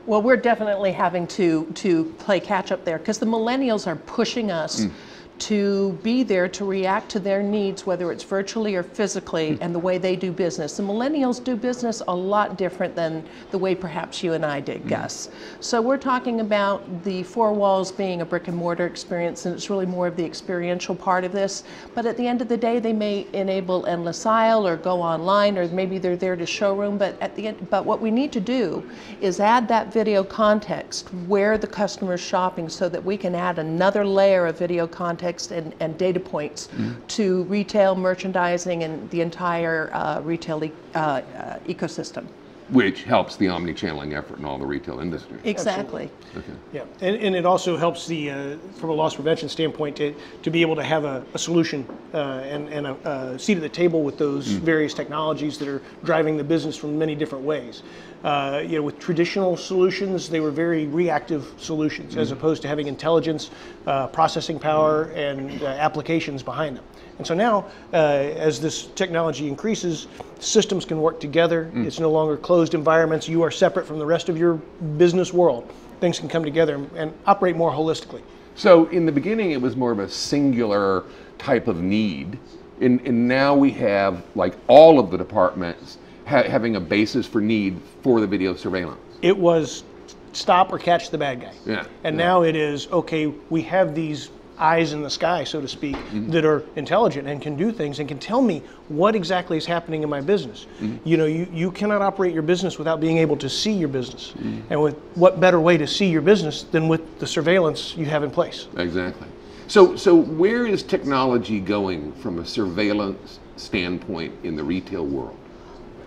Well, we're definitely having to play catch up there because the millennials are pushing us to be there to react to their needs, whether it's virtually or physically, and the way they do business. The millennials do business a lot different than the way perhaps you and I did, Gus. So we're talking about the four walls being a brick and mortar experience, and it's really more of the experiential part of this. But at the end of the day, they may enable endless aisle or go online, or maybe they're there to showroom. But at the end, but what we need to do is add that video context where the customer's shopping, so that we can add another layer of video context and data points to retail, merchandising, and the entire retail ecosystem. which helps the omni-channeling effort in all the retail industry. Exactly. Okay. Yeah, and it also helps from a loss prevention standpoint to be able to have a solution and a seat at the table with those various technologies that are driving the business from many different ways. With traditional solutions, they were very reactive solutions as opposed to having intelligence, processing power, and applications behind them. And so now, as this technology increases, systems can work together. It's no longer closed environments. You are separate from the rest of your business world. Things can come together and operate more holistically. So in the beginning, it was more of a singular type of need. And now we have like all of the departments having a basis for need for the video surveillance. It was stop or catch the bad guy. Yeah. And now it is, okay, we have these eyes in the sky, so to speak, that are intelligent and can do things and can tell me what exactly is happening in my business. You cannot operate your business without being able to see your business. And with what better way to see your business than with the surveillance you have in place? Exactly. So where is technology going from a surveillance standpoint in the retail world?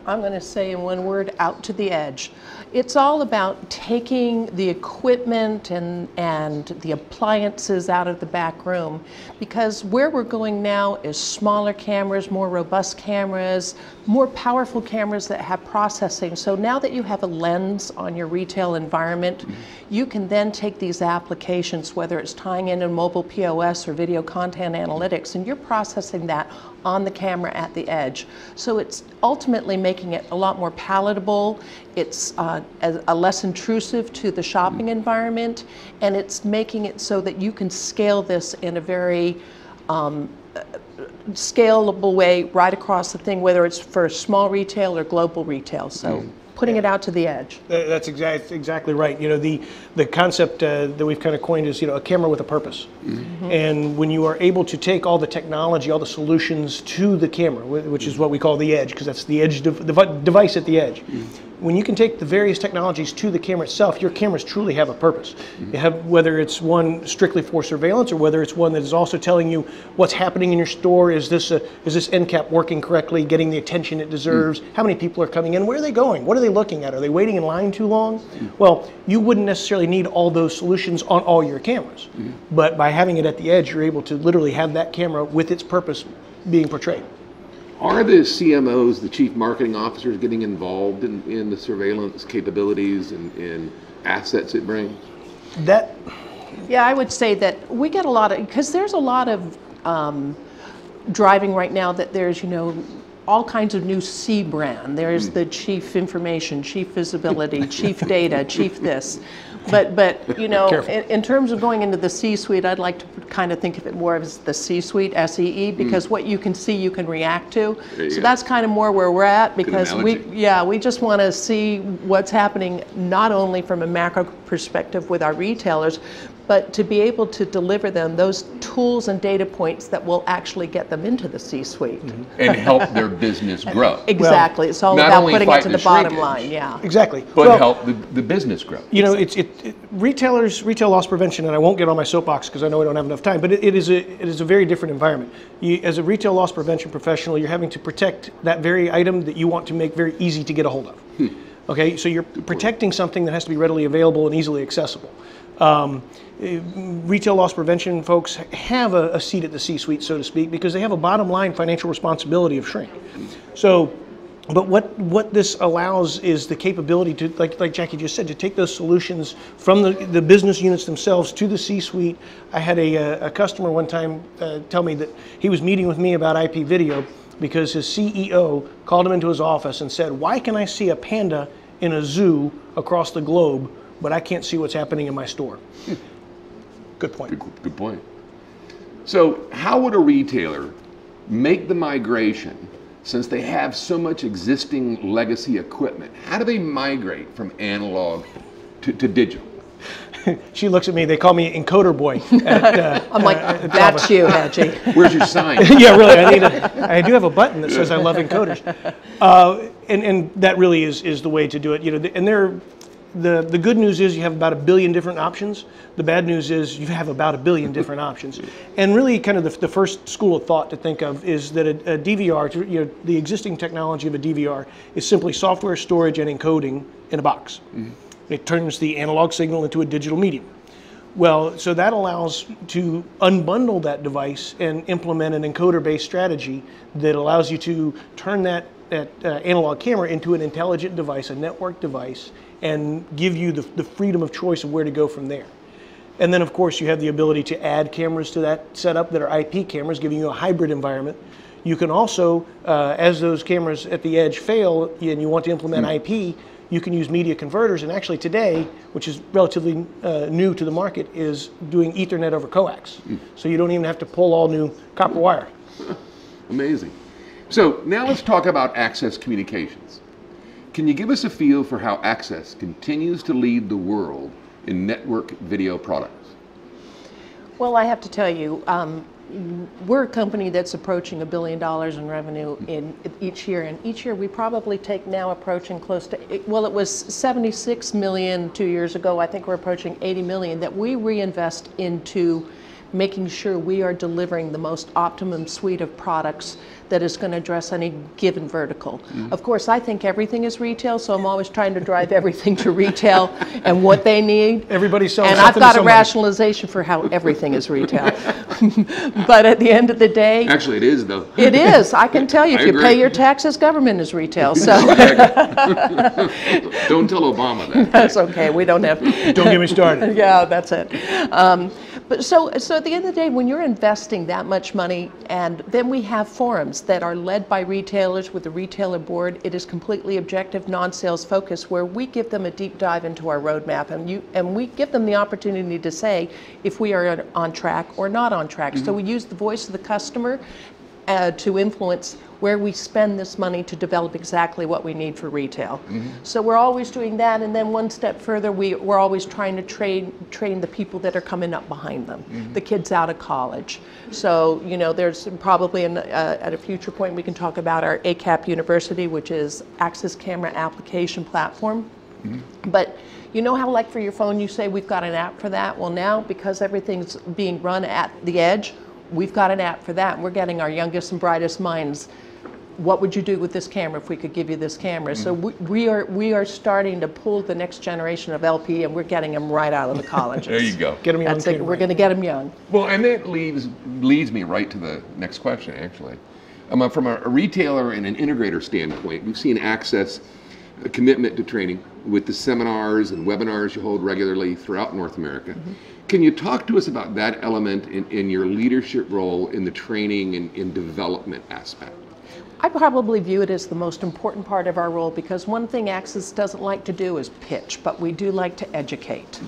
I'm going to say in one word, out to the edge. It's all about taking the equipment and the appliances out of the back room, because where we're going now is smaller cameras, more robust cameras, more powerful cameras that have processing. So now that you have a lens on your retail environment, you can then take these applications, whether it's tying in a mobile POS or video content analytics, and you're processing that on the camera at the edge. So it's ultimately making it a lot more palatable. It's a less intrusive to the shopping environment, and it's making it so that you can scale this in a very scalable way right across the thing, whether it's for small retail or global retail. So putting it out to the edge. That's exactly right. The concept that we've kind of coined is a camera with a purpose. And when you are able to take all the technology, all the solutions to the camera, which is what we call the edge, because that's the edge device at the edge. When you can take the various technologies to the camera itself, your cameras truly have a purpose. You have, whether it's one strictly for surveillance or whether it's one that is also telling you what's happening in your store. Is this end cap working correctly, getting the attention it deserves? How many people are coming in? Where are they going? What are they looking at? Are they waiting in line too long? Well, you wouldn't necessarily need all those solutions on all your cameras. But by having it at the edge, you're able to literally have that camera with its purpose being portrayed. Are the CMOs, the chief marketing officers, getting involved in the surveillance capabilities and assets it brings? Yeah, I would say that we get a lot of, because there's a lot of driving right now that there's, all kinds of new C brand. There's the chief information, chief visibility, chief data, chief this. But in terms of going into the C-suite, I'd like to kind of think of it more as the C-suite, SEE, because what you can see, you can react to. So that's kind of more where we're at, because we just want to see what's happening not only from a macro perspective with our retailers, but to be able to deliver them those tools and data points that will actually get them into the C-suite. And help their business grow. Exactly. It's all about putting it to the bottom line. Yeah. Exactly. But help the business grow. Retail loss prevention, and I won't get on my soapbox because I know we don't have enough time, but it is a very different environment. As a retail loss prevention professional, you're having to protect that very item that you want to make very easy to get a hold of. Okay, so you're protecting something that has to be readily available and easily accessible. Retail loss prevention folks have a seat at the C-suite, so to speak, because they have a bottom line financial responsibility of shrink. So, but what this allows is the capability to, like Jackie just said, to take those solutions from the business units themselves to the C-suite. I had a customer one time tell me that he was meeting with me about IP video because his CEO called him into his office and said, "Why can I see a panda in a zoo across the globe, but I can't see what's happening in my store?" Good point. Good point. So how would a retailer make the migration, since they have so much existing legacy equipment? How do they migrate from analog to digital? She looks at me. They call me Encoder Boy. I'm like, that's you, Hedgie. Where's your sign? Yeah, really. I do have a button that says I love encoders, and that really is the way to do it. And the good news is you have about 1 billion different options. The bad news is you have about 1 billion different options. And really kind of the first school of thought to think of is that a DVR, the existing technology of a DVR is simply software storage and encoding in a box. It turns the analog signal into a digital medium. Well, so that allows to unbundle that device and implement an encoder-based strategy that allows you to turn that analog camera into an intelligent device, a network device, and give you the freedom of choice of where to go from there. And then, of course, you have the ability to add cameras to that setup that are IP cameras, giving you a hybrid environment. You can also, as those cameras at the edge fail and you want to implement IP, you can use media converters. And actually today, which is relatively new to the market, is doing Ethernet over coax. So you don't even have to pull all new copper wire. Amazing. So now let's talk about Access Communications. Can you give us a feel for how Access continues to lead the world in network video products? Well, I have to tell you, we're a company that's approaching $1 billion in revenue in each year, and each year we probably take now approaching close to, well, it was 76 million 2 years ago. I think we're approaching 80 million that we reinvest into making sure we are delivering the most optimum suite of products that is going to address any given vertical. Of course, I think everything is retail, so I'm always trying to drive everything to retail and what they need. Everybody's selling and something I've got to a somebody. rationalization for how everything is retail. But at the end of the day, Actually, it is, though. it is. I can tell you, if I you agree. pay your taxes, government is retail. So Don't tell Obama that. that's okay. We don't have. Don't get me started. Yeah, that's it. But so at the end of the day, when you're investing that much money, and then we have forums that are led by retailers with a retailer board, it is completely objective, non-sales focused, where we give them a deep dive into our roadmap, and we give them the opportunity to say if we are on track or not on track. So we use the voice of the customer to influence where we spend this money to develop exactly what we need for retail. So we're always doing that, and then one step further, we're always trying to train the people that are coming up behind them, the kids out of college. So, you know, there's probably at a future point we can talk about our ACAP University, which is Access Camera Application Platform. But you know how, like for your phone, you say we've got an app for that? Well, now, because everything's being run at the edge, we've got an app for that, and we're getting our youngest and brightest minds. What would you do with this camera if we could give you this camera? So we are starting to pull the next generation of LP, and we're getting them right out of the colleges. There you go. Get them young. That's it. We're going to get them young. Well, and that leads me right to the next question, actually. From a retailer and an integrator standpoint, we've seen Access a commitment to training with the seminars and webinars you hold regularly throughout North America. Can you talk to us about that element in your leadership role in the training and development aspect? I probably view it as the most important part of our role, because one thing Access doesn't like to do is pitch, but we do like to educate.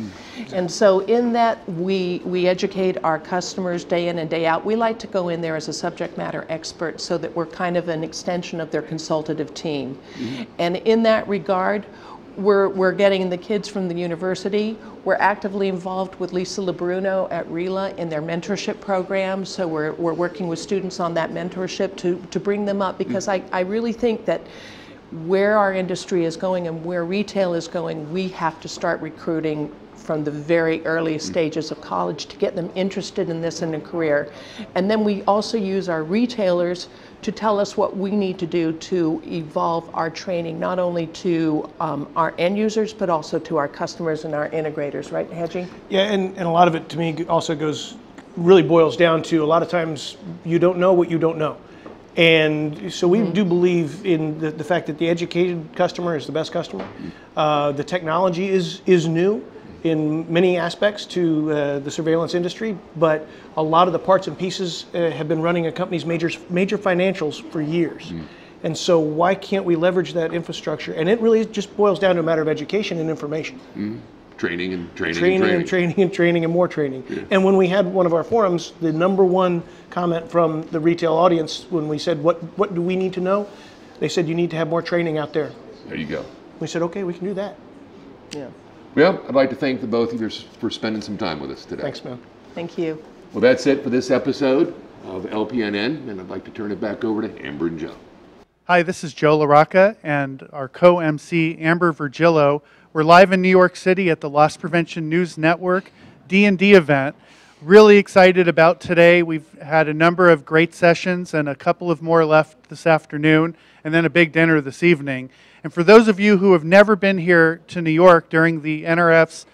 And so in that, we educate our customers day in and day out. We like to go in there as a subject matter expert so that we're kind of an extension of their consultative team. And in that regard, we're getting the kids from the university. We're actively involved with Lisa LeBruno at RELA in their mentorship program. So we're working with students on that mentorship to bring them up, because I really think that where our industry is going and where retail is going, we have to start recruiting from the very early stages of college to get them interested in this in a career. And then we also use our retailers to tell us what we need to do to evolve our training, not only to our end users, but also to our customers and our integrators, right, Hedgie? Yeah, and a lot of it to me also really boils down to, a lot of times you don't know what you don't know. And so we do believe in the fact that the educated customer is the best customer. The technology is new in many aspects to the surveillance industry, but a lot of the parts and pieces have been running a company's major financials for years. And so why can't we leverage that infrastructure? And it really just boils down to a matter of education and information. Training and training and more training. Yeah. And when we had one of our forums, the #1 comment from the retail audience when we said, what do we need to know? They said, you need to have more training out there. There you go. We said, okay, we can do that. Yeah. Well, I'd like to thank the both of you for spending some time with us today. Thanks, man. Thank you. Well, that's it for this episode of LPNN, and I'd like to turn it back over to Amber and Joe. Hi, this is Joe LaRocca, and our co-MC, Amber Virgillo, We're live in New York City at the Loss Prevention News Network D&D event. Really excited about today. We've had a number of great sessions and a couple of more left this afternoon, and then a big dinner this evening. And for those of you who have never been here to New York during the NRF's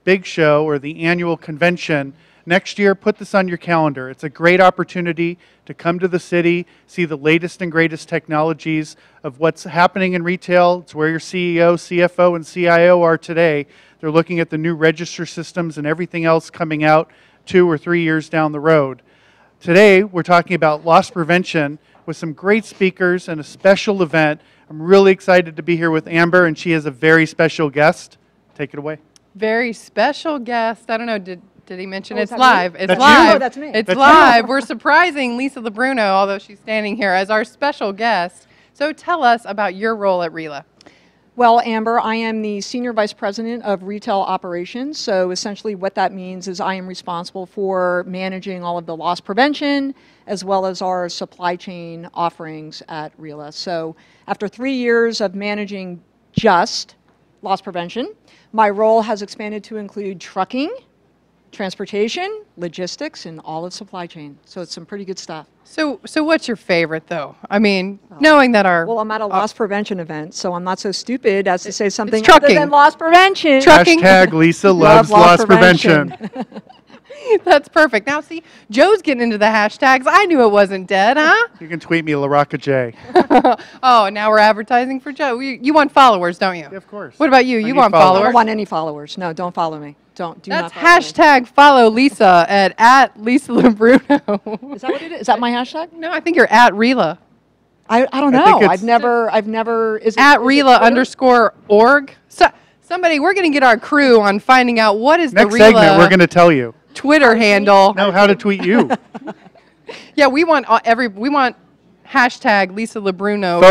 big show or the annual convention, next year, put this on your calendar. It's a great opportunity to come to the city, see the latest and greatest technologies of what's happening in retail. It's where your CEO, CFO, and CIO are today. They're looking at the new register systems and everything else coming out 2 or 3 years down the road. Today, we're talking about loss prevention with some great speakers and a special event. I'm really excited to be here with Amber, and she is a very special guest. Take it away. Very special guest. I don't know, did he mention it's that live? me? It's That's live. you. Oh, that's me. It's That's live. you. We're surprising Lisa Labruno, although she's standing here, as our special guest. So tell us about your role at RELA. Well, Amber, I am the Senior Vice President of Retail Operations. So essentially what that means is I am responsible for managing all of the loss prevention as well as our supply chain offerings at RELA. So after 3 years of managing just loss prevention, my role has expanded to include trucking, transportation, logistics, and all of supply chain. So it's some pretty good stuff. So what's your favorite, though? I mean, knowing that our... Well, I'm at a loss prevention event, so I'm not so stupid as to say something trucking. other than loss prevention. Trucking. Hashtag Lisa loves loss prevention. That's perfect. Now, see, Joe's getting into the hashtags. I knew it wasn't dead, huh? You can tweet me, LaRocca J. Oh, now we're advertising for Joe. You want followers, don't you? Yeah, of course. What about you? I You need want I followers? don't want any followers. No, don't follow me. Do That's not follow me. hashtag follow Lisa at Lisa Labruno. Is that what it is? Is that my hashtag? No, I think you're at RELA. I don't I think know. it's- I've never. Is it At is it RELA Twitter? _org. So, somebody, we're going to get our crew on finding out what is Next the segment, RELA we're going to tell you. Twitter handle. Know how to tweet you. Yeah, we want hashtag Lisa Labruno.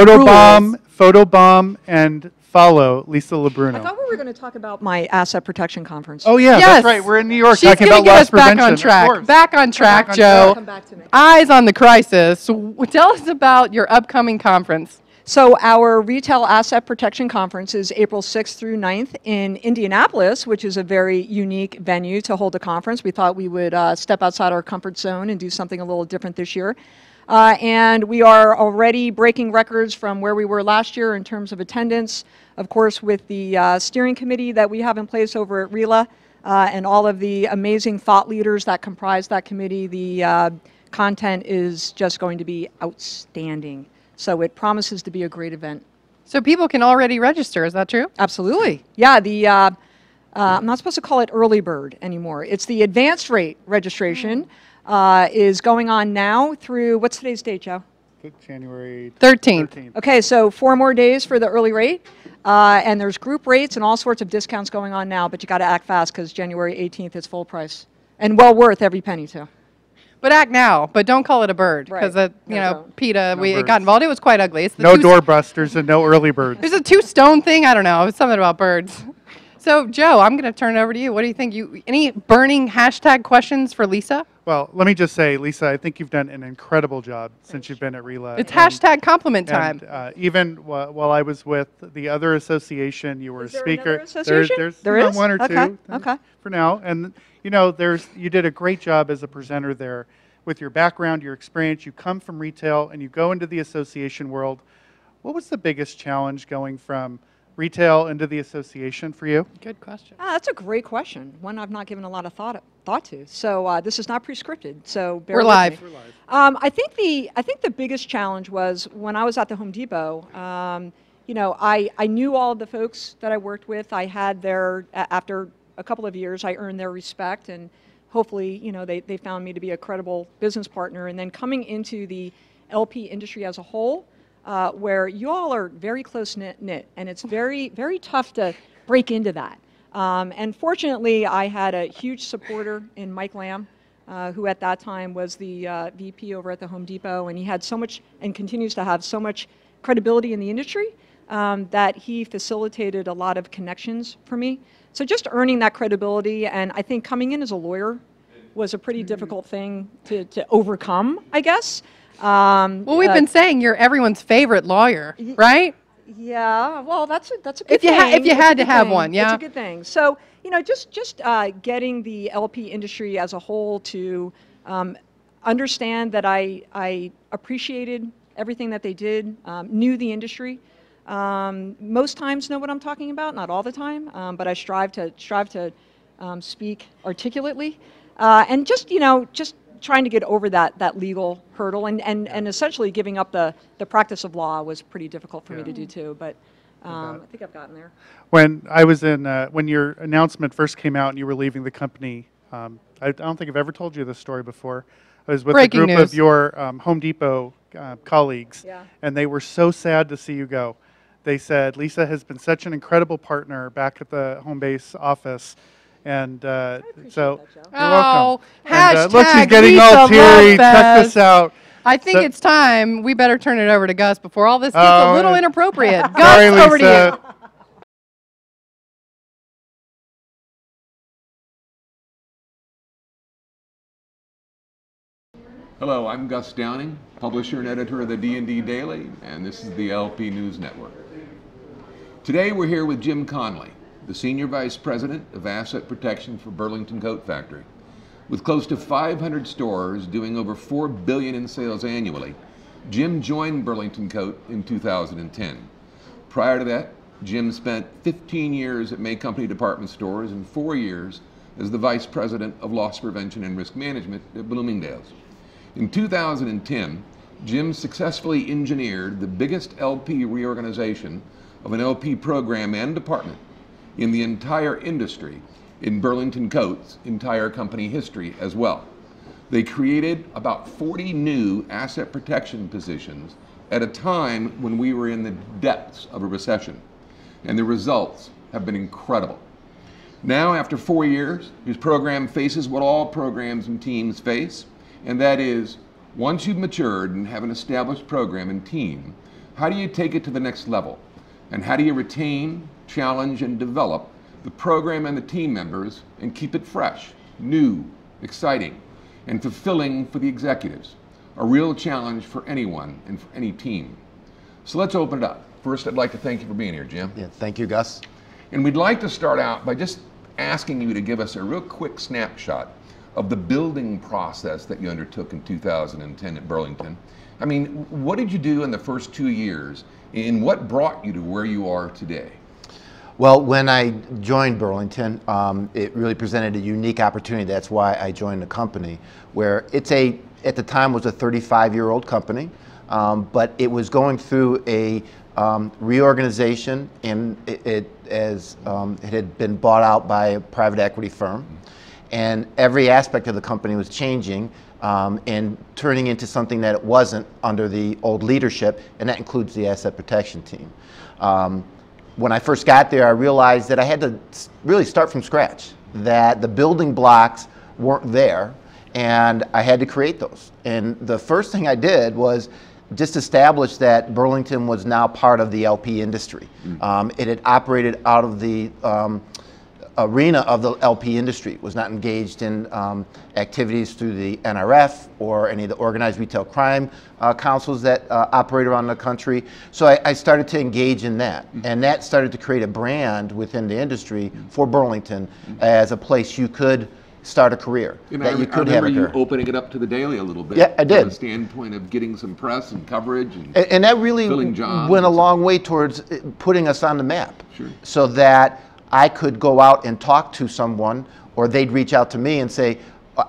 Photobomb, and follow Lisa I Labruno. thought we were going to talk about my asset protection conference. Oh yeah, Yes. that's right. We're in New York She's talking gonna about get loss us back prevention. on Of track. course. Back on track, Back on Joe. track. Come back to me. Eyes on the crisis. Tell us about your upcoming conference. So our Retail Asset Protection Conference is April 6th through 9th in Indianapolis, which is a very unique venue to hold a conference. We thought we would step outside our comfort zone and do something a little different this year. And we are already breaking records from where we were last year in terms of attendance. Of course, with the steering committee that we have in place over at RELA and all of the amazing thought leaders that comprise that committee, the content is just going to be outstanding. So it promises to be a great event. So people can already register, is that true? Absolutely. Yeah, I'm not supposed to call it early bird anymore. It's the advanced rate registration is going on now through, what's today's date, Joe? January 13th. Okay, so 4 more days for the early rate. And there's group rates and all sorts of discounts going on now, but you got to act fast because January 18th is full price. And well worth every penny, too. But act now, but don't call it a bird, because Right. PETA, it birds. got involved. It was quite ugly. It's the No two- doorbusters and no early birds. There's a 2-stone thing. I don't know. It's something about birds. So, Joe, I'm going to turn it over to you. What do you think? Any burning hashtag questions for Lisa? Well, let me just say, Lisa, I think you've done an incredible job since you've been at RELA. It's hashtag compliment time. And even while I was with the other association, you were Is a there speaker. another association? There is? one or Okay, two okay. for now. And you did a great job as a presenter there with your background, your experience. You come from retail and you go into the association world. What was the biggest challenge going from retail into the association for you? Good question. That's a great question, one I've not given a lot of thought to. So this is not pre-scripted, so bear We're with live. me. I think the biggest challenge was when I was at the Home Depot. I knew all of the folks that I worked with. I had after a couple of years, I earned their respect, and hopefully, they found me to be a credible business partner. And then coming into the LP industry as a whole, where you all are very close knit, and it's very, very tough to break into that. And fortunately, I had a huge supporter in Mike Lamb, who at that time was the VP over at the Home Depot, and he had so much and continues to have so much credibility in the industry that he facilitated a lot of connections for me. So just earning that credibility, and I think coming in as a lawyer was a pretty difficult thing to overcome, I guess. Well, we've been saying you're everyone's favorite lawyer, right? Yeah, well, that's a good If you thing. if you It's a had to good have thing. one, yeah. It's a good thing. So, just getting the LP industry as a whole to understand that I appreciated everything that they did, knew the industry. Most times know what I'm talking about, not all the time, but I strive to speak articulately, and just trying to get over that legal hurdle, and essentially giving up the practice of law was pretty difficult for me to do too. But I think I've gotten there. When I was when your announcement first came out and you were leaving the company, I don't think I've ever told you this story before. I was with Breaking a group news. of your Home Depot colleagues, Yeah. and they were so sad to see you go. They said, Lisa has been such an incredible partner back at the home base office. And so, that, you're Joe. welcome. Hashtag Look, she's getting Lisa all teary. Check Lopez. this out. I think So- it's time we better turn it over to Gus before all this gets Oh, a little inappropriate. Sorry, Gus, over to Lisa. you. Hello, I'm Gus Downing, publisher and editor of the D&D Daily, and this is the LP News Network. Today we're here with Jim Conley, the Senior Vice President of Asset Protection for Burlington Coat Factory. With close to 500 stores doing over $4 billion in sales annually, Jim joined Burlington Coat in 2010. Prior to that, Jim spent 15 years at May Company Department Stores and 4 years as the Vice President of Loss Prevention and Risk Management at Bloomingdale's. In 2010, Jim successfully engineered the biggest LP reorganization of an LP program and department in the entire industry in Burlington Coat's entire company history as well. They created about 40 new asset protection positions at a time when we were in the depths of a recession, and the results have been incredible. Now, after 4 years, his program faces what all programs and teams face, and that is, once you've matured and have an established program and team, how do you take it to the next level? And how do you retain, challenge, and develop the program and the team members and keep it fresh, new, exciting, and fulfilling for the executives? A real challenge for anyone and for any team. So let's open it up. First, I'd like to thank you for being here, Jim. Yeah, thank you, Gus. And we'd like to start out by just asking you to give us a real quick snapshot of the building process that you undertook in 2010 at Burlington. I mean, what did you do in the first 2 years, and what brought you to where you are today? Well, when I joined Burlington, it really presented a unique opportunity. That's why I joined the company, where it's at the time was a 35-year-old company, but it was going through a reorganization, and it had been bought out by a private equity firm. And every aspect of the company was changing and turning into something that it wasn't under the old leadership, and that includes the asset protection team. When I first got there, I realized that I had to really start from scratch, that the building blocks weren't there, and I had to create those. And the first thing I did was just establish that Burlington was now part of the LP industry. It had operated out of the arena of the LP industry, was not engaged in activities through the NRF or any of the organized retail crime councils that operate around the country. So I started to engage in that, and that started to create a brand within the industry for Burlington as a place you could start a career, that you could have a career. I remember you opening it up to the Daily a little bit. Yeah, I did. From the standpoint of getting some press and coverage and that really filling jobs. went a long way towards putting us on the map. Sure. So that I could go out and talk to someone, or they'd reach out to me and say,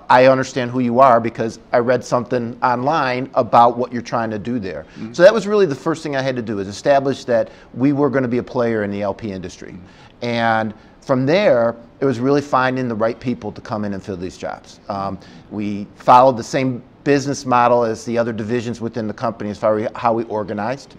I understand who you are because I read something online about what you're trying to do there. So that was really the first thing I had to do, is establish that we were going to be a player in the LP industry. And from there, it was really finding the right people to come in and fill these jobs. We followed the same business model as the other divisions within the company as far as how we organized,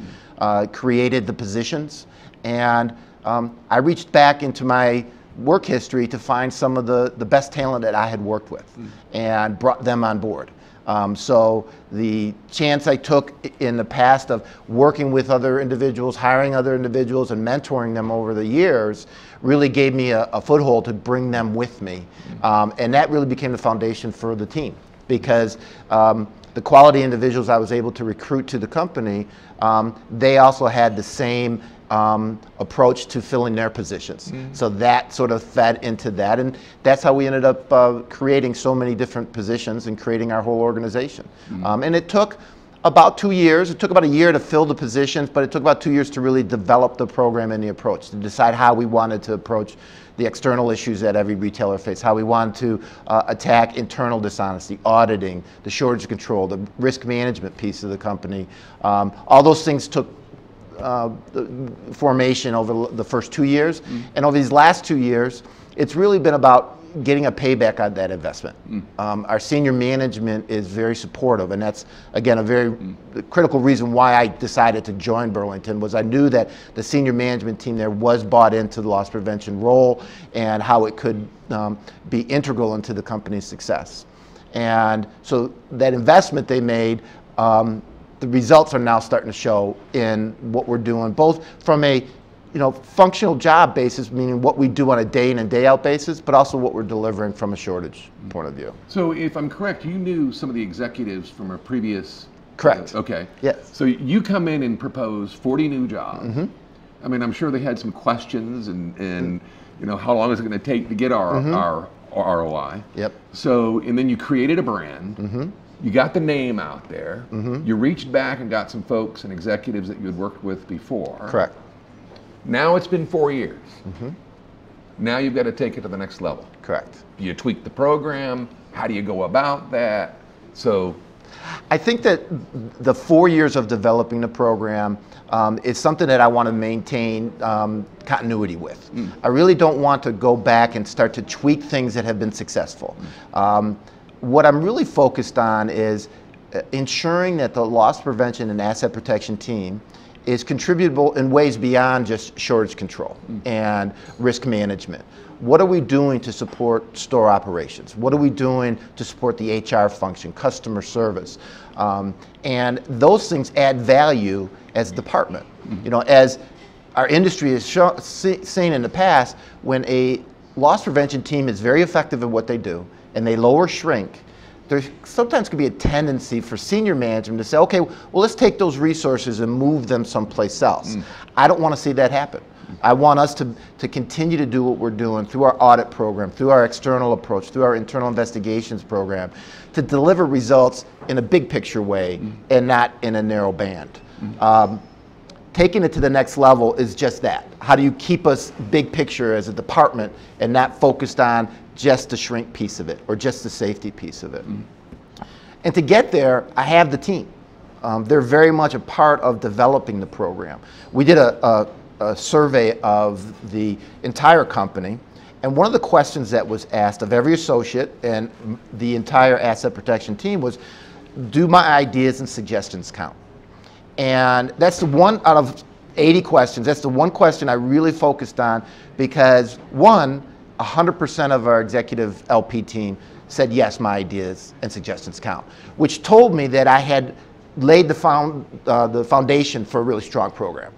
created the positions, and I reached back into my work history to find some of the best talent that I had worked with and brought them on board. So the chance I took in the past of working with other individuals, hiring other individuals, and mentoring them over the years really gave me a foothold to bring them with me. And that really became the foundation for the team, because the quality individuals I was able to recruit to the company, they also had the same approach to filling their positions. So that sort of fed into that, and that's how we ended up creating so many different positions and creating our whole organization. And it took about 2 years. It took about a year to fill the positions, but it took about 2 years to really develop the program and the approach, to decide how we wanted to approach the external issues that every retailer faces, how we wanted to attack internal dishonesty, auditing, the shortage control, the risk management piece of the company. All those things took formation over the first 2 years. And over these last 2 years, it's really been about getting a payback on that investment. Our senior management is very supportive, and that's, again, a very critical reason why I decided to join Burlington, was I knew that the senior management team there was bought into the loss prevention role and how it could be integral into the company's success. And so that investment they made, the results are now starting to show in what we're doing, both from a functional job basis, meaning what we do on a day in and day out basis, but also what we're delivering from a shortage point of view. So if I'm correct, you knew some of the executives from a previous... Correct. Okay. Yes. So you come in and propose 40 new jobs. I mean, I'm sure they had some questions and how long is it going to take to get our ROI? Yep. So, and then you created a brand. You got the name out there. You reached back and got some folks and executives that you had worked with before. Correct. Now it's been 4 years. Now you've got to take it to the next level. Correct. You tweak the program. How do you go about that? So, I think that the 4 years of developing the program is something that I want to maintain continuity with. I really don't want to go back and start to tweak things that have been successful. What I'm really focused on is ensuring that the loss prevention and asset protection team is contributable in ways beyond just shortage control and risk management. What are we doing to support store operations? What are we doing to support the HR function, customer service? And those things add value as a department. As our industry has seen in the past, when a loss prevention team is very effective at what they do and they lower shrink, there sometimes can be a tendency for senior management to say, okay, well, let's take those resources and move them someplace else. I don't want to see that happen. I want us to continue to do what we're doing through our audit program, through our external approach, through our internal investigations program, to deliver results in a big picture way and not in a narrow band. Taking it to the next level is just that. How do you keep us big picture as a department and not focused on just the shrink piece of it or just the safety piece of it? And to get there, I have the team. They're very much a part of developing the program. We did a survey of the entire company, and one of the questions that was asked of every associate and the entire asset protection team was, do my ideas and suggestions count? And that's the one out of 80 questions, that's the one question I really focused on, because one, 100% of our executive LP team said, yes, my ideas and suggestions count, which told me that I had laid the foundation for a really strong program.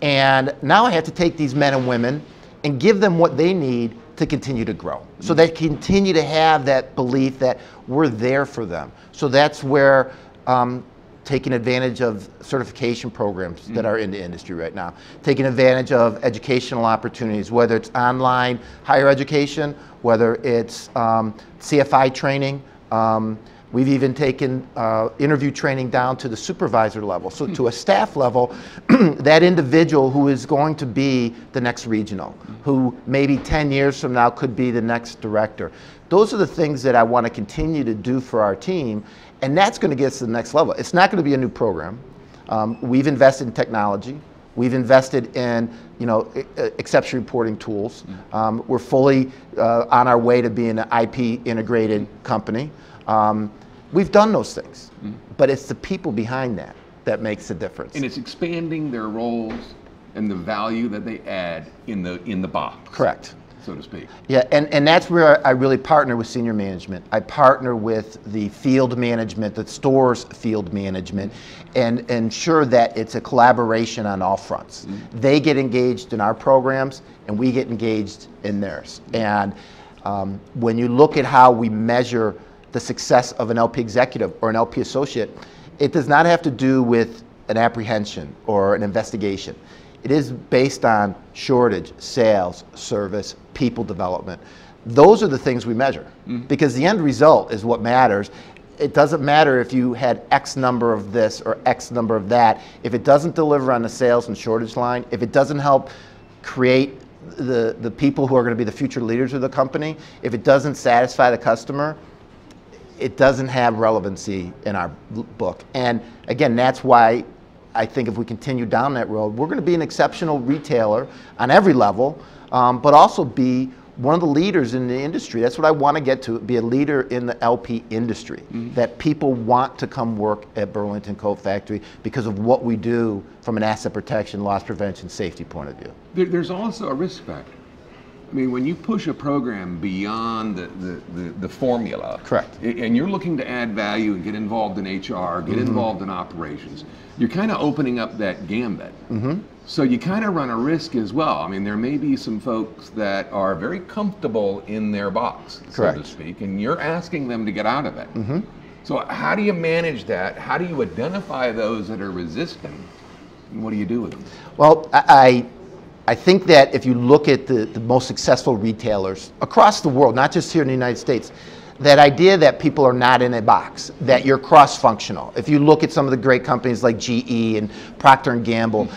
And now I have to take these men and women and give them what they need to continue to grow. So they continue to have that belief that we're there for them. So that's where taking advantage of certification programs that are in the industry right now, taking advantage of educational opportunities, whether it's online higher education, whether it's CFI training. We've even taken interview training down to the supervisor level, so to a staff level, that individual who is going to be the next regional, who maybe 10 years from now could be the next director. Those are the things that I want to continue to do for our team, and that's going to get us to the next level. It's not going to be a new program. We've invested in technology. We've invested in exception reporting tools. We're fully on our way to being an IP integrated company. We've done those things, but it's the people behind that that makes the difference. And it's expanding their roles and the value that they add in the box. Correct. So to speak. Yeah, and that's where I really partner with senior management. I partner with the field management, the store's field management, and ensure that it's a collaboration on all fronts. They get engaged in our programs, and we get engaged in theirs. And when you look at how we measure the success of an LP executive or an LP associate, it does not have to do with an apprehension or an investigation. It is based on shortage, sales, service, people development. Those are the things we measure, because the end result is what matters. It doesn't matter if you had X number of this or X number of that. If it doesn't deliver on the sales and shortage line, if it doesn't help create the people who are going to be the future leaders of the company, if it doesn't satisfy the customer, it doesn't have relevancy in our book. And again, that's why I think if we continue down that road, we're going to be an exceptional retailer on every level, but also be one of the leaders in the industry. That's what I want to get to, be a leader in the LP industry, that people want to come work at Burlington Coat Factory because of what we do from an asset protection, loss prevention, safety point of view. There's also a risk factor. I mean, when you push a program beyond the formula, correct, and you're looking to add value and get involved in HR, get involved in operations, you're kind of opening up that gambit. So you kind of run a risk as well. I mean, there may be some folks that are very comfortable in their box, correct, so to speak, and you're asking them to get out of it. So how do you manage that? How do you identify those that are resisting? And what do you do with them? Well, I think that if you look at the most successful retailers across the world, not just here in the United States, that idea that people are not in a box, that you're cross-functional. If you look at some of the great companies like GE and Procter & Gamble,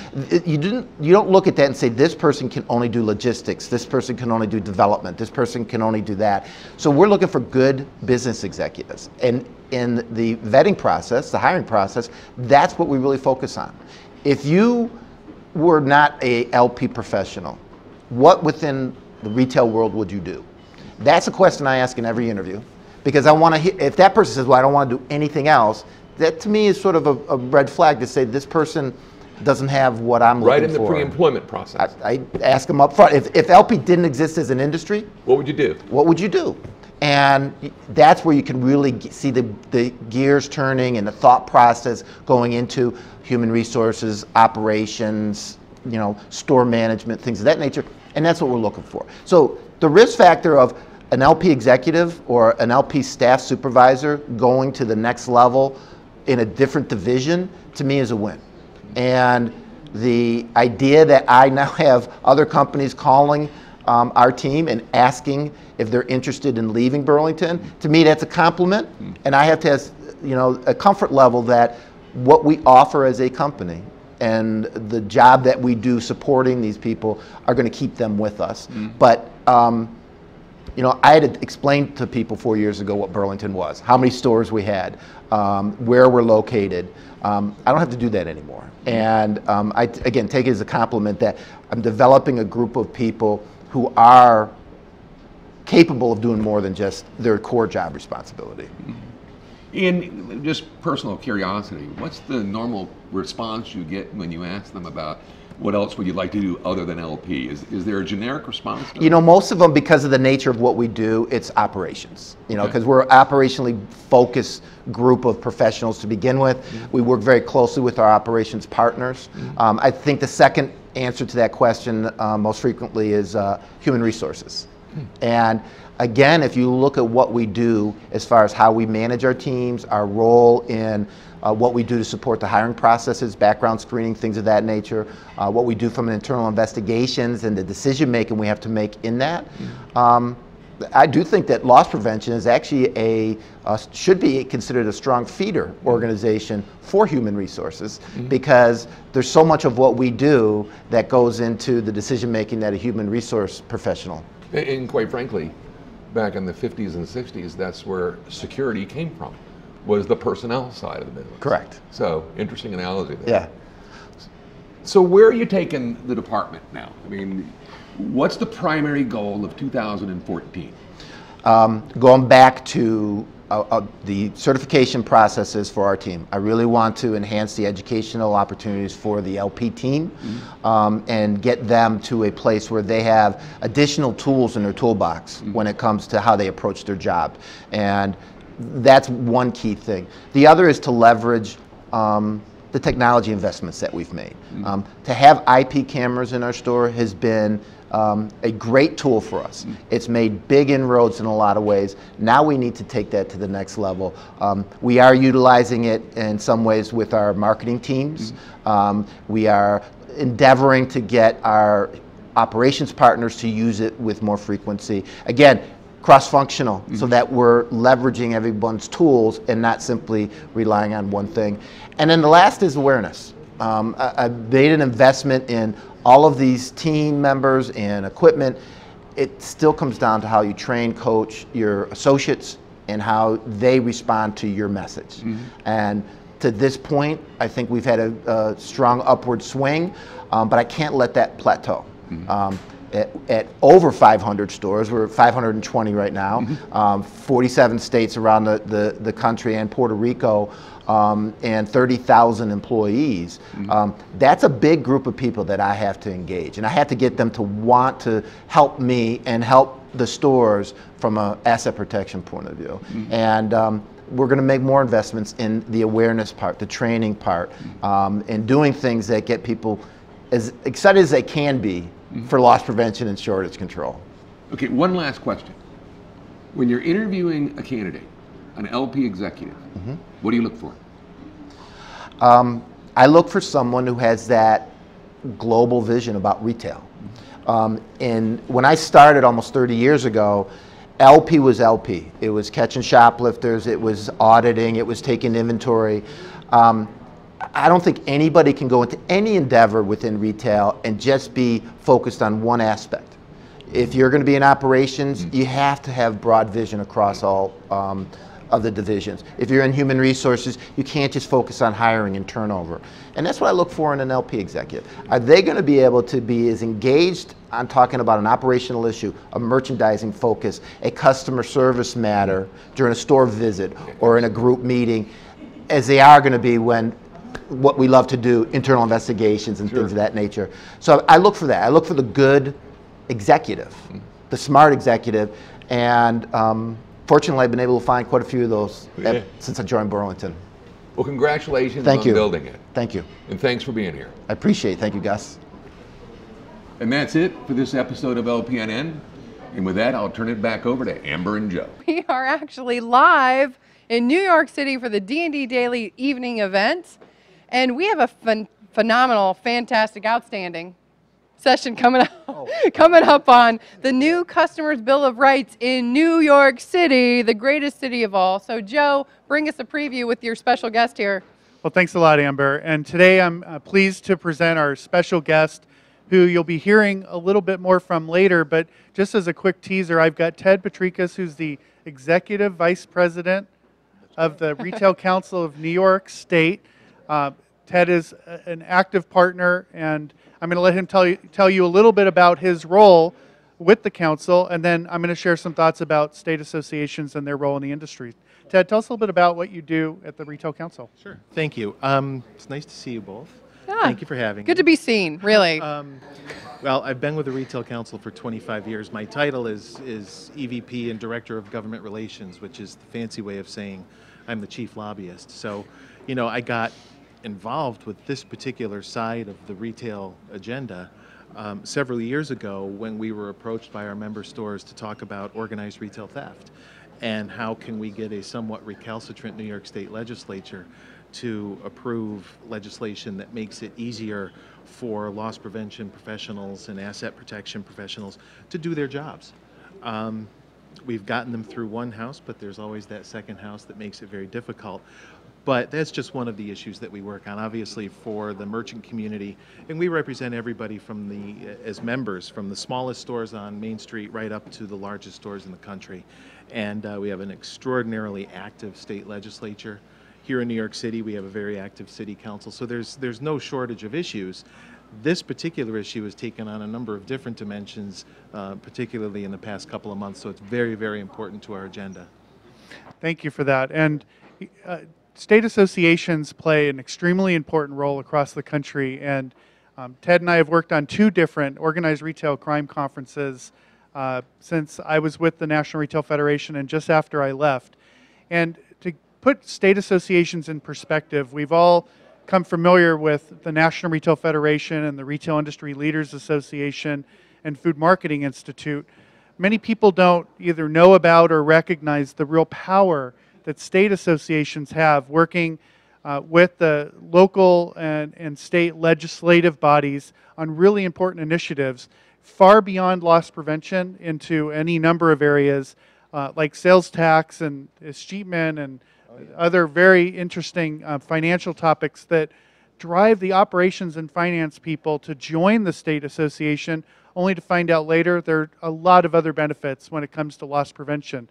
you don't look at that and say, this person can only do logistics, this person can only do development, this person can only do that. So we're looking for good business executives. And in the vetting process, the hiring process, that's what we really focus on. If you were not a LP professional, what within the retail world would you do? That's a question I ask in every interview, because I want to hear, if that person says, well, I don't want to do anything else, that to me is sort of a red flag to say this person doesn't have what I'm looking for. Right in the pre-employment process. I ask them up front, if LP didn't exist as an industry, what would you do? What would you do? And that's where you can really see the gears turning and the thought process going into human resources, operations, store management, things of that nature. And that's what we're looking for. So the risk factor of an LP executive or an LP staff supervisor going to the next level in a different division, to me, is a win. And the idea that I now have other companies calling our team and asking if they're interested in leaving Burlington, to me that's a compliment. And I have to have a comfort level that what we offer as a company and the job that we do supporting these people are going to keep them with us. But I had to explain to people 4 years ago what Burlington was, how many stores we had, where we're located. I don't have to do that anymore. And I, again, take it as a compliment that I'm developing a group of people who are capable of doing more than just their core job responsibility. In just personal curiosity, what's the normal response you get when you ask them about what else would you like to do other than LP? Is there a generic response? Most of them, because of the nature of what we do, it's operations. Because we're an operationally focused group of professionals to begin with. We work very closely with our operations partners. I think the second answer to that question most frequently is human resources. And again, if you look at what we do as far as how we manage our teams, our role in what we do to support the hiring processes, background screening, things of that nature, what we do from an internal investigations and the decision making we have to make in that. I do think that loss prevention is actually should be considered a strong feeder organization for human resources, because there's so much of what we do that goes into the decision making that a human resource professional. And quite frankly, back in the 50s and 60s, that's where security came from, was the personnel side of the business. Correct. So, interesting analogy there. Yeah. So where are you taking the department now? I mean, what's the primary goal of 2014? Going back to the certification processes for our team. I really want to enhance the educational opportunities for the LP team and get them to a place where they have additional tools in their toolbox when it comes to how they approach their job. And that's one key thing. The other is to leverage the technology investments that we've made. To have IP cameras in our store has been a great tool for us. It's made big inroads in a lot of ways. Now we need to take that to the next level. We are utilizing it in some ways with our marketing teams. We are endeavoring to get our operations partners to use it with more frequency. Again, cross-functional, so that we're leveraging everyone's tools and not simply relying on one thing. And then the last is awareness. I made an investment in all of these team members and equipment. It still comes down to how you train, coach your associates and how they respond to your message. And to this point, I think we've had a strong upward swing, but I can't let that plateau. At over 500 stores, we're at 520 right now, 47 states around the country and Puerto Rico, and 30,000 employees. That's a big group of people that I have to engage, and I have to get them to want to help me and help the stores from an asset protection point of view. And we're going to make more investments in the awareness part, the training part, and doing things that get people as excited as they can be for loss prevention and shortage control. Okay, one last question. When you're interviewing a candidate, an LP executive, what do you look for? I look for someone who has that global vision about retail. And when I started almost 30 years ago, LP was LP. It was catching shoplifters, it was auditing, it was taking inventory. I don't think anybody can go into any endeavor within retail and just be focused on one aspect. If you're going to be in operations, you have to have broad vision across all of the divisions. If you're in human resources, you can't just focus on hiring and turnover. And that's what I look for in an LP executive. Are they going to be able to be as engaged on talking about an operational issue, a merchandising focus, a customer service matter during a store visit or in a group meeting, as they are going to be when what we love to do, internal investigations and things of that nature. So I look for that. I look for the good executive, the smart executive, and fortunately I've been able to find quite a few of those since I joined Burlington. Well, congratulations Thank on you. building it. Thank you. And thanks for being here. I appreciate it. Thank you, Gus. And that's it for this episode of LPNN. And with that, I'll turn it back over to Amber and Joe. We are actually live in New York City for the D&D Daily evening event. And we have a phenomenal, fantastic, outstanding session coming up on the new Customers Bill of Rights in New York City, the greatest city of all. So Joe, bring us a preview with your special guest here. Well, thanks a lot, Amber. And today I'm pleased to present our special guest, who you'll be hearing a little bit more from later. But just as a quick teaser, I've got Ted Patrikas, who's the Executive Vice President of the Retail Council of New York State. Ted is an active partner, and I'm going to let him tell you a little bit about his role with the council, and then I'm going to share some thoughts about state associations and their role in the industry. Ted, tell us a little bit about what you do at the Retail Council. Sure. Thank you. It's nice to see you both. Yeah, Thank you for having me. Good to be seen, really. Well, I've been with the Retail Council for 25 years. My title is EVP and Director of Government Relations, which is the fancy way of saying I'm the chief lobbyist. So, you know, I got involved with this particular side of the retail agenda several years ago when we were approached by our member stores to talk about organized retail theft and how can we get a somewhat recalcitrant New York State legislature to approve legislation that makes it easier for loss prevention professionals and asset protection professionals to do their jobs. We've gotten them through one house, but there's always that second house that makes it very difficult. But that's just one of the issues that we work on, obviously, for the merchant community. And we represent everybody from as members, from the smallest stores on Main Street right up to the largest stores in the country. And we have an extraordinarily active state legislature. Here in New York City, we have a very active city council. So there's no shortage of issues. This particular issue has taken on a number of different dimensions, particularly in the past couple of months. So it's very, very important to our agenda. Thank you for that. And state associations play an extremely important role across the country, and Ted and I have worked on 2 different organized retail crime conferences since I was with the National Retail Federation and just after I left. And to put state associations in perspective, we've all come familiar with the National Retail Federation and the Retail Industry Leaders Association, and Food Marketing Institute, many people don't either know about or recognize the real power that state associations have working with the local and state legislative bodies on really important initiatives far beyond loss prevention into any number of areas like sales tax and escheatment and other very interesting financial topics that drive the operations and finance people to join the state association, only to find out later there are a lot of other benefits when it comes to loss prevention.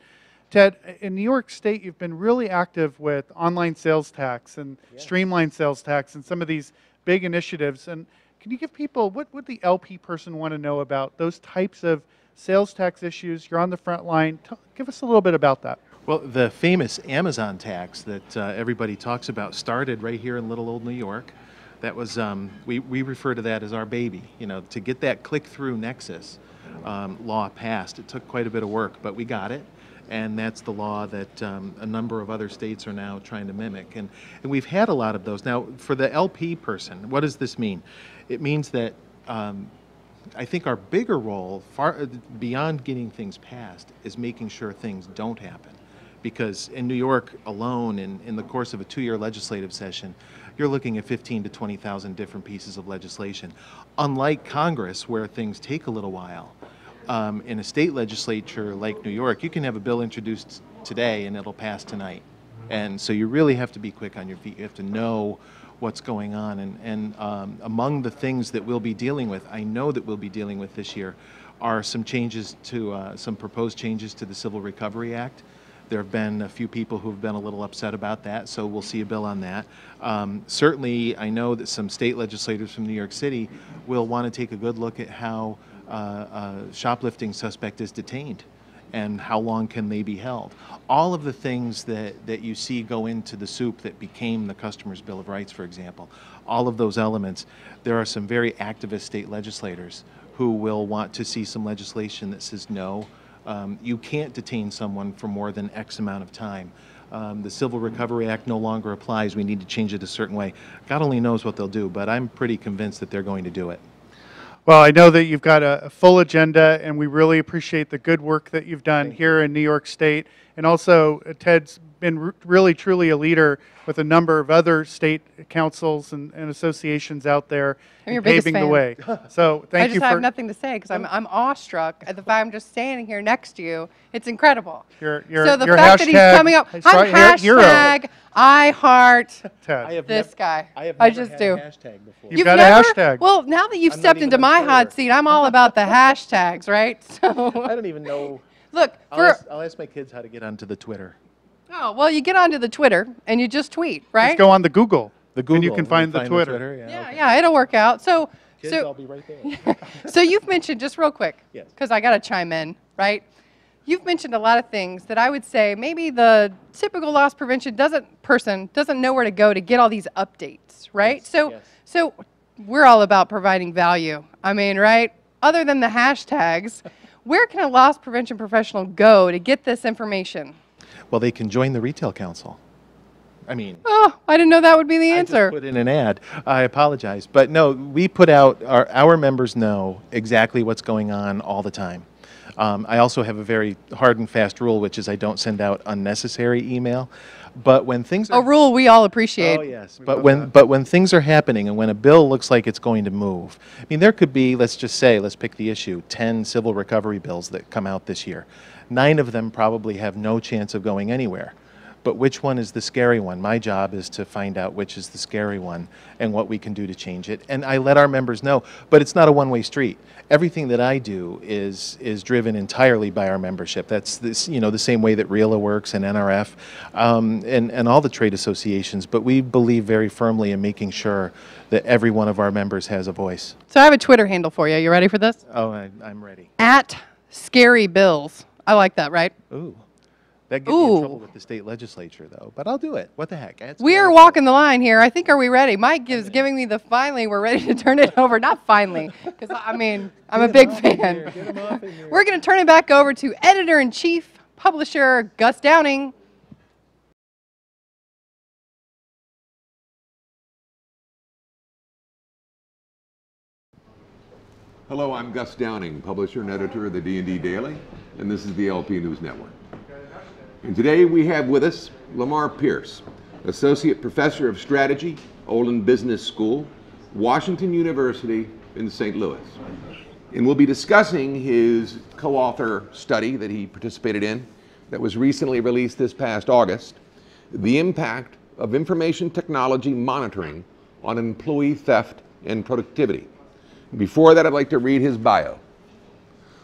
Ted, in New York State, you've been really active with online sales tax and streamlined sales tax and some of these big initiatives. And can you give people, what would the LP person want to know about those types of sales tax issues? You're on the front line. Give us a little bit about that. Well, the famous Amazon tax that everybody talks about started right here in little old New York. That was, we refer to that as our baby. You know, to get that click-through nexus law passed, it took quite a bit of work, but we got it. And that's the law that a number of other states are now trying to mimic. And we've had a lot of those. Now, for the LP person, what does this mean? It means that I think our bigger role, far beyond getting things passed, is making sure things don't happen. Because in New York alone, in the course of a 2-year legislative session, you're looking at 15 to 20,000 different pieces of legislation. Unlike Congress, where things take a little while, in a state legislature like New York, you can have a bill introduced today and it'll pass tonight. And so you really have to be quick on your feet. You have to know what's going on. And among the things that we'll be dealing with, I know that we'll be dealing with this year, are some changes to, some proposed changes to the Civil Recovery Act. There have been a few people who have been a little upset about that, so we'll see a bill on that. Certainly, I know that some state legislators from New York City will want to take a good look at how a shoplifting suspect is detained and how long can they be held. All of the things that you see go into the soup that became the Customer's Bill of Rights, for example, all of those elements, there are some very activist state legislators who will want to see some legislation that says no, you can't detain someone for more than X amount of time. The Civil Recovery Act no longer applies. We need to change it a certain way. God only knows what they'll do, but I'm pretty convinced that they're going to do it. Well, I know that you've got a full agenda, and we really appreciate the good work that you've done here in New York State. And also, Ted's been really, truly a leader with a number of other state councils and associations out there I'm paving the way. So thank you for... I have nothing to say because I'm awestruck at the fact I'm just standing here next to you. It's incredible. So the fact that he's coming up, I'm hashtag I heart this guy. I just do. Hashtag before. You've got a hashtag. Well, now that you've stepped into my hot seat, I'm all about the hashtags, right? So I don't even know. Look, I'll ask my kids how to get onto the Twitter. Oh, well, you get onto the Twitter and you just tweet, right? Just go on the Google. And you can find the Twitter. Yeah, it'll work out. So, kids, I'll be right there. So you've mentioned, just real quick, Yes. because I got to chime in, right? You've mentioned a lot of things that I would say maybe the typical loss prevention person doesn't know where to go to get all these updates, right? So we're all about providing value. I mean, right? Other than the hashtags, where can a loss prevention professional go to get this information? Well, they can join the Retail Council. I mean, oh, I didn't know that would be the answer. I just put in an ad. I apologize. But no, we put out, our members know exactly what's going on all the time. I also have a very hard and fast rule, which is I don't send out unnecessary email. But when things are... A rule we all appreciate. Oh, yes. But when things are happening and when a bill looks like it's going to move, I mean, there could be, let's just say, let's pick the issue, 10 civil recovery bills that come out this year. 9 of them probably have no chance of going anywhere. But which one is the scary one? My job is to find out which is the scary one and what we can do to change it. And I let our members know, but it's not a one-way street. Everything that I do is driven entirely by our membership. That's this, you know, the same way that RELA works and NRF and all the trade associations. But we believe very firmly in making sure that every one of our members has a voice. So I have a Twitter handle for you. You ready for this? Oh, I'm ready. @ScaryBills. I like that, right? Ooh. That gets me in trouble with the state legislature, though. But I'll do it. What the heck? We are walking the line here. I think, are we ready? Mike is giving me the finally, we're ready to turn it over. Not finally, because, I mean, I'm a big fan. We're going to turn it back over to Editor-in-Chief, Publisher Gus Downing. Hello, I'm Gus Downing, publisher and editor of the D&D Daily, and this is the LP News Network. And today we have with us Lamar Pierce, Associate Professor of Strategy, Olin Business School, Washington University in St. Louis. And we'll be discussing his co-author study that he participated in that was recently released this past August, The Impact of Information Technology Monitoring on Employee Theft and Productivity. Before that, I'd like to read his bio.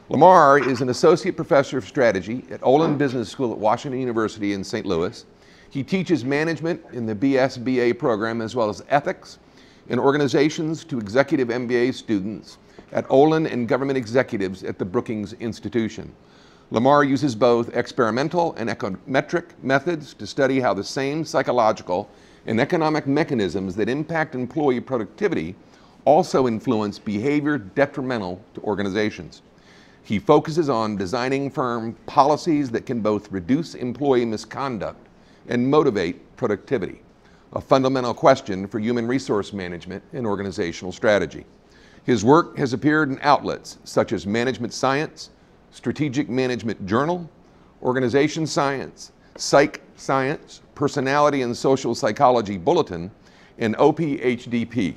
Lamar is an associate professor of strategy at Olin Business School at Washington University in St. Louis. He teaches management in the BSBA program as well as ethics in organizations to executive MBA students at Olin and government executives at the Brookings Institution. Lamar uses both experimental and econometric methods to study how the same psychological and economic mechanisms that impact employee productivity also influence behavior detrimental to organizations. He focuses on designing firm policies that can both reduce employee misconduct and motivate productivity, a fundamental question for human resource management and organizational strategy. His work has appeared in outlets such as Management Science, Strategic Management Journal, Organization Science, Psych Science, Personality and Social Psychology Bulletin, and OPHDP,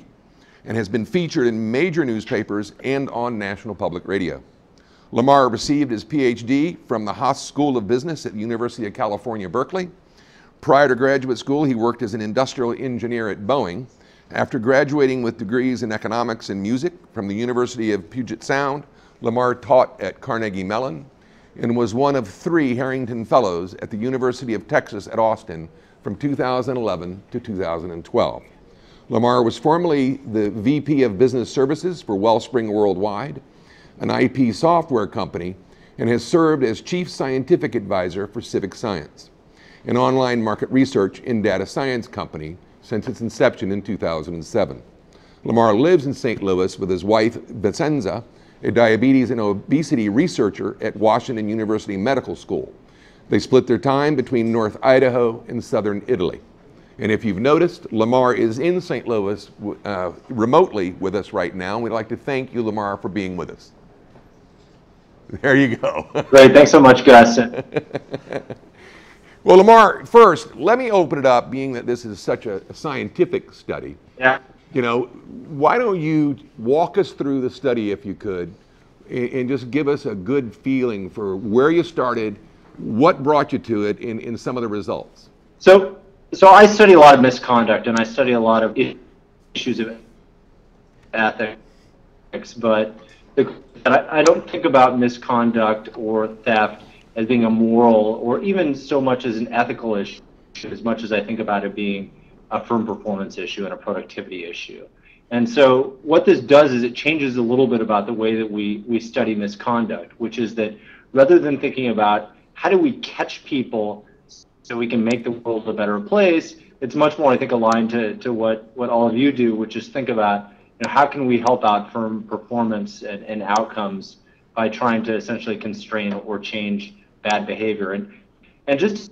and has been featured in major newspapers and on National Public Radio. Lamar received his PhD from the Haas School of Business at the University of California, Berkeley. Prior to graduate school, he worked as an industrial engineer at Boeing. After graduating with degrees in economics and music from the University of Puget Sound, Lamar taught at Carnegie Mellon and was one of 3 Harrington Fellows at the University of Texas at Austin from 2011 to 2012. Lamar was formerly the VP of Business Services for Wellspring Worldwide, an IP software company, and has served as Chief Scientific Advisor for Civic Science, an online market research and data science company since its inception in 2007. Lamar lives in St. Louis with his wife, Vicenza, a diabetes and obesity researcher at Washington University Medical School. They split their time between North Idaho and Southern Italy. And if you've noticed, Lamar is in St. Louis remotely with us right now. We'd like to thank you, Lamar, for being with us. There you go. Great, thanks so much, Gus. Well, Lamar, first, let me open it up, being that this is such a scientific study. Yeah. You know, why don't you walk us through the study, if you could, and just give us a good feeling for where you started, what brought you to it, and some of the results. So I study a lot of misconduct, and I study a lot of issues of ethics, but I don't think about misconduct or theft as being a moral or even so much as an ethical issue, as much as I think about it being a firm performance issue and a productivity issue. And so what this does is it changes a little bit about the way that we study misconduct, which is that rather than thinking about how do we catch people so we can make the world a better place, it's much more, I think, aligned to what all of you do, which is think about, you know, how can we help out firm performance and outcomes by trying to essentially constrain or change bad behavior. And just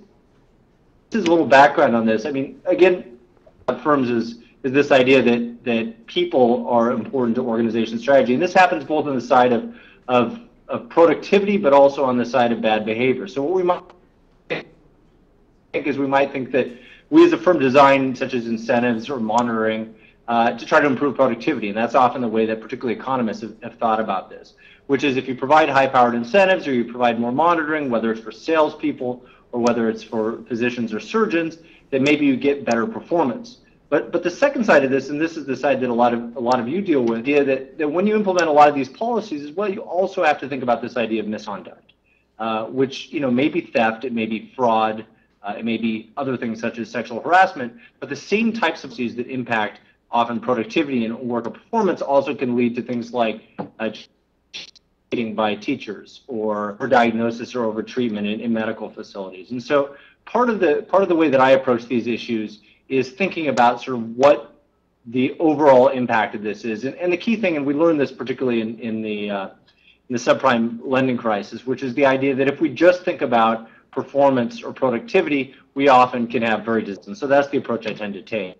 as a little background on this, I mean, again, firms is this idea that people are important to organization strategy. And this happens both on the side of productivity, but also on the side of bad behavior. So what we might think is we might think that we as a firm design such as incentives or monitoring to try to improve productivity. And that's often the way that particularly economists have thought about this, which is if you provide high-powered incentives or you provide more monitoring, whether it's for salespeople or whether it's for physicians or surgeons, then maybe you get better performance. But the second side of this, and this is the side that a lot of you deal with, the idea that when you implement a lot of these policies as well, you also have to think about this idea of misconduct, which may be theft, it may be fraud, it may be other things such as sexual harassment, but the same types of diseases that impact often productivity and worker performance also can lead to things like cheating by teachers or diagnosis or over treatment in medical facilities. And so part of the way that I approach these issues is thinking about sort of what the overall impact of this is. And the key thing, and we learned this particularly in the subprime lending crisis, which is the idea that if we just think about performance or productivity, we often can have very distant. So that's the approach I tend to take.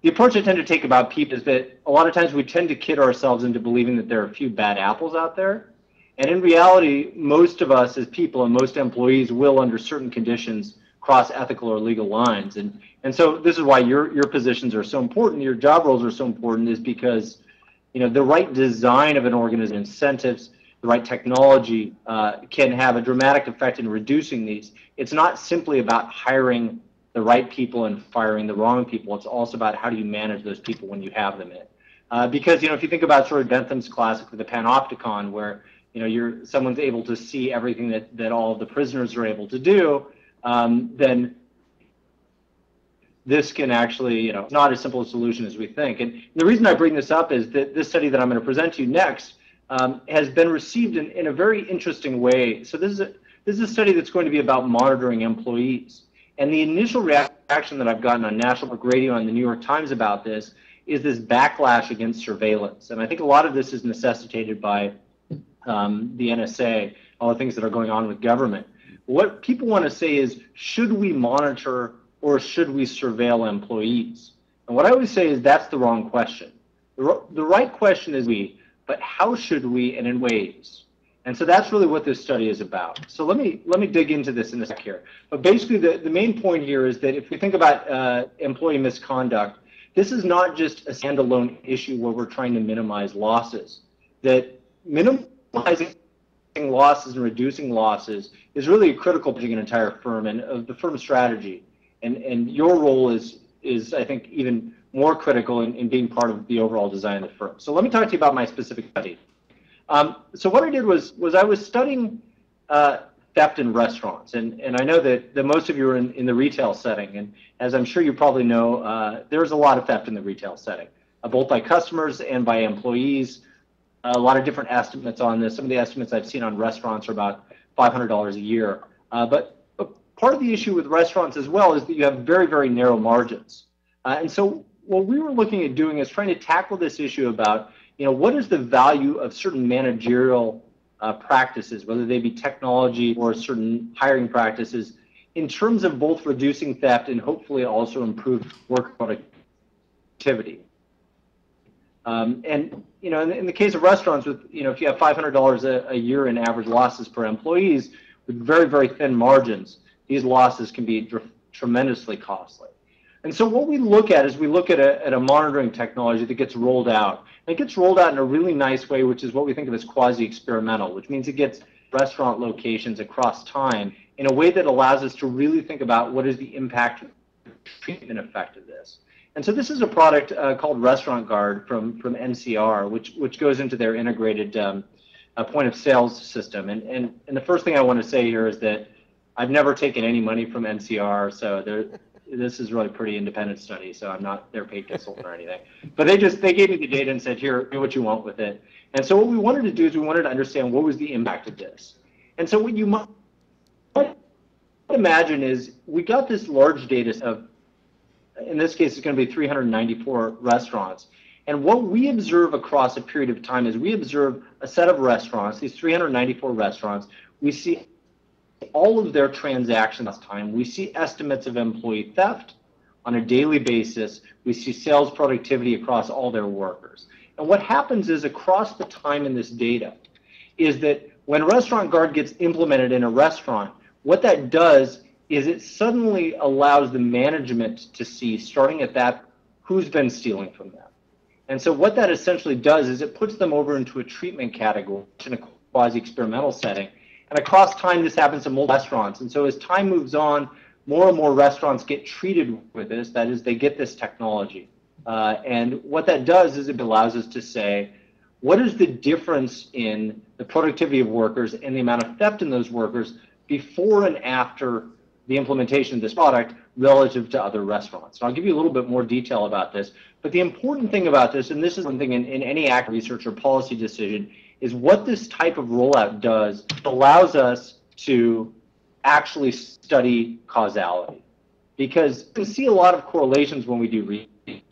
the approach I tend to take about people is that a lot of times we tend to kid ourselves into believing that there are a few bad apples out there. And in reality, most of us as people and most employees will, under certain conditions, cross ethical or legal lines. And so this is why your positions are so important, your job roles are so important, is because the right design of an organization, incentives, the right technology can have a dramatic effect in reducing these. It's not simply about hiring the right people and firing the wrong people. It's also about how do you manage those people when you have them in. Because if you think about sort of Bentham's classic with the panopticon, where someone's able to see everything that all of the prisoners are able to do, then this can actually, it's not as simple a solution as we think. And the reason I bring this up is that this study that I'm going to present to you next has been received in a very interesting way. So this is a study that's going to be about monitoring employees. And the initial reaction that I've gotten on National Public Radio and the New York Times about this is this backlash against surveillance. And I think a lot of this is necessitated by the NSA, all the things that are going on with government. What people want to say is, should we monitor or should we surveil employees? And what I always say is that's the wrong question. The right question is but how should we and in ways? And so that's really what this study is about. So let me dig into this in a sec here. But basically the main point here is that if we think about employee misconduct, this is not just a standalone issue where we're trying to minimize losses. That minimizing losses and reducing losses is really a critical part of an entire firm and of the firm's strategy. And your role is I think even more critical in being part of the overall design of the firm. So let me talk to you about my specific study. So what I did was I was studying theft in restaurants, and I know that most of you are in the retail setting, and as I'm sure you probably know, there's a lot of theft in the retail setting, both by customers and by employees. A lot of different estimates on this. Some of the estimates I've seen on restaurants are about $500 a year. But part of the issue with restaurants as well is that you have very, very narrow margins. And so what we were looking at doing is trying to tackle this issue about what is the value of certain managerial practices, whether they be technology or certain hiring practices, in terms of both reducing theft and hopefully also improved work productivity. And in the case of restaurants, with if you have $500 a year in average losses per employees with very, very thin margins, these losses can be tremendously costly. And so what we look at is we look at a monitoring technology that gets rolled out. And it gets rolled out in a really nice way, which is what we think of as quasi-experimental, which means it gets restaurant locations across time in a way that allows us to really think about what is the impact treatment effect of this. And so this is a product called Restaurant Guard from NCR, which goes into their integrated point of sales system. And the first thing I want to say here is that I've never taken any money from NCR, so this is really a pretty independent study, so I'm not their paid consultant or anything. But they gave me the data and said, here, do what you want with it. And so what we wanted to do is we wanted to understand what was the impact of this. And so what you might imagine is we got this large data of, in this case, it's going to be 394 restaurants. And what we observe across a period of time is we observe a set of restaurants, these 394 restaurants. We see all of their transactions last time. We see estimates of employee theft on a daily basis. We see sales productivity across all their workers. And what happens is across the time in this data is that when Restaurant Guard gets implemented in a restaurant, what that does is it suddenly allows the management to see, starting at that, who's been stealing from them. And so what that essentially does is it puts them over into a treatment category in a quasi-experimental setting. And across time, this happens to multiple restaurants. And so as time moves on, more and more restaurants get treated with this. That is, they get this technology. And what that does is it allows us to say, what is the difference in the productivity of workers and the amount of theft in those workers before and after the implementation of this product relative to other restaurants? And I'll give you a little bit more detail about this. But the important thing about this, and this is one thing in any act research or policy decision, is what this type of rollout does allows us to actually study causality. Because we see a lot of correlations when we do research,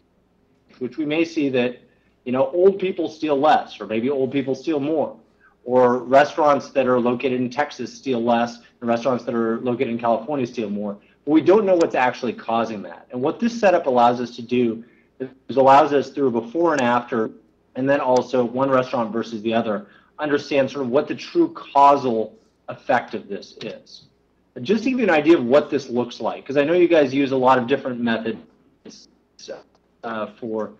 which we may see that old people steal less, or maybe old people steal more, or restaurants that are located in Texas steal less, and restaurants that are located in California steal more. But we don't know what's actually causing that. And what this setup allows us to do It allows us through a before and after, and then also one restaurant versus the other, understand sort of what the true causal effect of this is. And just to give you an idea of what this looks like, because I know you guys use a lot of different methods for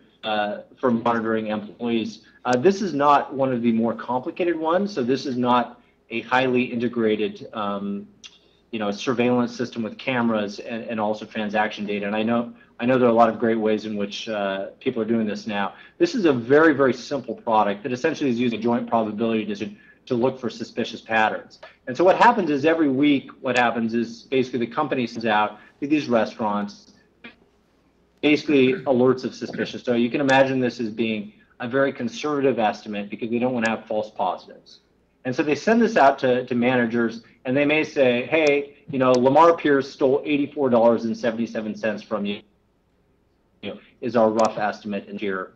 monitoring employees. This is not one of the more complicated ones, so this is not a highly integrated surveillance system with cameras and also transaction data. And I know there are a lot of great ways in which people are doing this now. This is a very, very simple product that essentially is using joint probability to look for suspicious patterns. And so what happens is every week, what happens is basically the company sends out to these restaurants basically alerts of suspicious. So you can imagine this as being a very conservative estimate because they don't want to have false positives. And so they send this out to managers, and they may say, hey, Lamar Pierce stole $84.77 from you, is our rough estimate in here.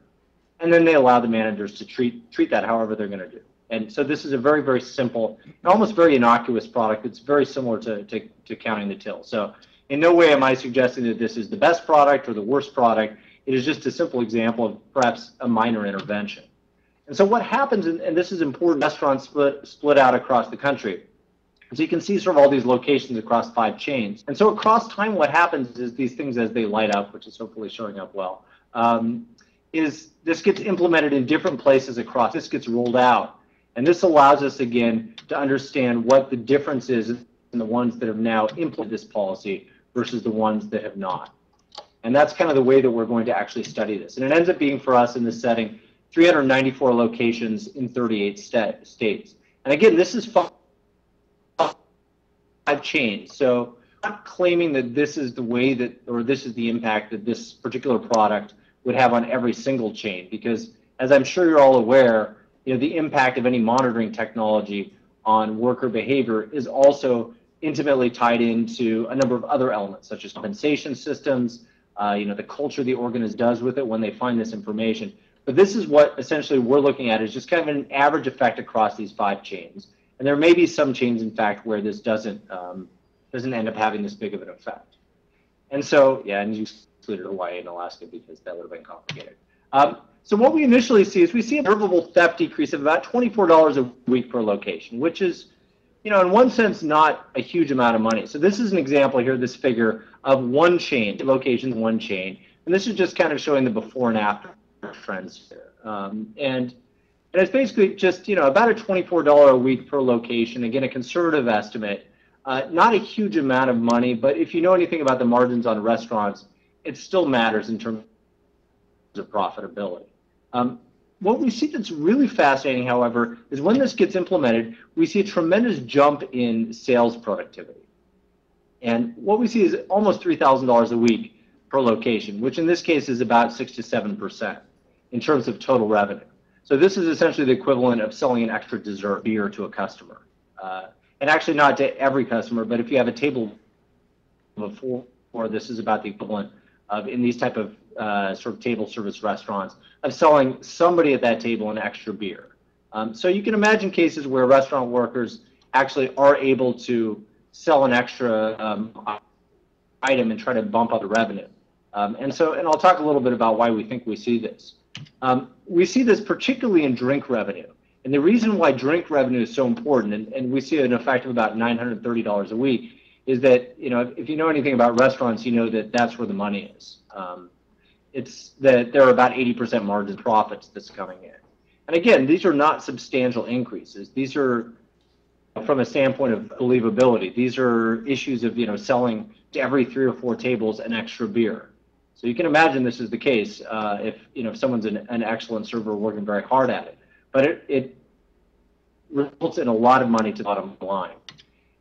And then they allow the managers to treat that however they're going to do. And so this is a very, very simple and almost very innocuous product. It's very similar to counting the till. So in no way am I suggesting that this is the best product or the worst product. It is just a simple example of perhaps a minor intervention. And so what happens, and this is important, restaurants split out across the country. So you can see sort of all these locations across 5 chains. And so across time, what happens is these things as they light up, which is hopefully showing up well, is this gets implemented in different places across. This gets rolled out. And this allows us, again, to understand what the difference is in the ones that have now implemented this policy versus the ones that have not. And that's kind of the way that we're going to actually study this. And it ends up being, for us in this setting, 394 locations in 38 states. And again, this is 5 chains. So I'm not claiming that this is the way that, or this is the impact that this particular product would have on every single chain, because as I'm sure you're all aware, the impact of any monitoring technology on worker behavior is also intimately tied into a number of other elements, such as compensation systems, the culture the organization does with it when they find this information. But this is what essentially we're looking at, is just kind of an average effect across these 5 chains. And there may be some chains, in fact, where this doesn't end up having this big of an effect. And so, yeah, and you excluded Hawaii and Alaska because that would have been complicated. So what we initially see is we see an observable theft decrease of about $24 a week per location, which is, in one sense, not a huge amount of money. So this is an example here, this figure of one chain, locations, one chain. And this is just kind of showing the before and after trends here. And it's basically just, about a $24 a week per location. Again, a conservative estimate. Not a huge amount of money, but if you know anything about the margins on restaurants, it still matters in terms of profitability. What we see that's really fascinating, however, is when this gets implemented, we see a tremendous jump in sales productivity. And what we see is almost $3,000 a week per location, which in this case is about 6 to 7% in terms of total revenue. So this is essentially the equivalent of selling an extra dessert beer to a customer. And actually not to every customer, but if you have a table of 4, this is about the equivalent of, in these type of sort of table service restaurants, of selling somebody at that table an extra beer. So you can imagine cases where restaurant workers actually are able to sell an extra item and try to bump up the revenue. And I'll talk a little bit about why we think we see this. We see this particularly in drink revenue. And the reason why drink revenue is so important, and we see an effect of about $930 a week, is that, if you know anything about restaurants, you know that that's where the money is. It's that there are about 80% margin profits that's coming in. And again, these are not substantial increases. These are, from a standpoint of believability, these are issues of, selling to every 3 or 4 tables an extra beer. So you can imagine this is the case if someone's an excellent server working very hard at it. But it results in a lot of money to the bottom line.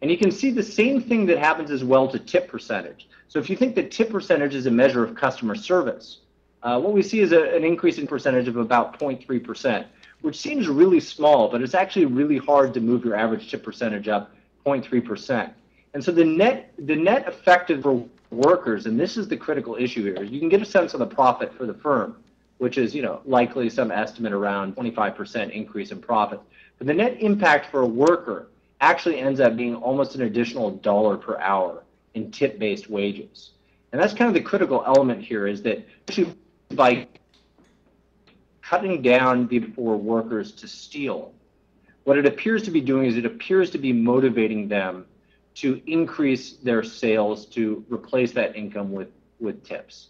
And you can see the same thing that happens as well to tip percentage. So if you think that tip percentage is a measure of customer service, what we see is an increase in percentage of about 0.3%, which seems really small, but it's actually really hard to move your average tip percentage up 0.3%. And so the net effective for workers, and this is the critical issue here, is you can get a sense of the profit for the firm, which is likely some estimate around 25% increase in profit. But the net impact for a worker actually ends up being almost an additional $1 per hour in tip-based wages. And that's kind of the critical element here, is that actually by cutting down for workers to steal, what it appears to be doing is it appears to be motivating them to increase their sales to replace that income with tips.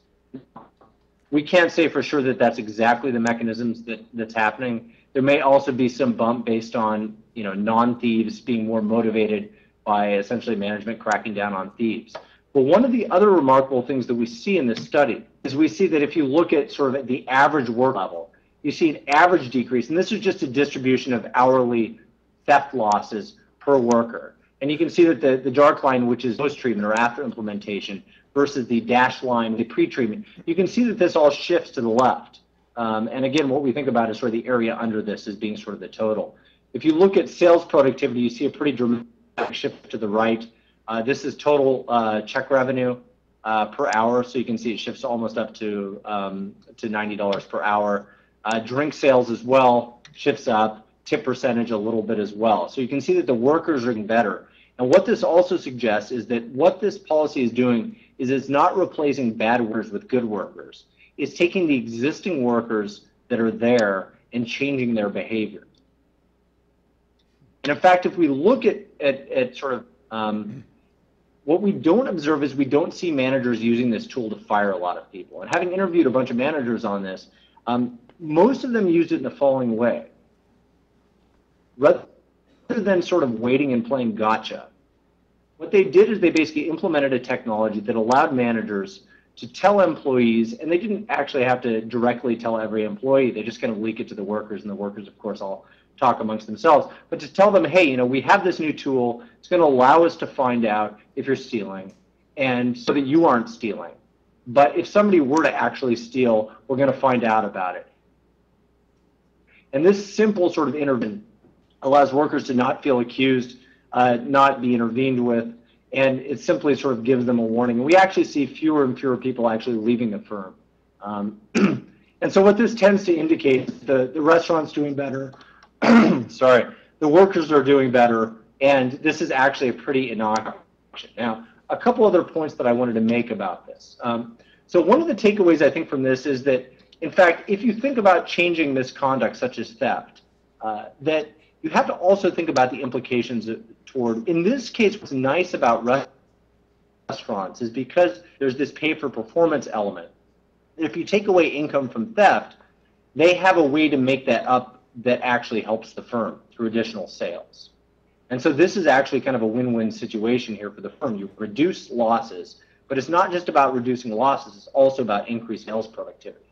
We can't say for sure that that's exactly the mechanisms that's happening. There may also be some bump based on non-thieves being more motivated by essentially management cracking down on thieves. But one of the other remarkable things that we see in this study is we see that if you look at sort of at the average work level, you see an average decrease, and this is just a distribution of hourly theft losses per worker. And you can see that the dark line, which is post-treatment or after implementation, versus the dashed line, the pre-treatment, you can see that this all shifts to the left. And again, what we think about is sort of the area under this as being sort of the total. If you look at sales productivity, you see a pretty dramatic shift to the right. This is total check revenue per hour, so you can see it shifts almost up to $90 per hour. Drink sales as well shifts up, tip percentage a little bit as well. So you can see that the workers are getting better. And what this also suggests is that what this policy is doing is it's not replacing bad workers with good workers. It's taking the existing workers that are there and changing their behavior. And in fact, if we look at sort of what we don't observe is we don't see managers using this tool to fire a lot of people. And having interviewed a bunch of managers on this, most of them used it in the following way. Rather than sort of waiting and playing gotcha, what they did is they basically implemented a technology that allowed managers to tell employees, and they didn't actually have to directly tell every employee, they just kind of leak it to the workers, and the workers, of course, all talk amongst themselves, but to tell them, hey, we have this new tool, it's going to allow us to find out if you're stealing, and so that you aren't stealing. But if somebody were to actually steal, we're going to find out about it. And this simple sort of intervention allows workers to not feel accused, not be intervened with, and it simply sort of gives them a warning. And we actually see fewer and fewer people actually leaving the firm. And so what this tends to indicate is the restaurant's doing better, sorry, the workers are doing better, and this is actually a pretty innocuous. Now, a couple other points that I wanted to make about this. So one of the takeaways I think from this is that, in fact, if you think about changing misconduct such as theft, that you have to also think about the implications toward, in this case, what's nice about restaurants is because there's this pay for performance element. If you take away income from theft, they have a way to make that up that actually helps the firm through additional sales. And so this is actually kind of a win-win situation here for the firm. You reduce losses, but it's not just about reducing losses, it's also about increased sales productivity.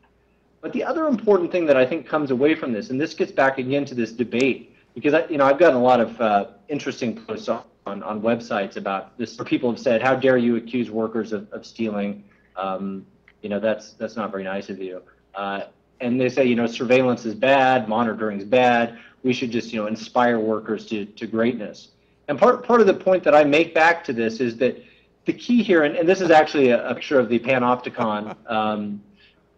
But the other important thing that I think comes away from this, and this gets back again to this debate, because I've gotten a lot of interesting posts on websites about this, where people have said, how dare you accuse workers of stealing? That's not very nice of you. And they say, surveillance is bad, monitoring is bad, we should just, inspire workers to greatness. And part of the point that I make back to this is that the key here, and this is actually a picture of the Panopticon,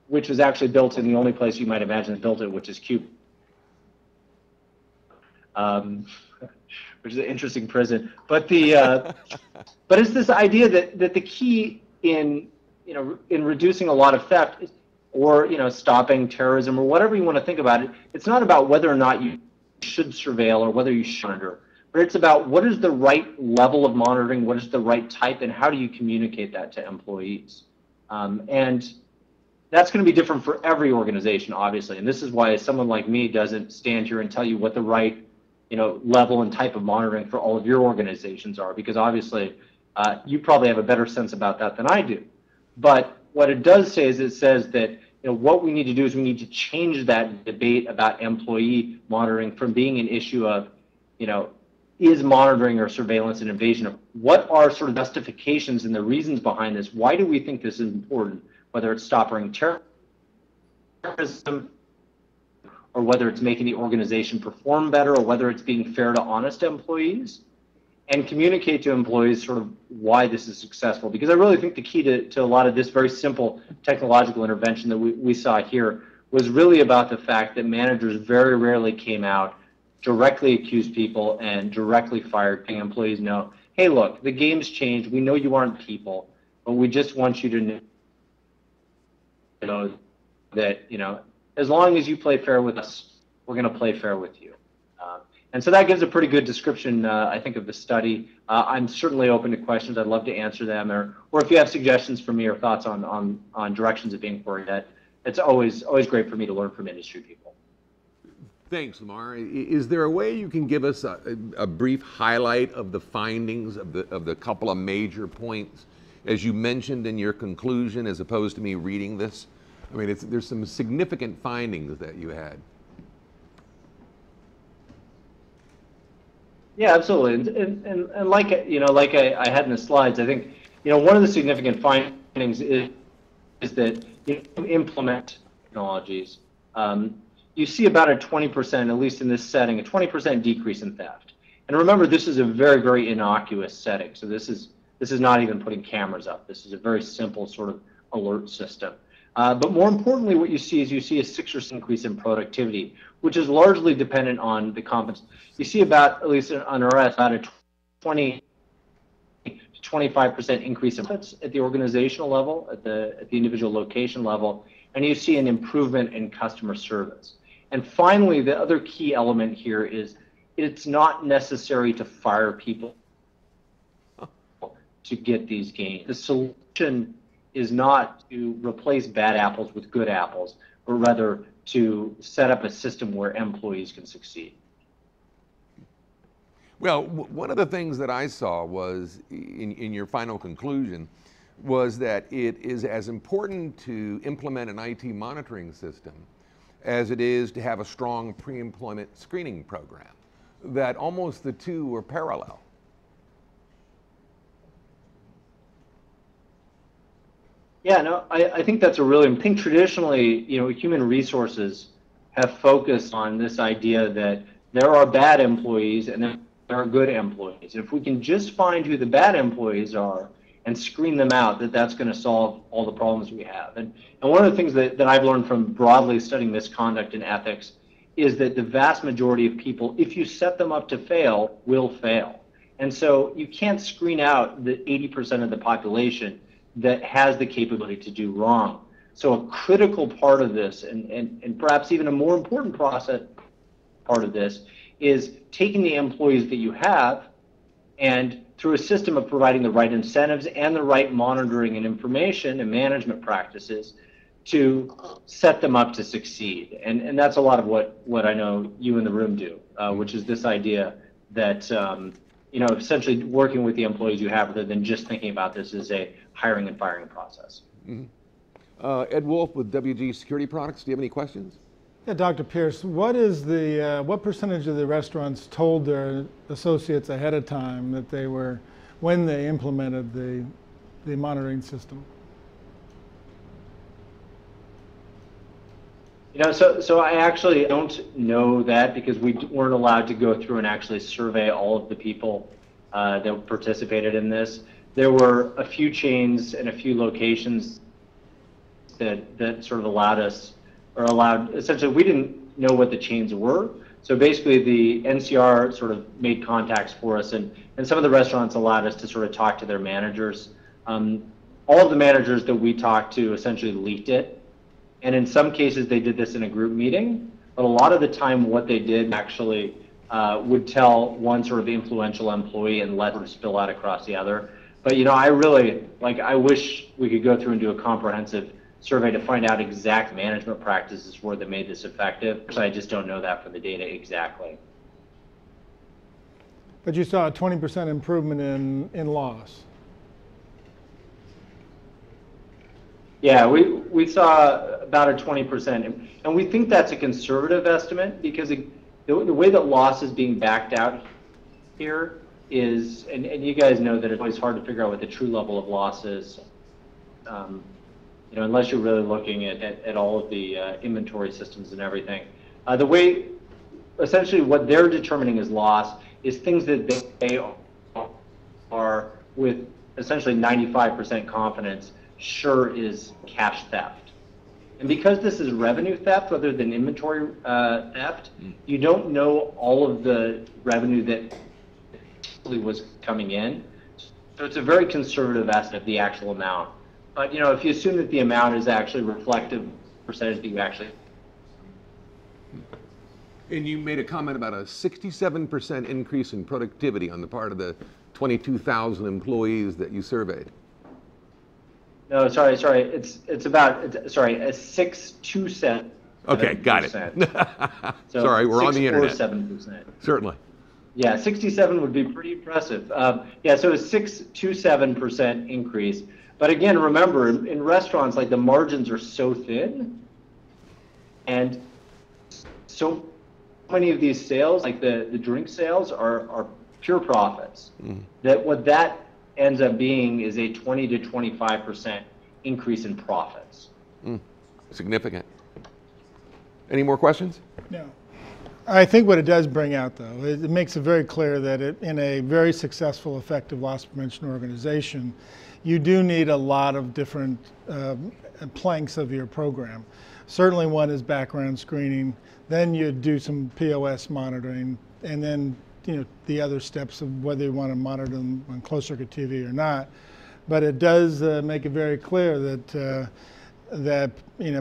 which was actually built in the only place you might imagine built it, which is Cuba. Which is an interesting prison, but but it's this idea that the key in reducing a lot of theft, or stopping terrorism, or whatever you want to think about it, it's not about whether or not you should surveil or whether you should monitor, but it's about what is the right level of monitoring, what is the right type, and how do you communicate that to employees, and that's going to be different for every organization, obviously, and this is why someone like me doesn't stand here and tell you what the right level and type of monitoring for all of your organizations are, because obviously you probably have a better sense about that than I do. But what it does say is it says that what we need to do is we need to change that debate about employee monitoring from being an issue of is monitoring or surveillance an invasion of what are sort of justifications and the reasons behind this. Why do we think this is important, whether it's stopping terrorism, or whether it's making the organization perform better, or whether it's being fair to honest employees, and communicate to employees sort of why this is successful. Because I really think the key to a lot of this very simple technological intervention that we saw here was really about the fact that managers very rarely came out, directly accused people, and directly fired employees. No, hey, look, the game's changed. We know you aren't people, but we just want you to know that, as long as you play fair with us, we're going to play fair with you. And so that gives a pretty good description, I think, of the study. I'm certainly open to questions. I'd love to answer them, or if you have suggestions for me or thoughts on directions of inquiry. It's always great for me to learn from industry people. Thanks, Lamar. Is there a way you can give us a brief highlight of the findings of the couple of major points, as you mentioned in your conclusion, as opposed to me reading this? I mean, there's some significant findings that you had. Yeah, absolutely. And like I had in the slides, I think one of the significant findings is that you implement technologies. You see about a 20%, at least in this setting, a 20% decrease in theft. And remember, this is a very, very innocuous setting. So this is not even putting cameras up. This is a very simple sort of alert system. But more importantly, what you see is a 6% increase in productivity, which is largely dependent on the competence. You see about, at least on RS, about a 20 to 25% increase in at the organizational level, at the individual location level, and you see an improvement in customer service. And finally, the other key element here is it's not necessary to fire people to get these gains. The solution is not to replace bad apples with good apples, but rather to set up a system where employees can succeed. Well, one of the things that I saw was, in your final conclusion, was that it is as important to implement an IT monitoring system as it is to have a strong pre-employment screening program, that almost the two are parallel. Yeah, no, I think that's I think traditionally, human resources have focused on this idea that there are bad employees and there are good employees. If we can just find who the bad employees are and screen them out, that's going to solve all the problems we have. And one of the things that I've learned from broadly studying misconduct and ethics is that the vast majority of people, if you set them up to fail, will fail. And so you can't screen out the 80% of the population that has the capability to do wrong. So a critical part of this, and perhaps even a more important part of this, is taking the employees that you have and through a system of providing the right incentives and the right monitoring and information and management practices to set them up to succeed. And that's a lot of what I know you in the room do, which is this idea that essentially working with the employees you have rather than just thinking about this as a hiring and firing process. Mm-hmm. Ed Wolf with WG Security Products. Do you have any questions? Yeah, Dr. Pierce, what percentage of the restaurants told their associates ahead of time that they were, when they implemented the monitoring system? So I actually don't know that because we weren't allowed to go through and actually survey all of the people that participated in this. There were a few chains and a few locations that sort of allowed, essentially we didn't know what the chains were. So basically the NCR sort of made contacts for us and some of the restaurants allowed us to sort of talk to their managers. All of the managers that we talked to essentially leaked it. And in some cases they did this in a group meeting, but a lot of the time what they did actually would tell one sort of influential employee and let it spill out across the other. But I really, I wish we could go through and do a comprehensive survey to find out exact management practices where they made this effective. So I just don't know that for the data exactly. But you saw a 20% improvement in loss. Yeah, we saw about a 20%, and we think that's a conservative estimate because the way that loss is being backed out here is, and you guys know that it's always hard to figure out what the true level of loss is, unless you're really looking at all of the inventory systems and everything. The way, essentially what they're determining as loss is things that they are with essentially 95% confidence sure is cash theft. And because this is revenue theft rather than inventory theft, you don't know all of the revenue that was coming in. So it's a very conservative estimate of the actual amount. But if you assume that the amount is actually reflective percentage that you actually. And you made a comment about a 67% increase in productivity on the part of the 22,000 employees that you surveyed. No, sorry. It's about a 627. Okay, got it. So Sorry, we're on the internet. 647%. Certainly. Yeah, 67 would be pretty impressive. Yeah, so a 627% increase. But again, remember, in restaurants, like the margins are so thin, and so many of these sales, like the drink sales, are pure profits. That what that ends up being is a 20 to 25% increase in profits. Significant. Any more questions? No. I think what it does bring out, though, it makes it very clear that in a very successful, effective loss prevention organization, you do need a lot of different planks of your program. Certainly one is background screening, then you do some POS monitoring, and then the other steps of whether you want to monitor them on closed circuit TV or not. But it does make it very clear that that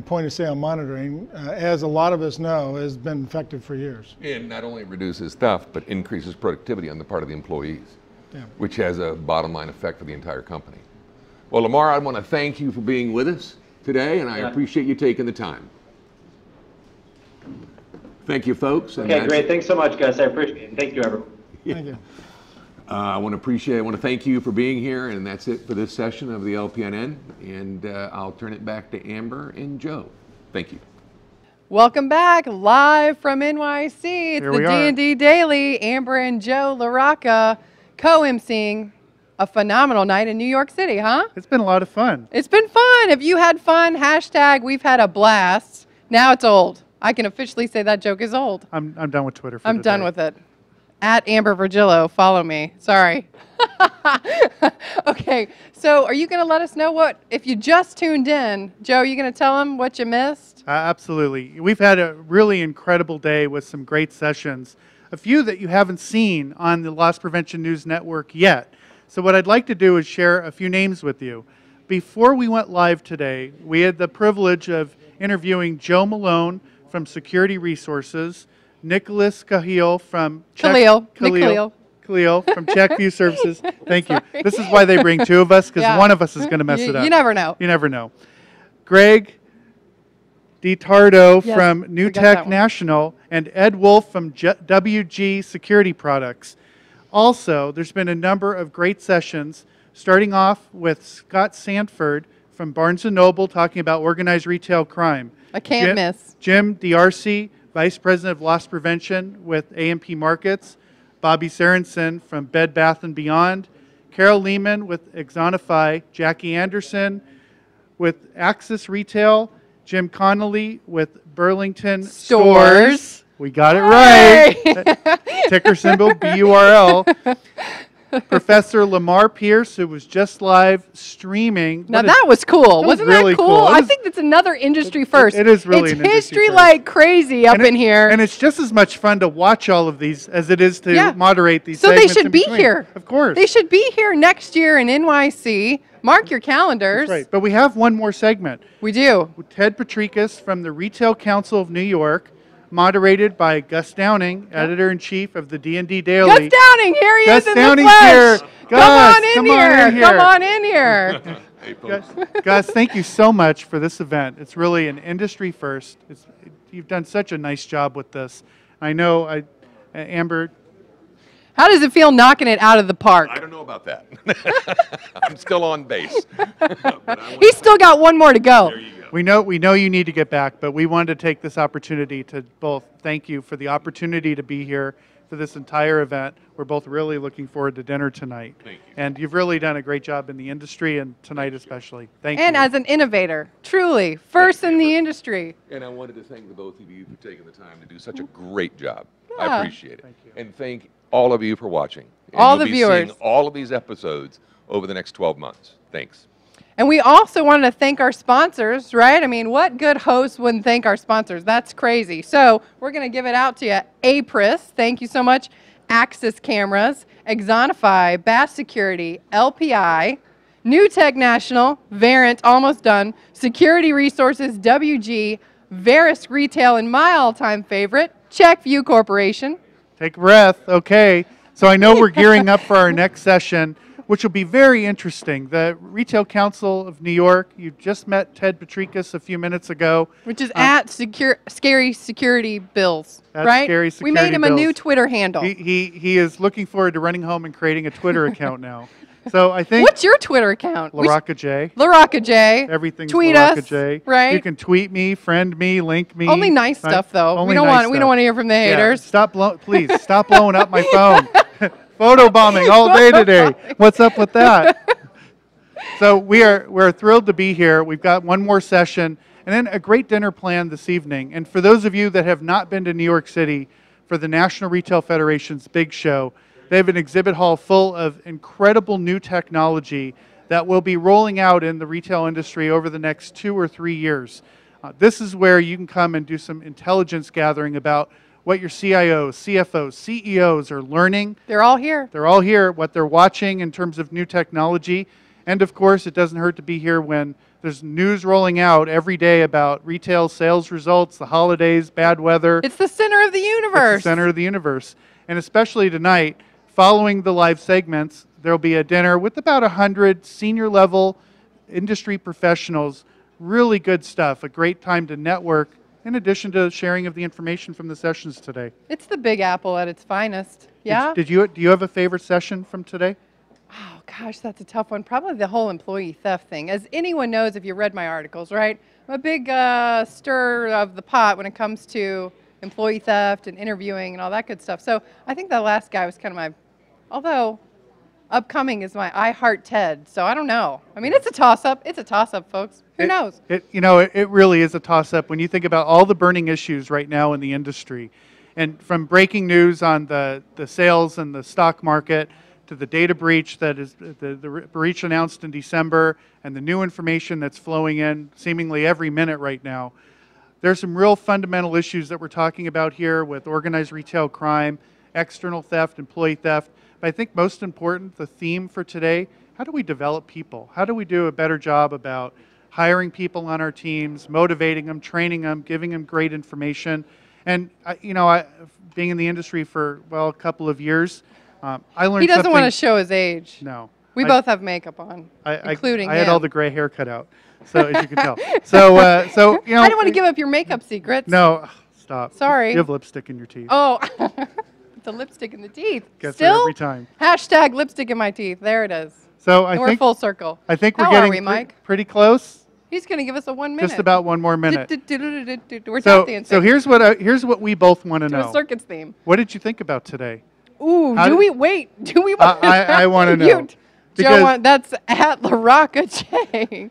point of sale monitoring, as a lot of us know, has been effective for years. And not only reduces theft, but increases productivity on the part of the employees, which has a bottom line effect for the entire company. Well, Lamar, I want to thank you for being with us today, and I appreciate you taking the time. Thank you, folks. Okay, great. Thanks so much, Gus. I appreciate it. And thank you, everyone. Thank you. I want to thank you for being here, and that's it for this session of the LPNN, and I'll turn it back to Amber and Joe. Thank you. Welcome back, live from NYC. It's the D&D Daily. Amber and Joe LaRocca co-emceeing a phenomenal night in New York City, huh? It's been a lot of fun. It's been fun. If you had fun, hashtag we've had a blast. Now it's old. I can officially say that joke is old. I'm done with Twitter for I'm today. done with it. At Amber Virgillo, follow me. Sorry. Okay, so are you going to let us know what, if you just tuned in, Joe, are you going to tell them what you missed? Absolutely. We've had a really incredible day with some great sessions, a few that you haven't seen on the Loss Prevention News Network yet. So what I'd like to do is share a few names with you. Before we went live today, we had the privilege of interviewing Joe Malone from Security Resources, Nicholas Cahill from Khalil from Checkview Services. Thank you. This is why they bring two of us, because one of us is going to mess it up. You never know. You never know. Greg DiTardo from New Tech National, and Ed Wolf from WG Security Products. Also, there's been a number of great sessions, starting off with Scott Sanford from Barnes & Noble talking about organized retail crime. I can't miss. Jim D'Arcy, Vice President of Loss Prevention with AMP Markets. Bobby Sorensen from Bed Bath & Beyond. Carol Lehman with Exonify. Jackie Anderson with Axis Retail. Jim Connolly with Burlington Stores. We got it right. Ticker symbol BURL. Professor Lamar Pierce, who was just live streaming. Now that was cool. Wasn't that cool? I think that's another industry first. It is really an history like crazy up in here. And it's just as much fun to watch all of these as it is to moderate these so segments. So they should be here. Of course. They should be here next year in NYC. Mark your calendars. That's right. But we have one more segment. We do. Ted Patricus from the Retail Council of New York, moderated by Gus Downing, Editor-in-Chief of the D&D Daily. Gus Downing, here he is in the flesh. Gus, come on in here. Come on in here. Gus, thank you so much for this event. It's really an industry first. You've done such a nice job with this. I know, Amber. How does it feel knocking it out of the park? I don't know about that. I'm still on base. He's still got one more to go. There you go. We know you need to get back, but we wanted to take this opportunity to both thank you for the opportunity to be here for this entire event. We're both really looking forward to dinner tonight. Thank you. And you've really done a great job in the industry, and tonight especially. Thank you. And as an innovator, truly, first in the industry. And I wanted to thank the both of you for taking the time to do such a great job. I appreciate it. Thank you. And thank all of you for watching. And all the you'll be viewers. seeing all of these episodes over the next 12 months. Thanks. And we also wanted to thank our sponsors, right? I mean, what good host wouldn't thank our sponsors? That's crazy. So we're going to give it out to you. Apris, thank you so much. Axis Cameras, Exonify, Bass Security, LPI, New Tech National, Verint, almost done. Security Resources, WG, Verisk Retail, and my all-time favorite, Checkview Corporation. Take a breath. Okay. So I know we're gearing up for our next session, which will be very interesting. The Retail Council of New York, you just met Ted Patrikas a few minutes ago. Which is at Scary Security Bills, right? Scary Security we made him Bills. a new Twitter handle. He is looking forward to running home and creating a Twitter account now. So I think. What's your Twitter account? LaRocca J. LaRocca J. Everything's Tweet LaRocca us, J. right? You can tweet me, friend me, link me. Only nice stuff, though. Only we don't nice want to hear from the haters. Yeah, please stop blowing up my phone. Photo bombing all day today. What's up with that? So we're thrilled to be here. We've got one more session and then a great dinner planned this evening. And for those of you that have not been to New York City for the National Retail Federation's big show, they have an exhibit hall full of incredible new technology that will be rolling out in the retail industry over the next 2 or 3 years. This is where you can come and do some intelligence gathering about what your CIOs, CFOs, CEOs are learning. They're all here. They're all here, what they're watching in terms of new technology. And of course, it doesn't hurt to be here when there's news rolling out every day about retail sales results, the holidays, bad weather. It's the center of the universe. It's the center of the universe. And especially tonight, following the live segments, there'll be a dinner with about 100 senior level industry professionals. Really good stuff. A great time to network in addition to sharing of the information from the sessions today. It's the Big Apple at its finest. Yeah? Do you have a favorite session from today? Oh, gosh, that's a tough one. Probably the whole employee theft thing. As anyone knows if you read my articles, right? I'm a big stir of the pot when it comes to employee theft and interviewing and all that good stuff. So I think that last guy was kind of my, although upcoming is my I Heart Ted. So I don't know. I mean, it's a toss-up. It's a toss-up, folks. Who knows? It really is a toss-up when you think about all the burning issues right now in the industry. And from breaking news on the sales and the stock market to the data breach that is the breach announced in December and the new information that's flowing in seemingly every minute right now. There's some real fundamental issues that we're talking about here with organized retail crime, external theft, employee theft. But I think most important, the theme for today, how do we develop people? How do we do a better job about hiring people on our teams, motivating them, training them, giving them great information? And, being in the industry for, a couple of years, I learned He doesn't something. want to show his age. No. We both have makeup on, including I had him. all the gray hair cut out, so as you can tell. So I don't want to give up your makeup secrets. No, stop. Sorry. You have lipstick in your teeth. Oh, the lipstick in the teeth. Gets Still? it every time. Hashtag lipstick in my teeth. There it is. So And I we're think full circle. I think we're How getting are we, Mike? pretty close. He's going to give us a 1 minute. Just about 1 more minute. We're tap dancing. So here's what we both want to Do know. a circus theme. What did you think about today? Ooh, How do did- we wait? Do we want I want to know. You, Because- Joe, that's at LaRocca J.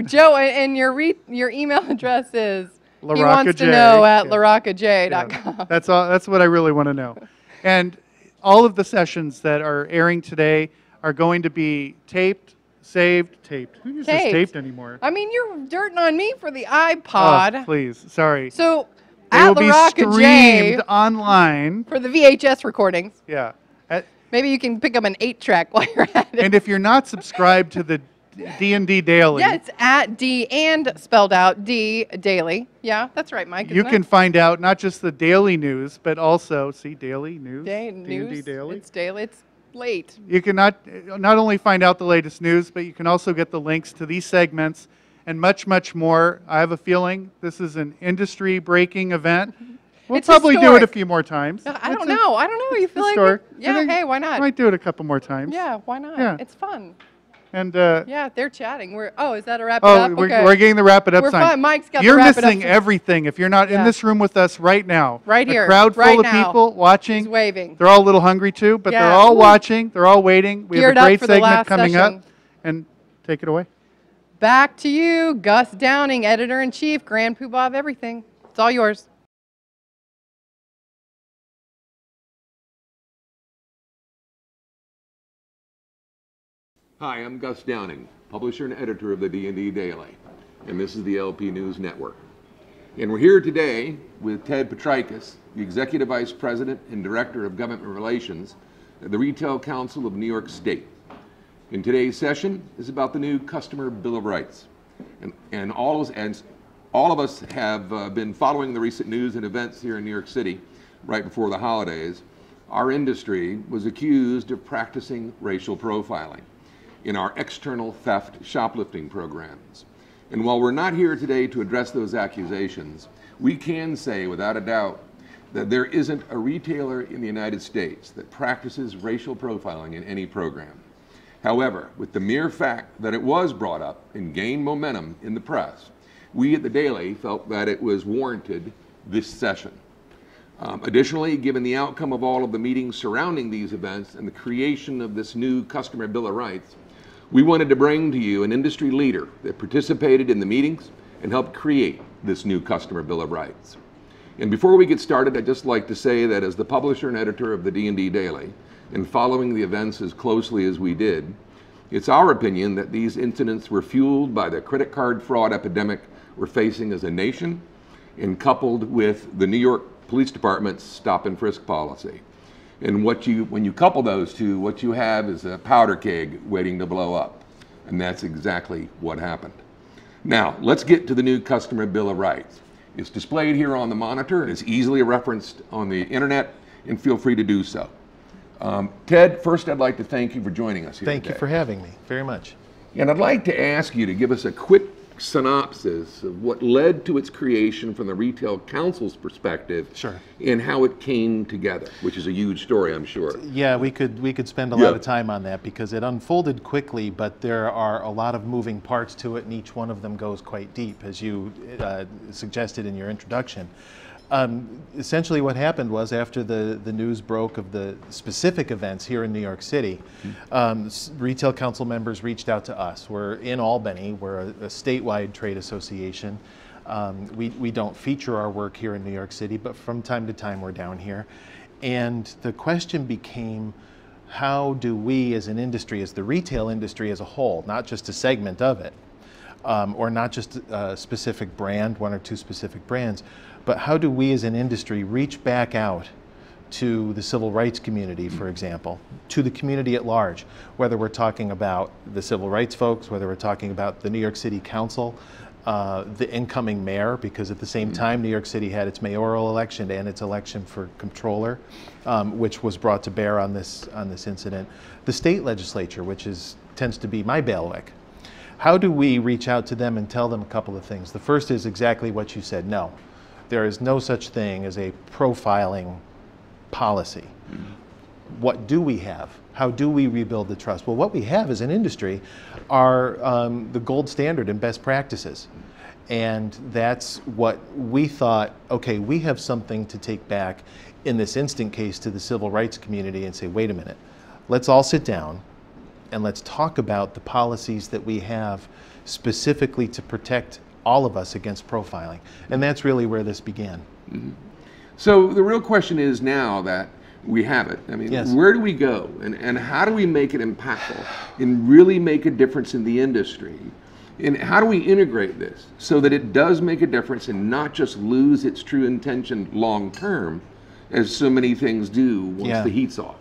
Joe, and your email address is he wants to LaRocca know J. at Yeah. LaRoccaJ.com. That's all. That's what I really want to know. And all of the sessions that are airing today are going to be taped, saved, taped. Who uses taped anymore? I mean, you're dirting on me for the iPod. Oh, please, sorry. So They at will be LaRocca J streamed online. for the VHS recordings. Yeah. Maybe you can pick up an 8-track while you're at it. And if you're not subscribed to the D&D Daily, Yeah, it's at D and spelled out D Daily. Yeah, that's right, Mike. you isn't can it? find out not just the daily news, but also daily news. D&D D&D Daily. It's daily. It's late. You can not only find out the latest news, but you can also get the links to these segments and much, much more. I have a feeling this is an industry-breaking event. We'll It's probably do it historic. a few more times. I don't know. You feel historic. like yeah, hey, why not? Might do it a couple more times. Yeah, why not? Yeah. It's fun. And Yeah, they're chatting. Is that a wrap it oh, up? we're, Okay. we're getting the wrap it up We're sign. fine. Mike's got You're the wrap it up missing sign. everything if you're not in Yeah. this room with us right now. Right here, A crowd right full now. of people watching. He's waving. They're all a little hungry too, but Yeah. they're all Ooh. watching. They're all waiting. We Geared have up a great for the segment last coming session. up. And take it away. Back to you, Gus Downing, Editor-in-Chief, Grand Poobah of everything. It's all yours. Hi, I'm Gus Downing, publisher and editor of the D&D Daily, and this is the LP News Network. And we're here today with Ted Patrikas, the Executive Vice President and Director of Government Relations at the Retail Council of New York State. And today's session is about the new Customer Bill of Rights. And all of us have been following the recent news and events here in New York City right before the holidays. Our industry was accused of practicing racial profiling in our external theft shoplifting programs. And while we're not here today to address those accusations, we can say without a doubt that there isn't a retailer in the United States that practices racial profiling in any program. However, with the mere fact that it was brought up and gained momentum in the press, we at the Daily felt that it was warranted this session. Additionally, given the outcome of all of the meetings surrounding these events and the creation of this new Customer Bill of Rights, we wanted to bring to you an industry leader that participated in the meetings and helped create this new Customer Bill of Rights. And before we get started, I'd just like to say that as the publisher and editor of the D&D Daily, and following the events as closely as we did, it's our opinion that these incidents were fueled by the credit card fraud epidemic we're facing as a nation, and coupled with the New York Police Department's stop and frisk policy. And when you couple those two, what you have is a powder keg waiting to blow up. And that's exactly what happened. Now, let's get to the new Customer Bill of Rights. It's displayed here on the monitor, and it's easily referenced on the internet, and feel free to do so. Ted, first I'd like to thank you for joining us here Thank today. you for having me, very much. And I'd like to ask you to give us a quick synopsis of what led to its creation from the Retail Council's perspective. Sure. And how it came together, which is a huge story, I'm sure. Yeah, we could spend a lot of time on that because it unfolded quickly, but there are a lot of moving parts to it, and each one of them goes quite deep, as you suggested in your introduction. Essentially what happened was after the news broke of the specific events here in New York City, Retail Council members reached out to us. We're in Albany, we're a statewide trade association. We don't feature our work here in New York City, but from time to time we're down here. And the question became, how do we as an industry, as the retail industry as a whole, not just a segment of it, or not just a specific brand, one or two specific brands, but how do we as an industry reach back out to the civil rights community, for example, to the community at large, whether we're talking about the civil rights folks, whether we're talking about the New York City Council, the incoming mayor, because at the same time New York City had its mayoral election and its election for comptroller, which was brought to bear on this incident, the state legislature, which tends to be my bailiwick. How do we reach out to them and tell them a couple of things? The first is exactly what you said. No, there is no such thing as a profiling policy. What do we have? How do we rebuild the trust? Well, what we have as an industry are the gold standard and best practices. And that's what we thought, okay, we have something to take back in this instant case to the civil rights community and say, wait a minute, let's all sit down and let's talk about the policies that we have specifically to protect all of us against profiling. And that's really where this began. So the real question is now that we have it, I mean, where do we go and how do we make it impactful and really make a difference in the industry? And how do we integrate this so that it does make a difference and not just lose its true intention long term, as so many things do once the heat's off?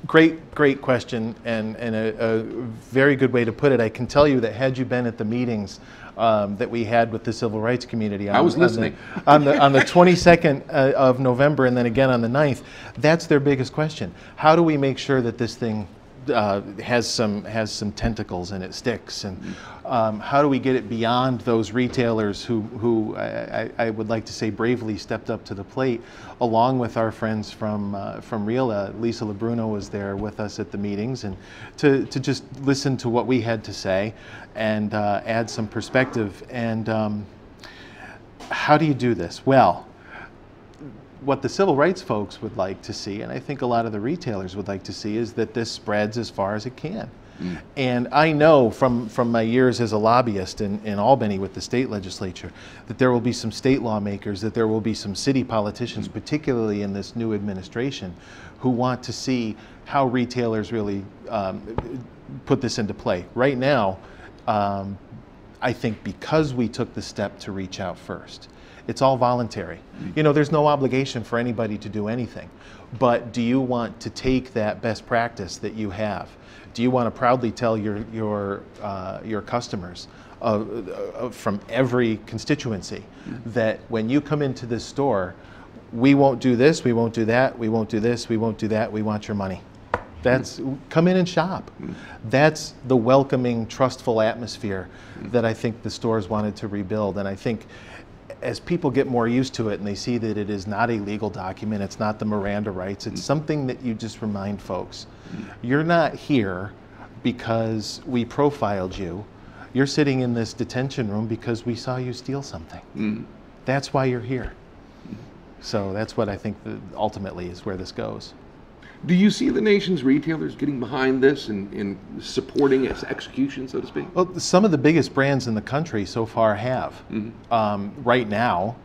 Great question, and a very good way to put it. I can tell you that had you been at the meetings that we had with the civil rights community I was listening. on the 22nd of November and then again on the 9th, that's their biggest question. How do we make sure that this thing has some tentacles and it sticks, and how do we get it beyond those retailers who I would like to say bravely stepped up to the plate, along with our friends from RILA. Lisa LeBruno was there with us at the meetings, and to just listen to what we had to say and add some perspective. And how do you do this? Well, what the civil rights folks would like to see, and I think a lot of the retailers would like to see, is that this spreads as far as it can. And I know from my years as a lobbyist in Albany with the state legislature that there will be some state lawmakers, that there will be some city politicians, particularly in this new administration, who want to see how retailers really put this into play. Right now, I think because we took the step to reach out first, It's all voluntary. You know, there's no obligation for anybody to do anything. But do you want to take that best practice that you have? Do you want to proudly tell your customers from every constituency that when you come into this store, we won't do this, we won't do that, we won't do this, we won't do that, we want your money. That's, come in and shop. That's the welcoming, trustful atmosphere that I think the stores wanted to rebuild. And I think as people get more used to it and they see that it is not a legal document, it's not the Miranda rights, it's something that you just remind folks. You're not here because we profiled you. You're sitting in this detention room because we saw you steal something. That's why you're here. So that's what I think that ultimately is where this goes. Do you see the nation's retailers getting behind this and supporting its execution, so to speak? Well, some of the biggest brands in the country so far have. Right now,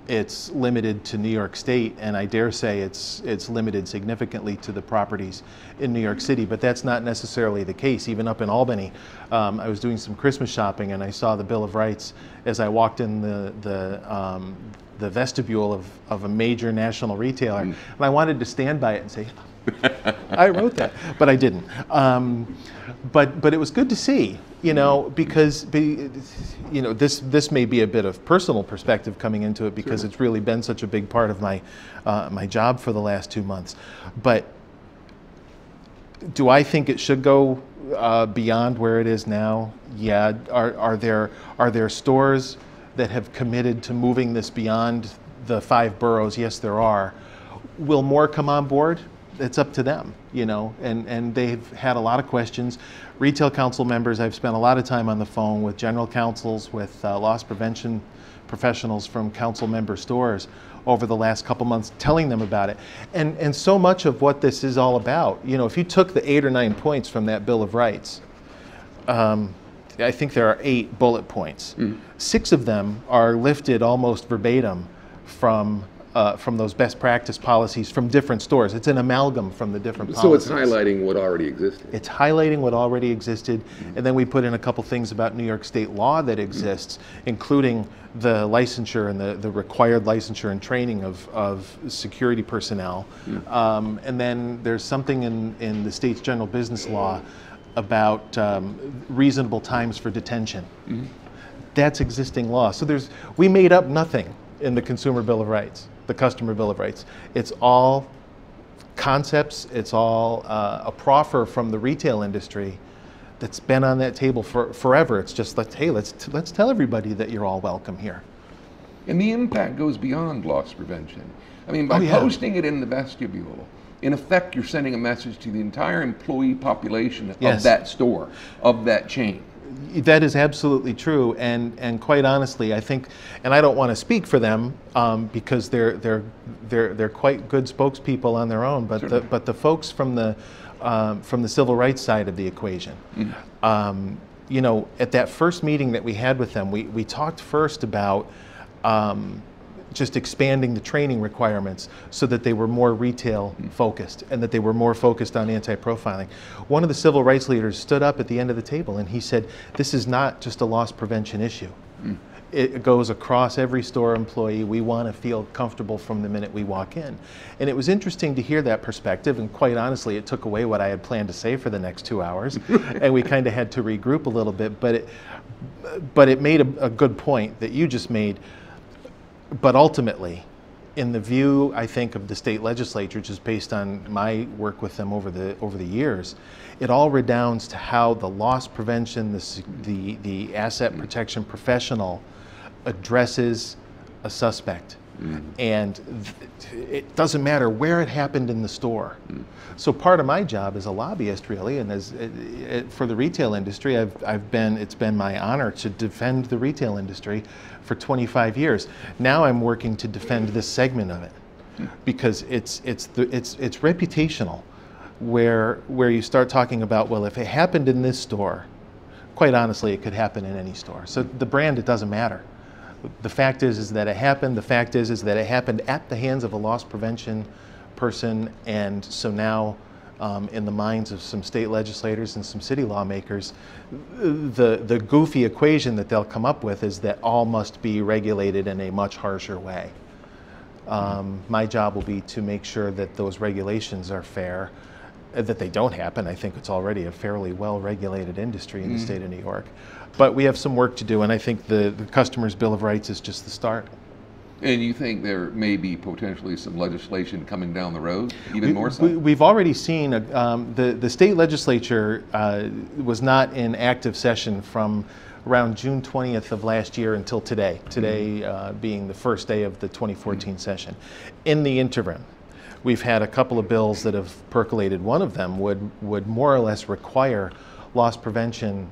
it's limited to New York State, and I dare say it's limited significantly to the properties in New York City, but that's not necessarily the case. Even up in Albany, I was doing some Christmas shopping and I saw the Bill of Rights as I walked in the vestibule of a major national retailer, and I wanted to stand by it and say, I wrote that, but I didn't. But it was good to see, you know, because you know this may be a bit of personal perspective coming into it because it's really been such a big part of my my job for the last 2 months. But do I think it should go beyond where it is now? Yeah. Are there stores that have committed to moving this beyond the 5 boroughs? Yes, there are. Will more come on board? It's up to them, you know, and they've had a lot of questions. Retail council members, I've spent a lot of time on the phone with general counsels, with loss prevention professionals from council member stores over the last couple months, telling them about it. And so much of what this is all about, you know, if you took the 8 or 9 points from that Bill of Rights, I think there are 8 bullet points. 6 of them are lifted almost verbatim from those best practice policies from different stores. It's an amalgam from the different policies. So it's highlighting what already existed. It's highlighting what already existed, and then we put in a couple things about New York State law that exists, including the licensure and the required licensure and training of security personnel. And then there's something in the state's general business law about reasonable times for detention. That's existing law. So we made up nothing in the Consumer Bill of Rights, the Customer Bill of Rights. It's all concepts, it's all a proffer from the retail industry that's been on that table for forever. It's just like, hey, let's tell everybody that you're all welcome here. And the impact goes beyond loss prevention. I mean, by posting it in the vestibule, in effect, you're sending a message to the entire employee population of that store, of that chain. That is absolutely true, and quite honestly, I think, and I don't want to speak for them because they're quite good spokespeople on their own, but the folks from the civil rights side of the equation, you know, at that first meeting that we had with them, we talked first about just expanding the training requirements so that they were more retail focused and that they were more focused on anti-profiling. One of the civil rights leaders stood up at the end of the table and he said, this is not just a loss prevention issue. It goes across every store employee. We want to feel comfortable from the minute we walk in. And it was interesting to hear that perspective, and quite honestly, it took away what I had planned to say for the next 2 hours, and we kind of had to regroup a little bit, but it made a good point that you just made. But ultimately, in the view, I think, of the state legislature, just based on my work with them over the years, it all redounds to how the loss prevention, the asset protection professional addresses a suspect. And it doesn't matter where it happened in the store. So part of my job as a lobbyist, really, and as for the retail industry, it's been my honor to defend the retail industry for 25 years. Now I'm working to defend this segment of it because it's reputational, where you start talking about, well, if it happened in this store, quite honestly, it could happen in any store. So the brand, it doesn't matter. The fact is that it happened. The fact is that it happened at the hands of a loss prevention person, and so now in the minds of some state legislators and some city lawmakers, the goofy equation that they'll come up with is that all must be regulated in a much harsher way. My job will be to make sure that those regulations are fair, that they don't happen. I think it's already a fairly well-regulated industry in the state of New York. But we have some work to do, and I think the Customer's Bill of Rights is just the start. And you think there may be potentially some legislation coming down the road, even more so? We've already seen, the state legislature was not in active session from around June 20th of last year until today, being the first day of the 2014 session. In the interim, we've had a couple of bills that have percolated. One of them would more or less require loss prevention,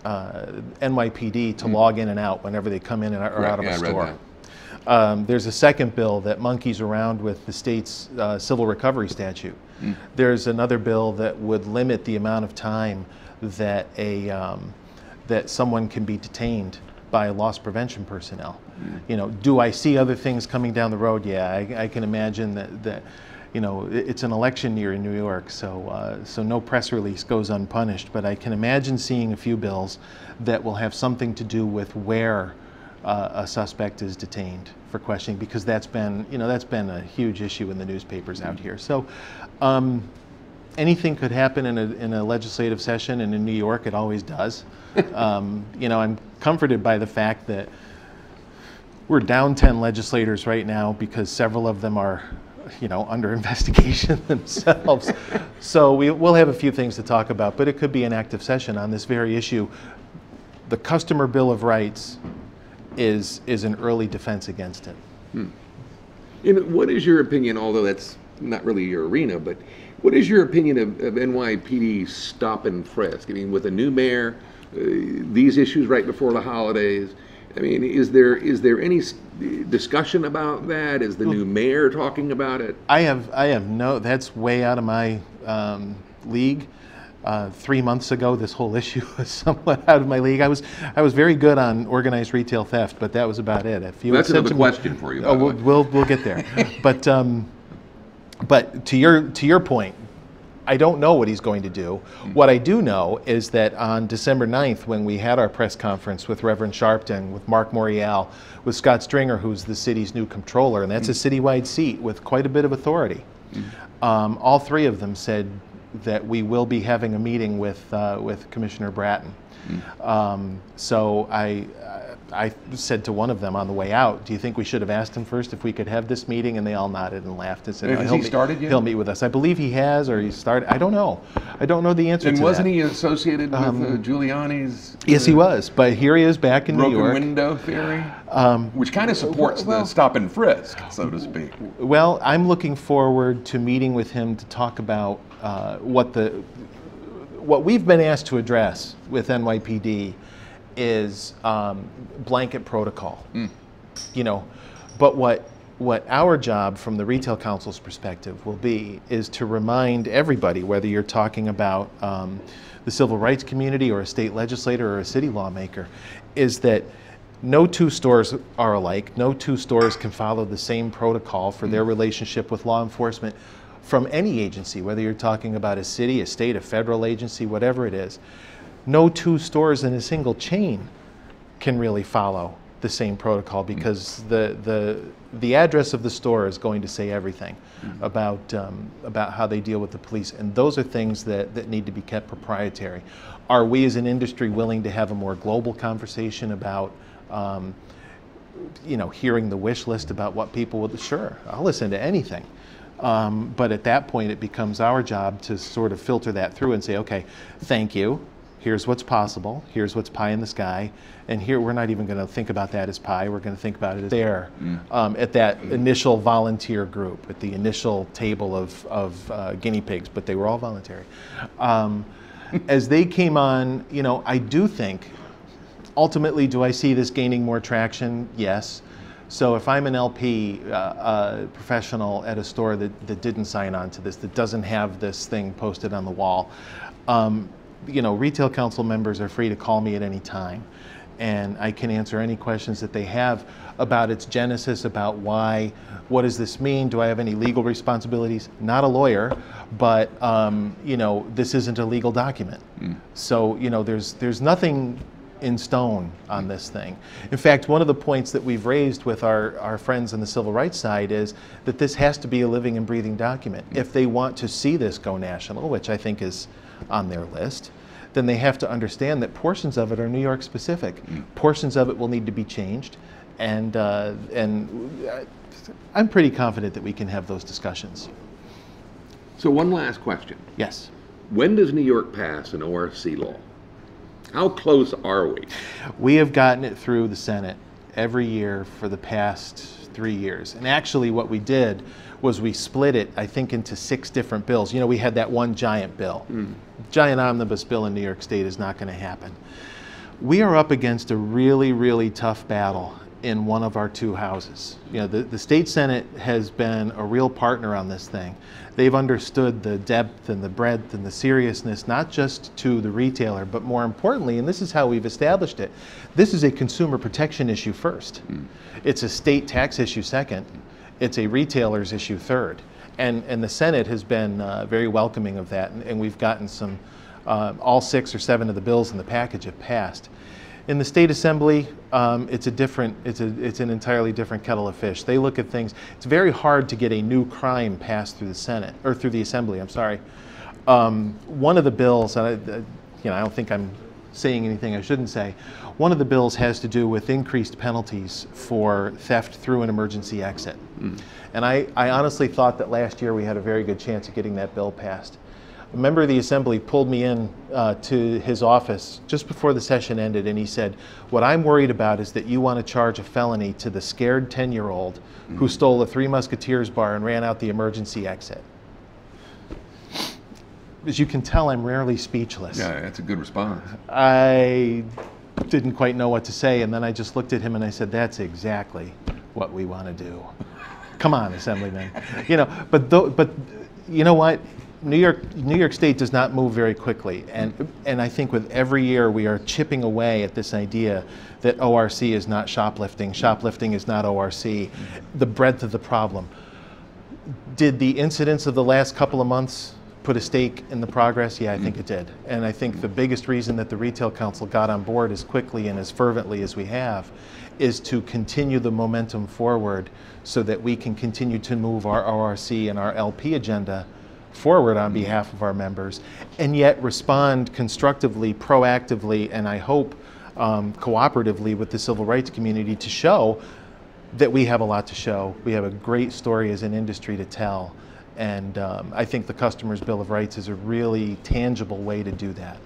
NYPD to log in and out whenever they come in or out of a store. There's a second bill that monkeys around with the state's civil recovery statute. There's another bill that would limit the amount of time that that someone can be detained by loss prevention personnel. You know, do I see other things coming down the road? Yeah, I can imagine that you know, it's an election year in New York, so so no press release goes unpunished. But I can imagine seeing a few bills that will have something to do with where a suspect is detained for questioning, because that's been, you know, that's been a huge issue in the newspapers out here. So anything could happen in a legislative session, and in New York it always does. You know, I'm comforted by the fact that we're down 10 legislators right now because several of them are, you know, under investigation themselves. So we'll have a few things to talk about, but it could be an active session on this very issue. The Customer Bill of Rights is an early defense against it. And what is your opinion, although that's not really your arena, but what is your opinion of NYPD stop and frisk? I mean, with a new mayor, these issues right before the holidays, I mean, is there any discussion about that? Is the new mayor talking about it? I have no, that's way out of my league. 3 months ago, this whole issue was somewhat out of my league. I was very good on organized retail theft, but that was about it. If you That's another question for you. By the way. We'll get there. But to your point, I don't know what he's going to do. What I do know is that on December 9th, when we had our press conference with Reverend Sharpton, with Mark Morial, with Scott Stringer, who's the city's new comptroller, and that's a citywide seat with quite a bit of authority. All three of them said that we will be having a meeting with Commissioner Bratton. So I said to one of them on the way out, do you think we should have asked him first if we could have this meeting? And they all nodded and laughed and said, has he started yet? He'll meet with us. I believe he has, or he started. I don't know. I don't know the answer to that. And wasn't he associated with Giuliani's? Yes, he was. But here he is back in New York. Broken window theory, which kind of supports the stop and frisk, so to speak. Well, I'm looking forward to meeting with him to talk about what we've been asked to address with NYPD is blanket protocol. You know, but what our job from the Retail Council's perspective will be is to remind everybody, whether you're talking about the civil rights community or a state legislator or a city lawmaker, is that no two stores are alike. No two stores can follow the same protocol for their relationship with law enforcement from any agency, whether you're talking about a city, a state, a federal agency, whatever it is. No two stores in a single chain can really follow the same protocol, because the address of the store is going to say everything about how they deal with the police, and those are things that need to be kept proprietary. Are we as an industry willing to have a more global conversation about you know, hearing the wish list about what people would? Sure, I'll listen to anything. But at that point, it becomes our job to sort of filter that through and say, okay, thank you. Here's what's possible. Here's what's pie in the sky. And here, we're not even going to think about that as pie. We're going to think about it as there at that initial volunteer group, at the initial table of guinea pigs, but they were all voluntary. As they came on, you know, I do think, ultimately, do I see this gaining more traction? Yes. So if I'm an LP professional at a store that didn't sign on to this, that doesn't have this thing posted on the wall, you know, Retail Council members are free to call me at any time. and I can answer any questions that they have about its genesis, about why, what does this mean? Do I have any legal responsibilities? Not a lawyer, but you know, this isn't a legal document. So you know, there's nothing in stone on this thing. In fact, one of the points that we've raised with our friends on the civil rights side is that this has to be a living and breathing document. If they want to see this go national, which I think is on their list, then they have to understand that portions of it are New York specific. Portions of it will need to be changed, and I'm pretty confident that we can have those discussions. So one last question. Yes. When does New York pass an ORC law? How close are we? We have gotten it through the Senate every year for the past 3 years. And actually what we did was we split it, I think, into 6 different bills. You know, we had that one giant bill. Giant omnibus bill in New York State is not going to happen. We are up against a really, really tough battle in one of our 2 houses. You know, the state Senate has been a real partner on this thing. They've understood the depth and the breadth and the seriousness, not just to the retailer, but more importantly, and this is how we've established it, this is a consumer protection issue first. It's a state tax issue second. It's a retailer's issue third. And the Senate has been very welcoming of that, and we've gotten some, all 6 or 7 of the bills in the package have passed. In the state assembly, it's an entirely different kettle of fish. They look at things. It's very hard to get a new crime passed through the Senate, or through the assembly. I'm sorry. One of the bills, you know, I don't think I'm saying anything I shouldn't say. One of the bills has to do with increased penalties for theft through an emergency exit. And I honestly thought that last year we had a very good chance of getting that bill passed. A member of the assembly pulled me in to his office just before the session ended, and he said, what I'm worried about is that you want to charge a felony to the scared 10-year-old who stole a Three Musketeers bar and ran out the emergency exit. As you can tell, I'm rarely speechless. Yeah, that's a good response. I didn't quite know what to say, and then I just looked at him and I said, that's exactly what we want to do. Come on, Assemblyman. You know, but you know what? New York State does not move very quickly, and I think with every year we are chipping away at this idea that ORC is not shoplifting, shoplifting is not ORC, the breadth of the problem. Did the incidents of the last couple of months put a stake in the progress? Yeah, I think it did. And I think the biggest reason that the Retail Council got on board as quickly and as fervently as we have is to continue the momentum forward so that we can continue to move our ORC and our LP agenda forward on behalf of our members, and yet respond constructively, proactively, and I hope cooperatively with the civil rights community to show that we have a lot to show. We have a great story as an industry to tell, and I think the Customer's Bill of Rights is a really tangible way to do that.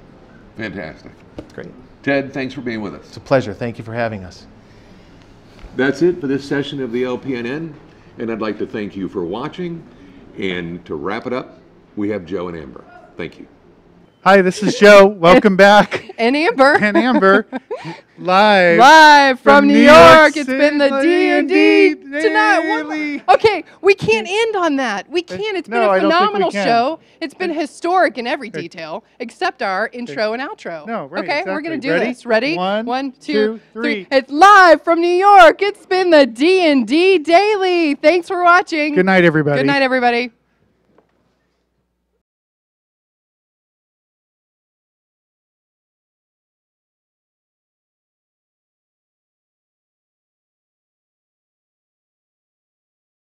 Fantastic. Great. Ted, thanks for being with us. It's a pleasure. Thank you for having us. That's it for this session of the LPNN, and I'd like to thank you for watching. And to wrap it up, we have Joe and Amber. Thank you. Hi, this is Joe. Welcome back. And Amber. And Amber. Live from New York. It's been the D&D D&D tonight. Okay, we can't end on that. We can't. It's been a phenomenal show. It's been historic in every detail, except our intro and outro. No, right, okay, exactly. we're going to do Ready? this. Ready? One, 2, 3. 3. It's live from New York. It's been the D&D Daily. Thanks for watching. Good night, everybody. Good night, everybody.